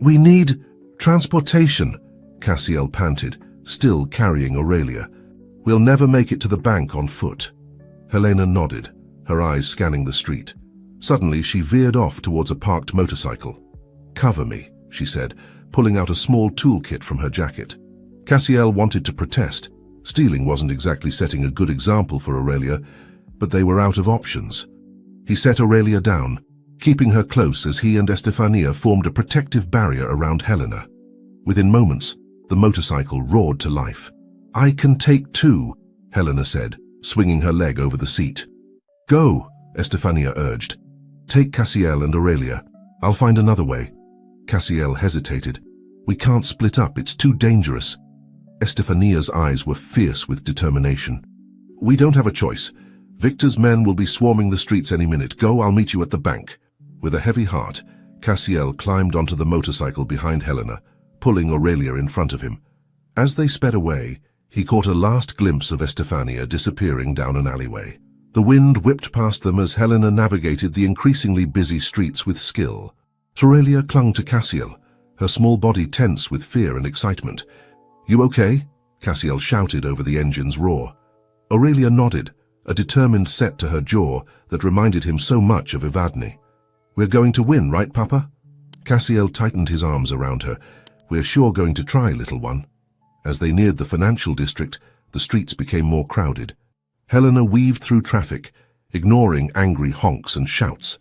"We need transportation," Cassiel panted, still carrying Aurelia. "We'll never make it to the bank on foot." Helena nodded, her eyes scanning the street. Suddenly, she veered off towards a parked motorcycle. "Cover me," she said, pulling out a small toolkit from her jacket. Cassiel wanted to protest. Stealing wasn't exactly setting a good example for Aurelia, but they were out of options. He set Aurelia down, keeping her close as he and Estefania formed a protective barrier around Helena. Within moments, the motorcycle roared to life. "I can take two," Helena said, swinging her leg over the seat. "Go," Estefania urged. "Take Cassiel and Aurelia. I'll find another way." Cassiel hesitated. "We can't split up, it's too dangerous." Estefania's eyes were fierce with determination. "We don't have a choice. Victor's men will be swarming the streets any minute. Go, I'll meet you at the bank." With a heavy heart, Cassiel climbed onto the motorcycle behind Helena, pulling Aurelia in front of him. As they sped away, he caught a last glimpse of Estefania disappearing down an alleyway. The wind whipped past them as Helena navigated the increasingly busy streets with skill. Aurelia clung to Cassiel, her small body tense with fear and excitement. "You okay?" Cassiel shouted over the engine's roar. Aurelia nodded, a determined set to her jaw that reminded him so much of Evadne. "We're going to win, right, Papa?" Cassiel tightened his arms around her. "We're sure going to try, little one." As they neared the financial district, the streets became more crowded. Helena weaved through traffic, ignoring angry honks and shouts.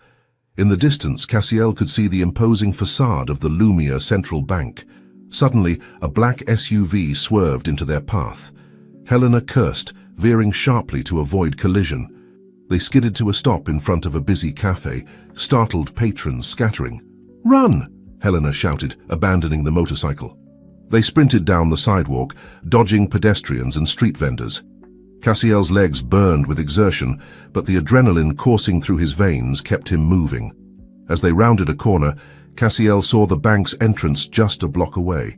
In the distance, Cassiel could see the imposing facade of the Lumia Central Bank. Suddenly, a black SUV swerved into their path. Helena cursed, veering sharply to avoid collision. They skidded to a stop in front of a busy cafe, startled patrons scattering. "Run!" Helena shouted, abandoning the motorcycle. They sprinted down the sidewalk, dodging pedestrians and street vendors. Cassiel's legs burned with exertion, but the adrenaline coursing through his veins kept him moving. As they rounded a corner, Cassiel saw the bank's entrance just a block away.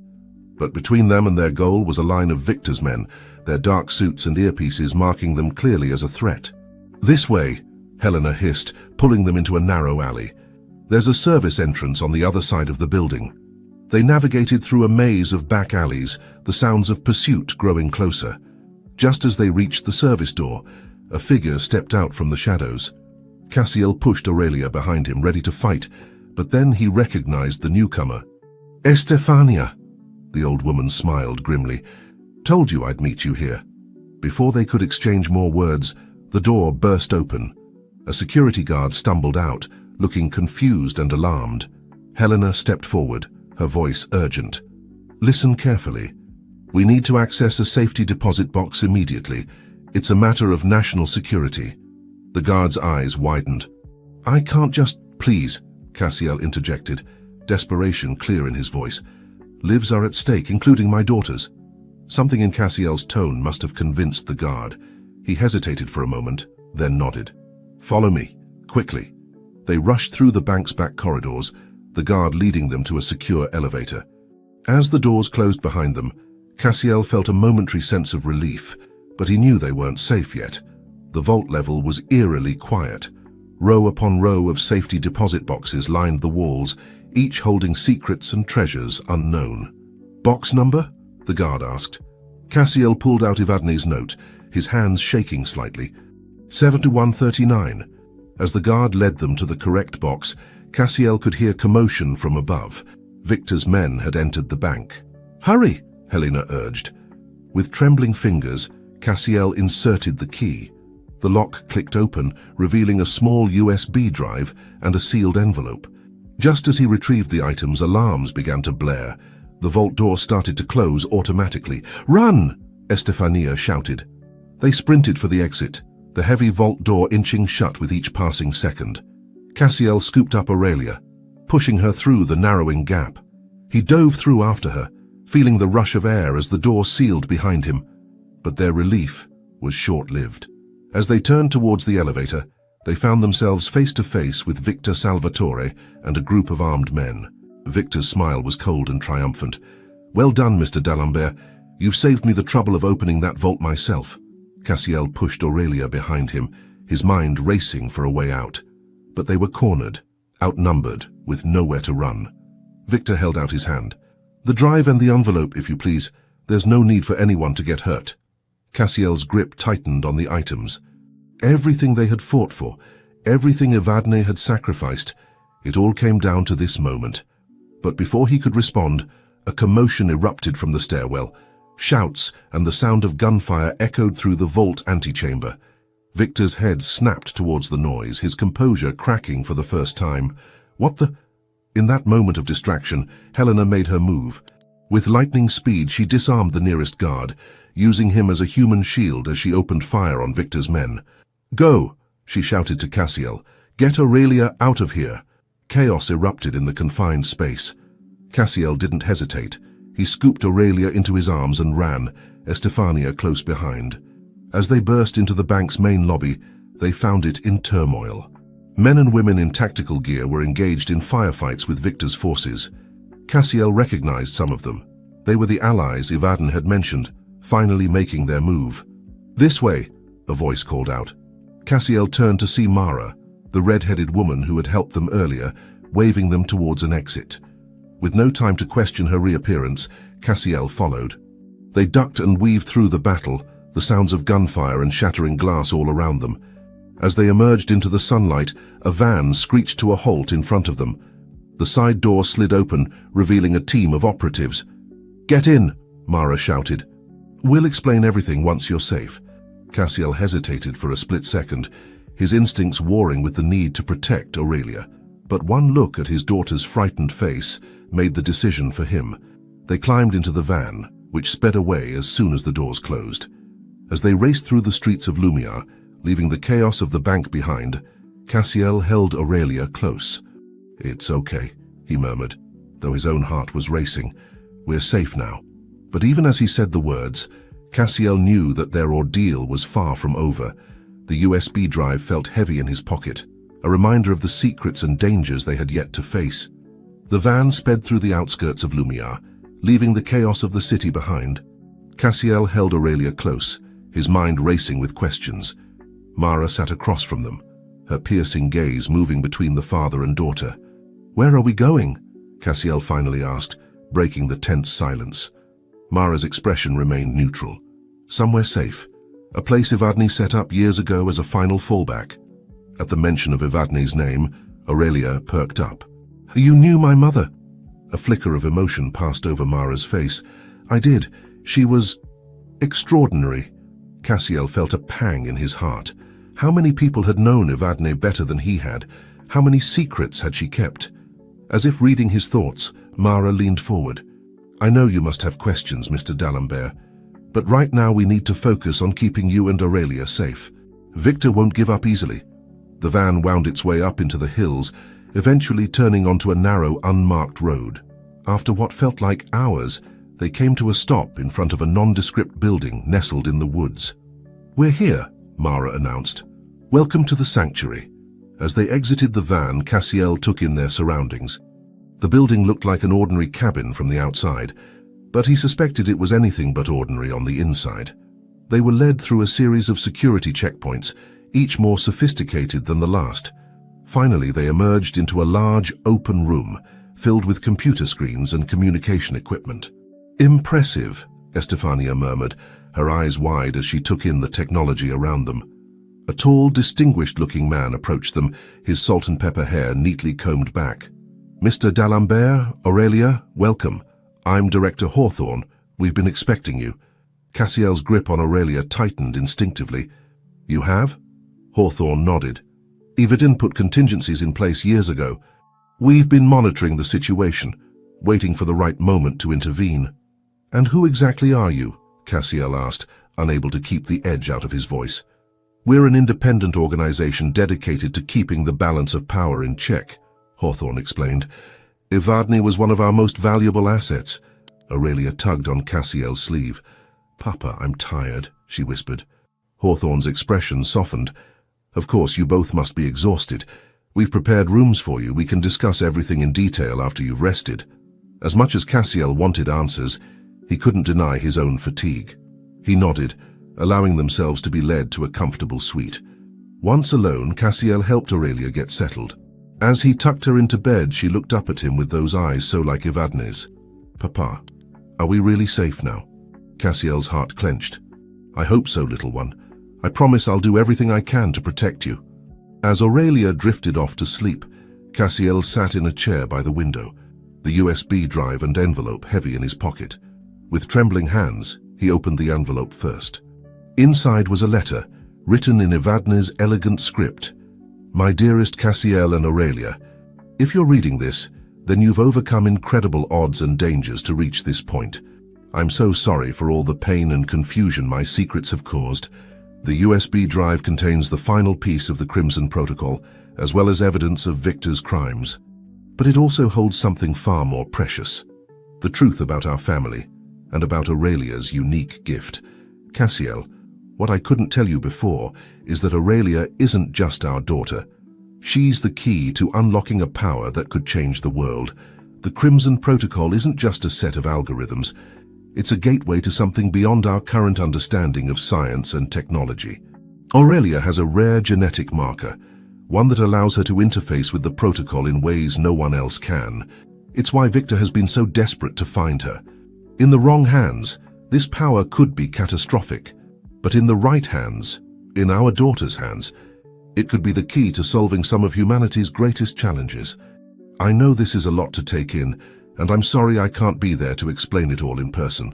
But between them and their goal was a line of Victor's men, their dark suits and earpieces marking them clearly as a threat. "This way," Helena hissed, pulling them into a narrow alley. "There's a service entrance on the other side of the building." They navigated through a maze of back alleys, the sounds of pursuit growing closer. Just as they reached the service door, a figure stepped out from the shadows. Cassiel pushed Aurelia behind him, ready to fight, but then he recognized the newcomer. "Estefania," the old woman smiled grimly. "Told you I'd meet you here." Before they could exchange more words, the door burst open. A security guard stumbled out, looking confused and alarmed. Helena stepped forward, her voice urgent. "Listen carefully. We need to access a safety deposit box immediately. It's a matter of national security." The guard's eyes widened. "I can't just—" "Please," Cassiel interjected, desperation clear in his voice. "Lives are at stake, including my daughter's." Something in Cassiel's tone must have convinced the guard. He hesitated for a moment, then nodded. "Follow me, quickly." They rushed through the bank's back corridors, the guard leading them to a secure elevator. As the doors closed behind them, Cassiel felt a momentary sense of relief, but he knew they weren't safe yet. The vault level was eerily quiet. Row upon row of safety deposit boxes lined the walls, each holding secrets and treasures unknown. "Box number?" the guard asked. Cassiel pulled out Evadne's note, his hands shaking slightly. 7139. As the guard led them to the correct box, Cassiel could hear commotion from above. Victor's men had entered the bank. "Hurry!" Helena urged. With trembling fingers, Cassiel inserted the key. The lock clicked open, revealing a small USB drive and a sealed envelope. Just as he retrieved the items, alarms began to blare. The vault door started to close automatically. "Run!" Estefania shouted. They sprinted for the exit, the heavy vault door inching shut with each passing second. Cassiel scooped up Aurelia, pushing her through the narrowing gap. He dove through after her, feeling the rush of air as the door sealed behind him. But their relief was short-lived. As they turned towards the elevator, they found themselves face to face with Victor Salvatore and a group of armed men. Victor's smile was cold and triumphant. "Well done, Mr. D'Alembert. You've saved me the trouble of opening that vault myself." Cassiel pushed Aurelia behind him, his mind racing for a way out. But they were cornered, outnumbered, with nowhere to run. Victor held out his hand. "The drive and the envelope, if you please. There's no need for anyone to get hurt." Cassiel's grip tightened on the items. Everything they had fought for, everything Evadne had sacrificed, it all came down to this moment. But before he could respond, a commotion erupted from the stairwell. Shouts and the sound of gunfire echoed through the vault antechamber. Victor's head snapped towards the noise, his composure cracking for the first time. "What the—" In that moment of distraction, Helena made her move. With lightning speed, she disarmed the nearest guard, using him as a human shield as she opened fire on Victor's men. "Go!" she shouted to Cassiel. "Get Aurelia out of here!" Chaos erupted in the confined space. Cassiel didn't hesitate. He scooped Aurelia into his arms and ran, Estefania close behind. As they burst into the bank's main lobby, they found it in turmoil. Men and women in tactical gear were engaged in firefights with Victor's forces. Cassiel recognized some of them. They were the allies Evadne had mentioned, finally making their move. "This way," a voice called out. Cassiel turned to see Mara, the red-headed woman who had helped them earlier, waving them towards an exit. With no time to question her reappearance, Cassiel followed. They ducked and weaved through the battle, the sounds of gunfire and shattering glass all around them. As they emerged into the sunlight, a van screeched to a halt in front of them. The side door slid open, revealing a team of operatives. "Get in," Mara shouted. "We'll explain everything once you're safe." Cassiel hesitated for a split second, his instincts warring with the need to protect Aurelia. But one look at his daughter's frightened face made the decision for him. They climbed into the van, which sped away as soon as the doors closed. As they raced through the streets of Lumiar, leaving the chaos of the bank behind, Cassiel held Aurelia close. "It's okay," he murmured, though his own heart was racing. "We're safe now." But even as he said the words, Cassiel knew that their ordeal was far from over. The USB drive felt heavy in his pocket, a reminder of the secrets and dangers they had yet to face. The van sped through the outskirts of Lumiar, leaving the chaos of the city behind. Cassiel held Aurelia close, his mind racing with questions. Mara sat across from them, her piercing gaze moving between the father and daughter. "Where are we going?" Cassiel finally asked, breaking the tense silence. Mara's expression remained neutral. "Somewhere safe. A place Evadne set up years ago as a final fallback." At the mention of Evadne's name, Aurelia perked up. "You knew my mother?" A flicker of emotion passed over Mara's face. "I did. She was extraordinary." Cassiel felt a pang in his heart. How many people had known Evadne better than he had? How many secrets had she kept? As if reading his thoughts, Mara leaned forward. "I know you must have questions, Mr. D'Alembert, but right now we need to focus on keeping you and Aurelia safe. Victor won't give up easily." The van wound its way up into the hills, eventually turning onto a narrow, unmarked road. After what felt like hours, they came to a stop in front of a nondescript building nestled in the woods. "We're here," Mara announced. "Welcome to the sanctuary." As they exited the van, Cassiel took in their surroundings. The building looked like an ordinary cabin from the outside, but he suspected it was anything but ordinary on the inside. They were led through a series of security checkpoints, each more sophisticated than the last. Finally, they emerged into a large, open room, filled with computer screens and communication equipment. "Impressive," Estefania murmured, her eyes wide as she took in the technology around them. A tall, distinguished-looking man approached them, his salt-and-pepper hair neatly combed back. "Mr. D'Alembert, Aurelia, welcome. I'm Director Hawthorne. We've been expecting you." Cassiel's grip on Aurelia tightened instinctively. "You have?" Hawthorne nodded. "Evadne put contingencies in place years ago. We've been monitoring the situation, waiting for the right moment to intervene." "And who exactly are you?" Cassiel asked, unable to keep the edge out of his voice. "We're an independent organization dedicated to keeping the balance of power in check," Hawthorne explained. "Evadne was one of our most valuable assets." Aurelia tugged on Cassiel's sleeve. "Papa, I'm tired," she whispered. Hawthorne's expression softened. "Of course, you both must be exhausted. We've prepared rooms for you. We can discuss everything in detail after you've rested." As much as Cassiel wanted answers, he couldn't deny his own fatigue. He nodded, allowing themselves to be led to a comfortable suite. Once alone, Cassiel helped Aurelia get settled. As he tucked her into bed, she looked up at him with those eyes so like Evadne's. "Papa, are we really safe now?" Cassiel's heart clenched. "I hope so, little one. I promise I'll do everything I can to protect you." As Aurelia drifted off to sleep, Cassiel sat in a chair by the window, the USB drive and envelope heavy in his pocket. With trembling hands, he opened the envelope first. Inside was a letter, written in Evadne's elegant script. "My dearest Cassiel and Aurelia, if you're reading this, then you've overcome incredible odds and dangers to reach this point. I'm so sorry for all the pain and confusion my secrets have caused. The USB drive contains the final piece of the Crimson Protocol, as well as evidence of Victor's crimes. But it also holds something far more precious. The truth about our family, and about Aurelia's unique gift. Cassiel, what I couldn't tell you before is that Aurelia isn't just our daughter. She's the key to unlocking a power that could change the world. The Crimson Protocol isn't just a set of algorithms. It's a gateway to something beyond our current understanding of science and technology. Aurelia has a rare genetic marker, one that allows her to interface with the protocol in ways no one else can. It's why Victor has been so desperate to find her. In the wrong hands, this power could be catastrophic. But in the right hands, in our daughter's hands, it could be the key to solving some of humanity's greatest challenges. I know this is a lot to take in, and I'm sorry I can't be there to explain it all in person.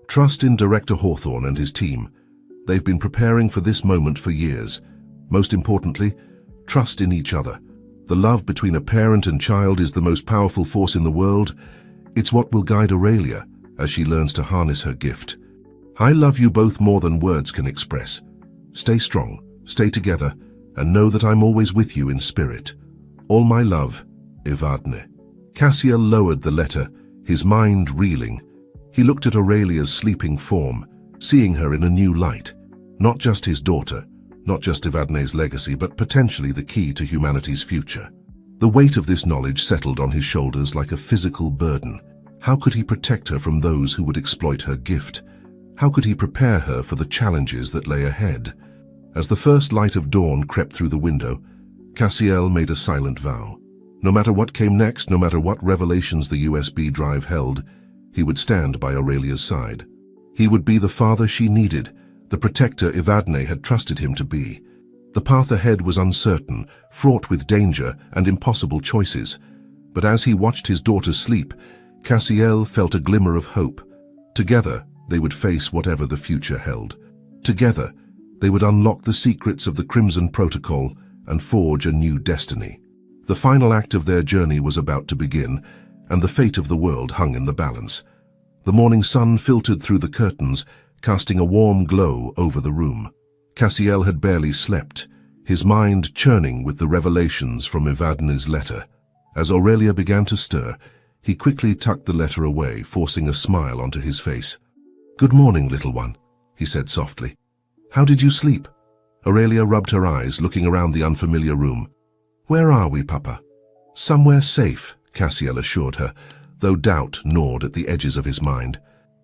Trust in Director Hawthorne and his team. They've been preparing for this moment for years. Most importantly, trust in each other. The love between a parent and child is the most powerful force in the world. It's what will guide Aurelia as she learns to harness her gift. I love you both more than words can express. Stay strong, stay together, and know that I'm always with you in spirit. All my love, Evadne. Cassiel lowered the letter, his mind reeling. He looked at Aurelia's sleeping form, seeing her in a new light. Not just his daughter, not just Evadne's legacy, but potentially the key to humanity's future. The weight of this knowledge settled on his shoulders like a physical burden. How could he protect her from those who would exploit her gift? How could he prepare her for the challenges that lay ahead? As the first light of dawn crept through the window, Cassiel made a silent vow. No matter what came next, no matter what revelations the USB drive held, he would stand by Aurelia's side. He would be the father she needed, the protector Evadne had trusted him to be. The path ahead was uncertain, fraught with danger and impossible choices. But as he watched his daughter sleep, Cassiel felt a glimmer of hope. Together, they would face whatever the future held. Together, they would unlock the secrets of the Crimson Protocol and forge a new destiny. The final act of their journey was about to begin, and the fate of the world hung in the balance. The morning sun filtered through the curtains, casting a warm glow over the room. Cassiel had barely slept, his mind churning with the revelations from Evadne's letter. As Aurelia began to stir, he quickly tucked the letter away, forcing a smile onto his face. "Good morning, little one," he said softly. "How did you sleep?" Aurelia rubbed her eyes, looking around the unfamiliar room. "Where are we, Papa?" "Somewhere safe," Cassiel assured her, though doubt gnawed at the edges of his mind.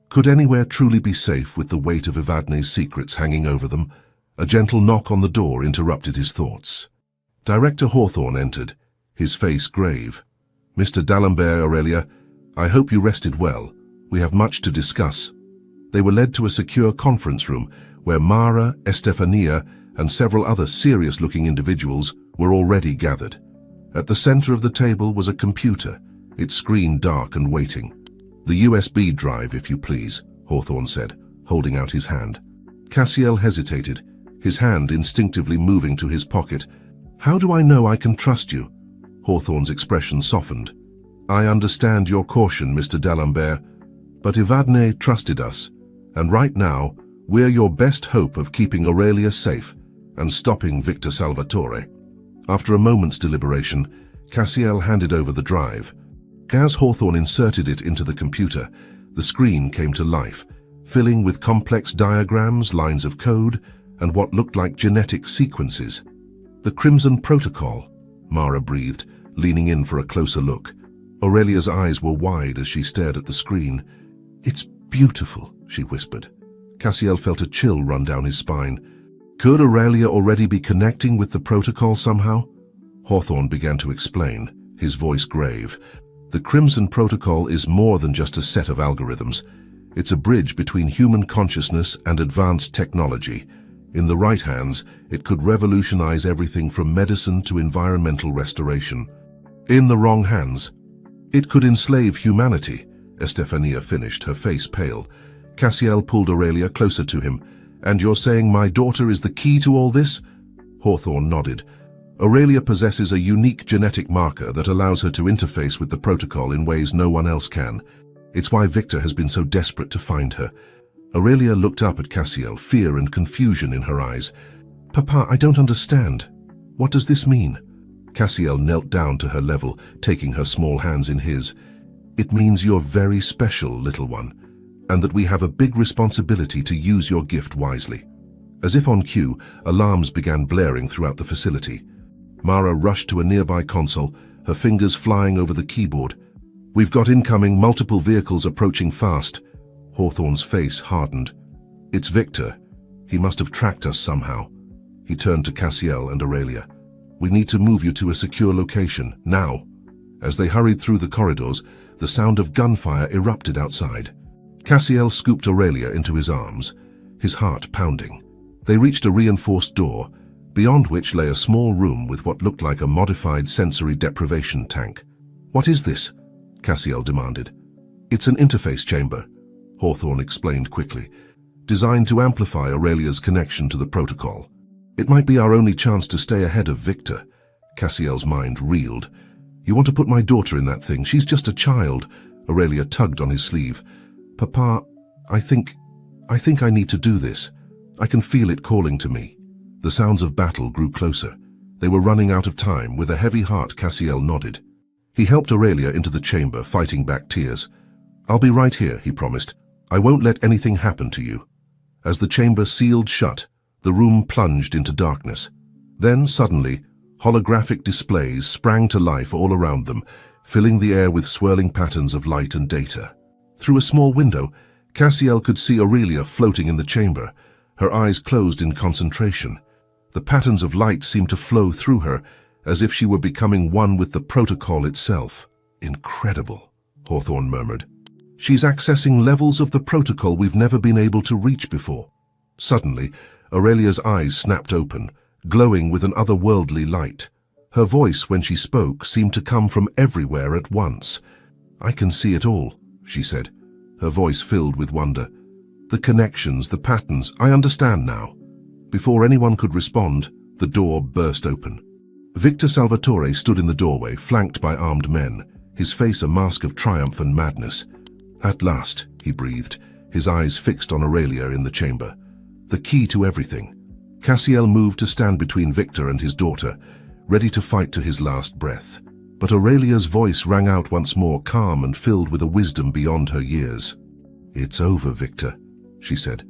Could anywhere truly be safe with the weight of Evadne's secrets hanging over them? A gentle knock on the door interrupted his thoughts. Director Hawthorne entered, his face grave. "Mr. D'Alembert, Aurelia, I hope you rested well. We have much to discuss." They were led to a secure conference room where Mara, Estefania, and several other serious-looking individuals were already gathered. At the center of the table was a computer, its screen dark and waiting. "The USB drive, if you please," Hawthorne said, holding out his hand. Cassiel hesitated, his hand instinctively moving to his pocket. "How do I know I can trust you?" Hawthorne's expression softened. "I understand your caution, Mr. D'Alembert, but Evadne trusted us, and right now, we're your best hope of keeping Aurelia safe and stopping Victor Salvatore." After a moment's deliberation, Cassiel handed over the drive. As Hawthorne inserted it into the computer, the screen came to life, filling with complex diagrams, lines of code, and what looked like genetic sequences. "The Crimson Protocol," Mara breathed, leaning in for a closer look. Aurelia's eyes were wide as she stared at the screen. "It's beautiful," she whispered. Cassiel felt a chill run down his spine. Could Aurelia already be connecting with the protocol somehow? Hawthorne began to explain, his voice grave. "The Crimson Protocol is more than just a set of algorithms. It's a bridge between human consciousness and advanced technology. In the right hands, it could revolutionize everything from medicine to environmental restoration. In the wrong hands, it could enslave humanity," Estefania finished, her face pale. Cassiel pulled Aurelia closer to him. "And you're saying my daughter is the key to all this?" Hawthorne nodded. "Aurelia possesses a unique genetic marker that allows her to interface with the protocol in ways no one else can. It's why Victor has been so desperate to find her." Aurelia looked up at Cassiel, fear and confusion in her eyes. "Papa, I don't understand. What does this mean?" Cassiel knelt down to her level, taking her small hands in his. "It means you're very special, little one, and that we have a big responsibility to use your gift wisely." As if on cue, alarms began blaring throughout the facility. Mara rushed to a nearby console, her fingers flying over the keyboard. "We've got incoming, multiple vehicles approaching fast." Hawthorne's face hardened. "It's Victor. He must have tracked us somehow." He turned to Cassiel and Aurelia. "We need to move you to a secure location, now." As they hurried through the corridors, the sound of gunfire erupted outside. Cassiel scooped Aurelia into his arms, his heart pounding. They reached a reinforced door, beyond which lay a small room with what looked like a modified sensory deprivation tank. "What is this?" Cassiel demanded. "It's an interface chamber," Hawthorne explained quickly, "designed to amplify Aurelia's connection to the protocol. It might be our only chance to stay ahead of Victor." Cassiel's mind reeled. "You want to put my daughter in that thing? She's just a child." Aurelia tugged on his sleeve. "Papa, I think I need to do this. I can feel it calling to me." The sounds of battle grew closer. They were running out of time. With a heavy heart, Cassiel nodded. He helped Aurelia into the chamber, fighting back tears. "I'll be right here," he promised. "I won't let anything happen to you." As the chamber sealed shut, the room plunged into darkness. Then, suddenly, holographic displays sprang to life all around them, filling the air with swirling patterns of light and data. Through a small window, Cassiel could see Aurelia floating in the chamber, her eyes closed in concentration. The patterns of light seemed to flow through her, as if she were becoming one with the protocol itself. Incredible, Hawthorne murmured. She's accessing levels of the protocol we've never been able to reach before. Suddenly, Aurelia's eyes snapped open, glowing with an otherworldly light. Her voice, when she spoke, seemed to come from everywhere at once. "I can see it all," she said, her voice filled with wonder. "The connections, the patterns, I understand now." Before anyone could respond, the door burst open. Victor Salvatore stood in the doorway, flanked by armed men, his face a mask of triumph and madness. "At last," he breathed, his eyes fixed on Aurelia in the chamber. "The key to everything." Cassiel moved to stand between Victor and his daughter, ready to fight to his last breath. But Aurelia's voice rang out once more, calm and filled with a wisdom beyond her years. "It's over, Victor," she said.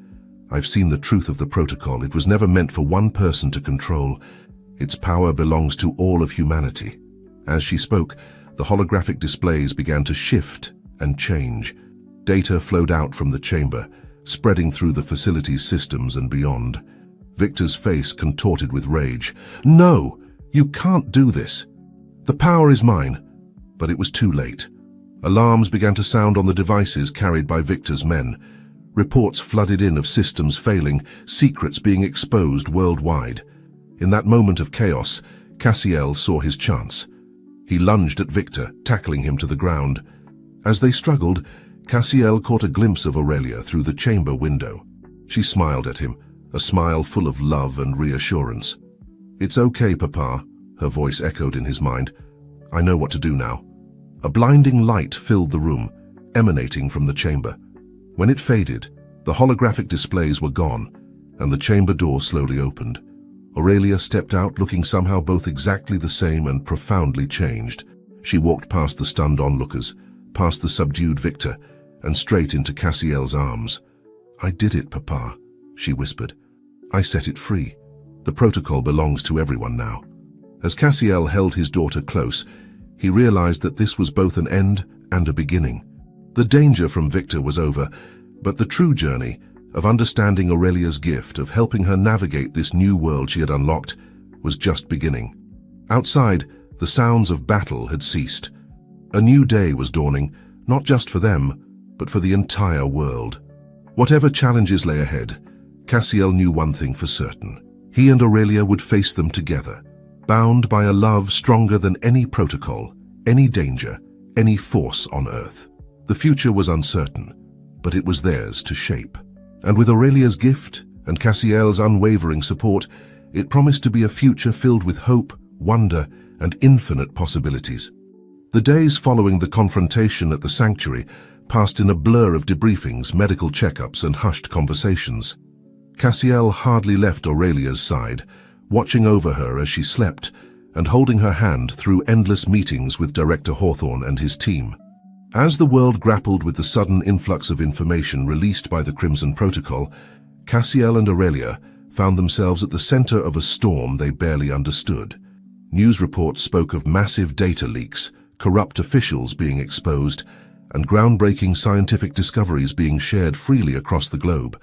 "I've seen the truth of the protocol. It was never meant for one person to control. Its power belongs to all of humanity." As she spoke, the holographic displays began to shift and change. Data flowed out from the chamber, spreading through the facility's systems and beyond. Victor's face contorted with rage. "No! You can't do this. The power is mine." But it was too late. Alarms began to sound on the devices carried by Victor's men. Reports flooded in of systems failing, secrets being exposed worldwide. In that moment of chaos, Cassiel saw his chance. He lunged at Victor, tackling him to the ground. As they struggled, Cassiel caught a glimpse of Aurelia through the chamber window. She smiled at him, a smile full of love and reassurance. "It's okay, Papa," her voice echoed in his mind. "I know what to do now." A blinding light filled the room, emanating from the chamber. When it faded, the holographic displays were gone, and the chamber door slowly opened. Aurelia stepped out, looking somehow both exactly the same and profoundly changed. She walked past the stunned onlookers, past the subdued Victor, and straight into Cassiel's arms. "I did it, Papa," she whispered. "I set it free. The protocol belongs to everyone now." As Cassiel held his daughter close, he realized that this was both an end and a beginning. The danger from Victor was over, but the true journey of understanding Aurelia's gift, of helping her navigate this new world she had unlocked, was just beginning. Outside, the sounds of battle had ceased. A new day was dawning, not just for them, but for the entire world. Whatever challenges lay ahead, Cassiel knew one thing for certain. He and Aurelia would face them together, bound by a love stronger than any protocol, any danger, any force on Earth. The future was uncertain, but it was theirs to shape. And with Aurelia's gift and Cassiel's unwavering support, it promised to be a future filled with hope, wonder, and infinite possibilities. The days following the confrontation at the sanctuary passed in a blur of debriefings, medical checkups, and hushed conversations. Cassiel hardly left Aurelia's side, watching over her as she slept and holding her hand through endless meetings with Director Hawthorne and his team. As the world grappled with the sudden influx of information released by the Crimson Protocol, Cassiel and Aurelia found themselves at the center of a storm they barely understood. News reports spoke of massive data leaks, corrupt officials being exposed, and groundbreaking scientific discoveries being shared freely across the globe.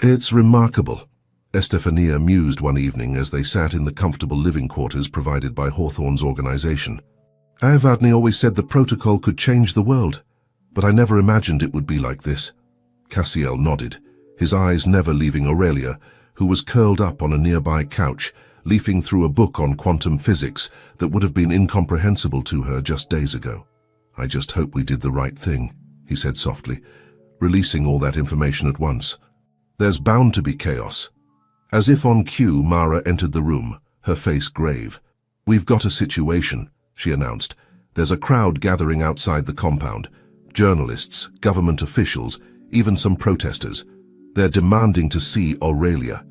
"It's remarkable," Estefania mused one evening as they sat in the comfortable living quarters provided by Hawthorne's organization. "Avadni always said the protocol could change the world, but I never imagined it would be like this." Cassiel nodded, his eyes never leaving Aurelia, who was curled up on a nearby couch, leafing through a book on quantum physics that would have been incomprehensible to her just days ago. "I just hope we did the right thing," he said softly, releasing all that information at once. "There's bound to be chaos." As if on cue, Mara entered the room, her face grave. "We've got a situation," she announced. "There's a crowd gathering outside the compound. Journalists, government officials, even some protesters. They're demanding to see Aurelia."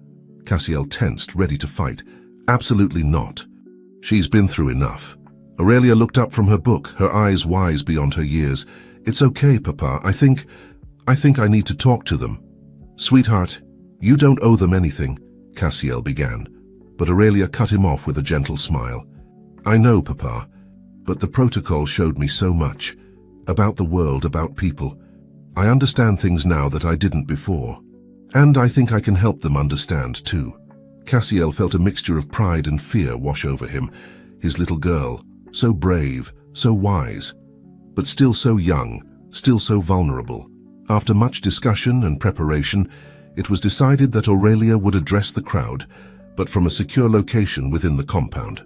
Cassiel tensed, ready to fight. "Absolutely not. She's been through enough." Aurelia looked up from her book, her eyes wise beyond her years. "It's okay, Papa. I think I need to talk to them." "Sweetheart, you don't owe them anything," Cassiel began, but Aurelia cut him off with a gentle smile. "I know, Papa. But the protocol showed me so much. About the world, about people. I understand things now that I didn't before. And I think I can help them understand too. Cassiel felt a mixture of pride and fear wash over him. His little girl, so brave, so wise, but still so young, still so vulnerable. After much discussion and preparation, it was decided that Aurelia would address the crowd, but from a secure location within the compound.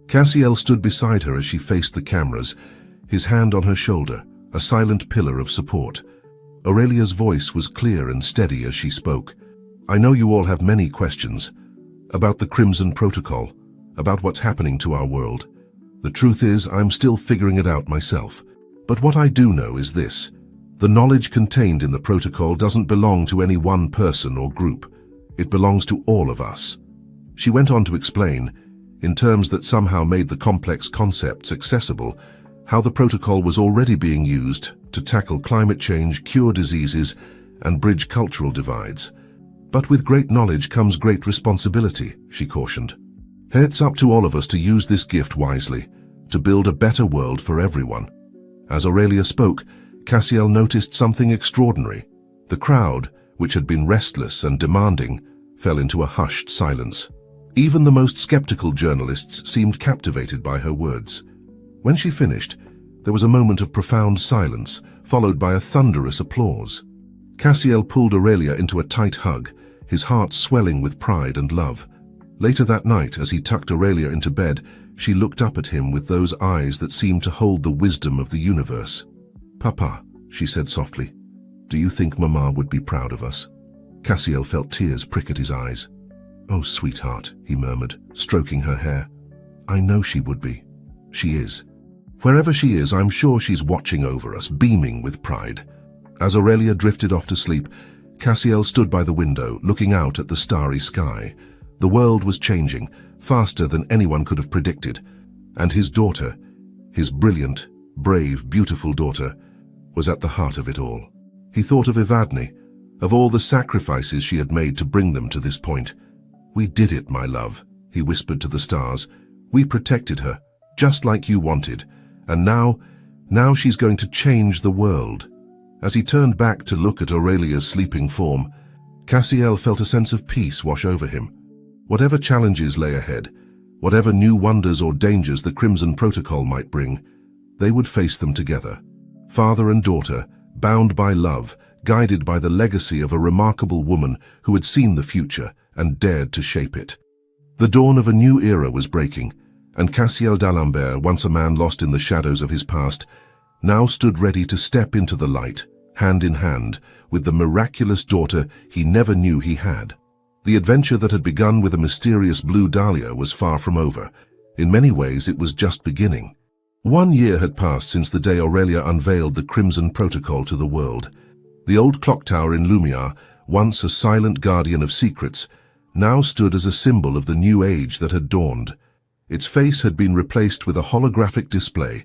Cassiel stood beside her as she faced the cameras, his hand on her shoulder, a silent pillar of support. Aurelia's voice was clear and steady as she spoke. I know you all have many questions about the Crimson Protocol, about what's happening to our world. The truth is, I'm still figuring it out myself. But what I do know is this. The knowledge contained in the protocol doesn't belong to any one person or group. It belongs to all of us. She went on to explain, in terms that somehow made the complex concepts accessible, how the protocol was already being used to tackle climate change, cure diseases, and bridge cultural divides. But with great knowledge comes great responsibility, she cautioned. It's up to all of us to use this gift wisely, to build a better world for everyone. As Aurelia spoke, Cassiel noticed something extraordinary. The crowd, which had been restless and demanding, fell into a hushed silence. Even the most skeptical journalists seemed captivated by her words. When she finished, there was a moment of profound silence, followed by a thunderous applause. Cassiel pulled Aurelia into a tight hug, his heart swelling with pride and love. Later that night, as he tucked Aurelia into bed, she looked up at him with those eyes that seemed to hold the wisdom of the universe. Papa, she said softly, do you think Mama would be proud of us? Cassiel felt tears prick at his eyes. Oh, sweetheart, he murmured, stroking her hair. I know she would be. She is. Wherever she is, I'm sure she's watching over us, beaming with pride. As Aurelia drifted off to sleep, Cassiel stood by the window, looking out at the starry sky. The world was changing, faster than anyone could have predicted, and his daughter, his brilliant, brave, beautiful daughter, was at the heart of it all. He thought of Evadne, of all the sacrifices she had made to bring them to this point. We did it, my love, he whispered to the stars. We protected her, just like you wanted, and now she's going to change the world. As he turned back to look at Aurelia's sleeping form, Cassiel felt a sense of peace wash over him. Whatever challenges lay ahead, whatever new wonders or dangers the Crimson Protocol might bring, they would face them together. Father and daughter, bound by love, guided by the legacy of a remarkable woman who had seen the future and dared to shape it. The dawn of a new era was breaking, and Cassiel d'Alembert, once a man lost in the shadows of his past, now stood ready to step into the light, hand in hand, with the miraculous daughter he never knew he had. The adventure that had begun with a mysterious blue dahlia was far from over. In many ways, it was just beginning. 1 year had passed since the day Aurelia unveiled the Crimson Protocol to the world. The old clock tower in Lumiere, once a silent guardian of secrets, now stood as a symbol of the new age that had dawned. Its face had been replaced with a holographic display,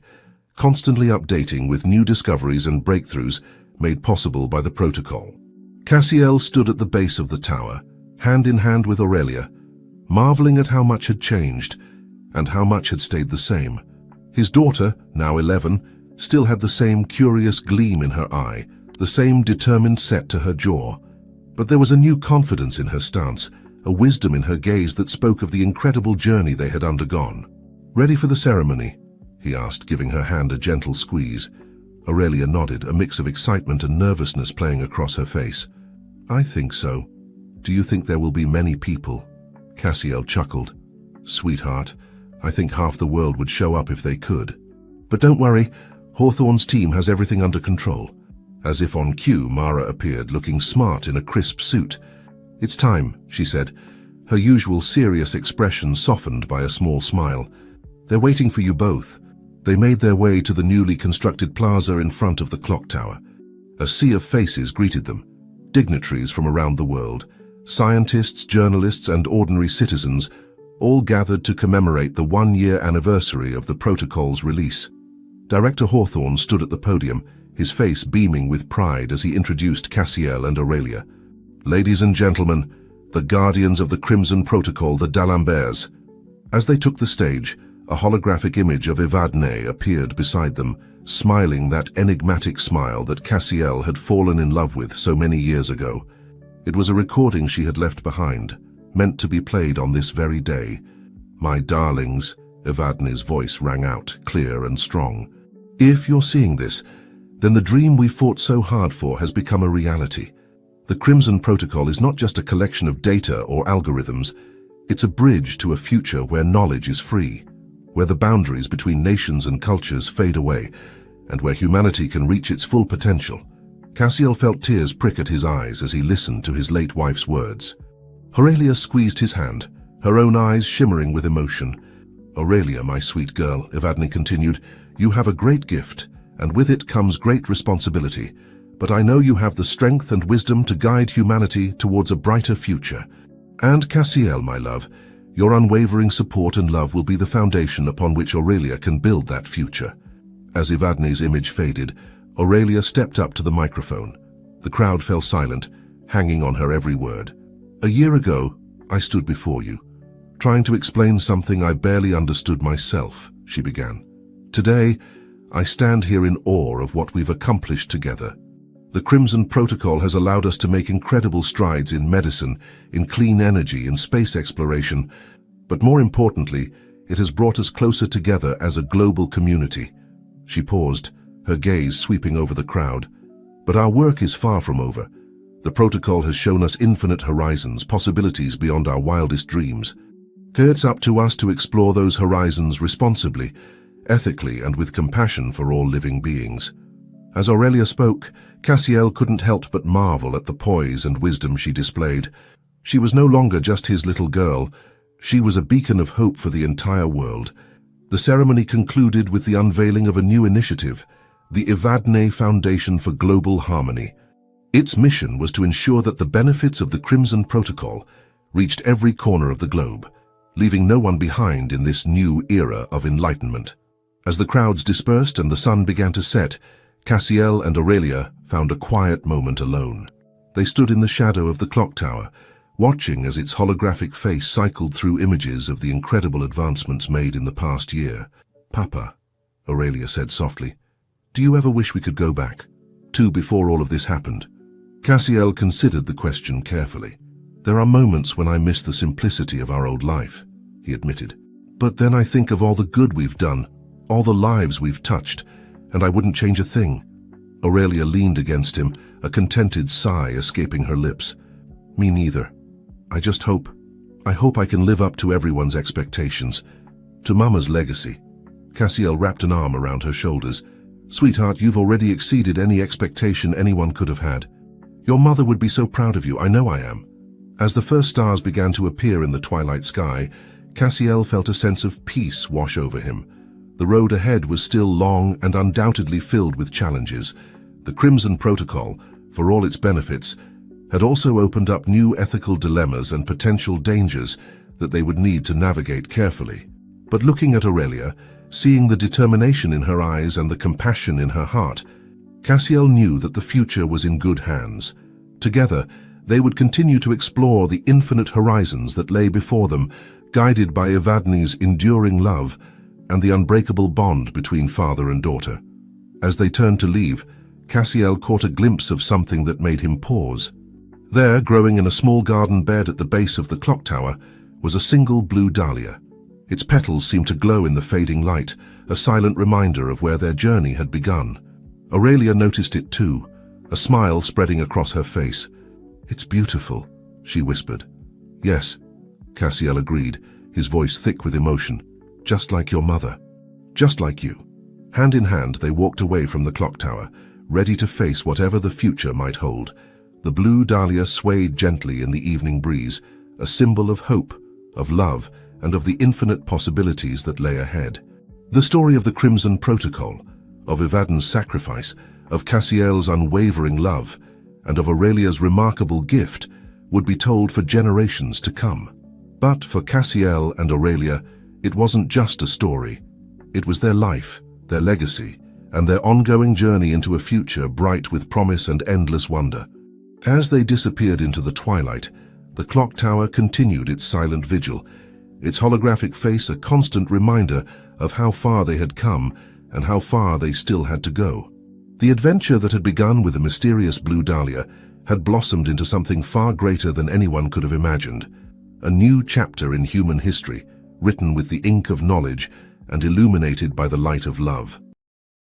constantly updating with new discoveries and breakthroughs made possible by the protocol. Cassiel stood at the base of the tower, hand in hand with Aurelia, marveling at how much had changed and how much had stayed the same. His daughter, now 11, still had the same curious gleam in her eye, the same determined set to her jaw. But there was a new confidence in her stance, a wisdom in her gaze that spoke of the incredible journey they had undergone. Ready for the ceremony? He asked, giving her hand a gentle squeeze. Aurelia nodded, a mix of excitement and nervousness playing across her face. I think so. Do you think there will be many people? Cassiel chuckled. Sweetheart, I think half the world would show up if they could. But don't worry, Hawthorne's team has everything under control. As if on cue, Mara appeared, looking smart in a crisp suit. It's time, she said, her usual serious expression softened by a small smile. They're waiting for you both. They made their way to the newly constructed plaza in front of the clock tower. A sea of faces greeted them, dignitaries from around the world, scientists, journalists, and ordinary citizens, all gathered to commemorate the 1-year anniversary of the protocol's release. Director Hawthorne stood at the podium, his face beaming with pride as he introduced Cassiel and Aurelia. Ladies and gentlemen, the guardians of the Crimson Protocol, the d'Alemberts. As they took the stage, A holographic image of Evadne appeared beside them, smiling that enigmatic smile that Cassiel had fallen in love with so many years ago. It was a recording she had left behind, meant to be played on this very day. "My darlings," Evadne's voice rang out, clear and strong. "If you're seeing this, then the dream we fought so hard for has become a reality. The Crimson Protocol is not just a collection of data or algorithms. It's a bridge to a future where knowledge is free, where the boundaries between nations and cultures fade away, and where humanity can reach its full potential." Cassiel felt tears prick at his eyes as he listened to his late wife's words. Aurelia squeezed his hand, her own eyes shimmering with emotion. "Aurelia, my sweet girl," Evadne continued, "you have a great gift, and with it comes great responsibility. But I know you have the strength and wisdom to guide humanity towards a brighter future. And Cassiel, my love, your unwavering support and love will be the foundation upon which Aurelia can build that future." As Evadne's image faded, Aurelia stepped up to the microphone. The crowd fell silent, hanging on her every word. "A year ago, I stood before you, trying to explain something I barely understood myself," she began. "Today, I stand here in awe of what we've accomplished together. The Crimson Protocol has allowed us to make incredible strides in medicine, in clean energy, in space exploration, but more importantly, it has brought us closer together as a global community." She paused, her gaze sweeping over the crowd. "But our work is far from over. The protocol has shown us infinite horizons, possibilities beyond our wildest dreams. It's up to us to explore those horizons responsibly, ethically, and with compassion for all living beings." As Aurelia spoke, Cassiel couldn't help but marvel at the poise and wisdom she displayed. She was no longer just his little girl. She was a beacon of hope for the entire world. The ceremony concluded with the unveiling of a new initiative, the Evadne Foundation for Global Harmony. Its mission was to ensure that the benefits of the Crimson Protocol reached every corner of the globe, leaving no one behind in this new era of enlightenment. As the crowds dispersed and the sun began to set, Cassiel and Aurelia found a quiet moment alone. They stood in the shadow of the clock tower, watching as its holographic face cycled through images of the incredible advancements made in the past year. "Papa," Aurelia said softly, "do you ever wish we could go back to before all of this happened?" Cassiel considered the question carefully. "There are moments when I miss the simplicity of our old life," he admitted. "But then I think of all the good we've done, all the lives we've touched, and I wouldn't change a thing." Aurelia leaned against him, a contented sigh escaping her lips. "Me neither. I hope I can live up to everyone's expectations, to Mama's legacy." Cassiel wrapped an arm around her shoulders. "Sweetheart, you've already exceeded any expectation anyone could have had. Your mother would be so proud of you, I know I am." As the first stars began to appear in the twilight sky, Cassiel felt a sense of peace wash over him. The road ahead was still long and undoubtedly filled with challenges. The Crimson Protocol, for all its benefits, had also opened up new ethical dilemmas and potential dangers that they would need to navigate carefully. But looking at Aurelia, seeing the determination in her eyes and the compassion in her heart, Cassiel knew that the future was in good hands. Together, they would continue to explore the infinite horizons that lay before them, guided by Evadne's enduring love and the unbreakable bond between father and daughter. As they turned to leave, Cassiel caught a glimpse of something that made him pause. There, growing in a small garden bed at the base of the clock tower, was a single blue dahlia. Its petals seemed to glow in the fading light, a silent reminder of where their journey had begun. Aurelia noticed it too, a smile spreading across her face. "It's beautiful," she whispered. "Yes," Cassiel agreed, his voice thick with emotion. "Just like your mother. Just like you." Hand in hand, they walked away from the clock tower, ready to face whatever the future might hold. The blue dahlia swayed gently in the evening breeze, a symbol of hope, of love, and of the infinite possibilities that lay ahead. The story of the Crimson Protocol, of Evadne's sacrifice, of Cassiel's unwavering love, and of Aurelia's remarkable gift would be told for generations to come. But for Cassiel and Aurelia, it wasn't just a story. It was their life, their legacy, and their ongoing journey into a future bright with promise and endless wonder. As they disappeared into the twilight, the clock tower continued its silent vigil, its holographic face a constant reminder of how far they had come and how far they still had to go. The adventure that had begun with a mysterious blue dahlia had blossomed into something far greater than anyone could have imagined. A new chapter in human history, written with the ink of knowledge and illuminated by the light of love.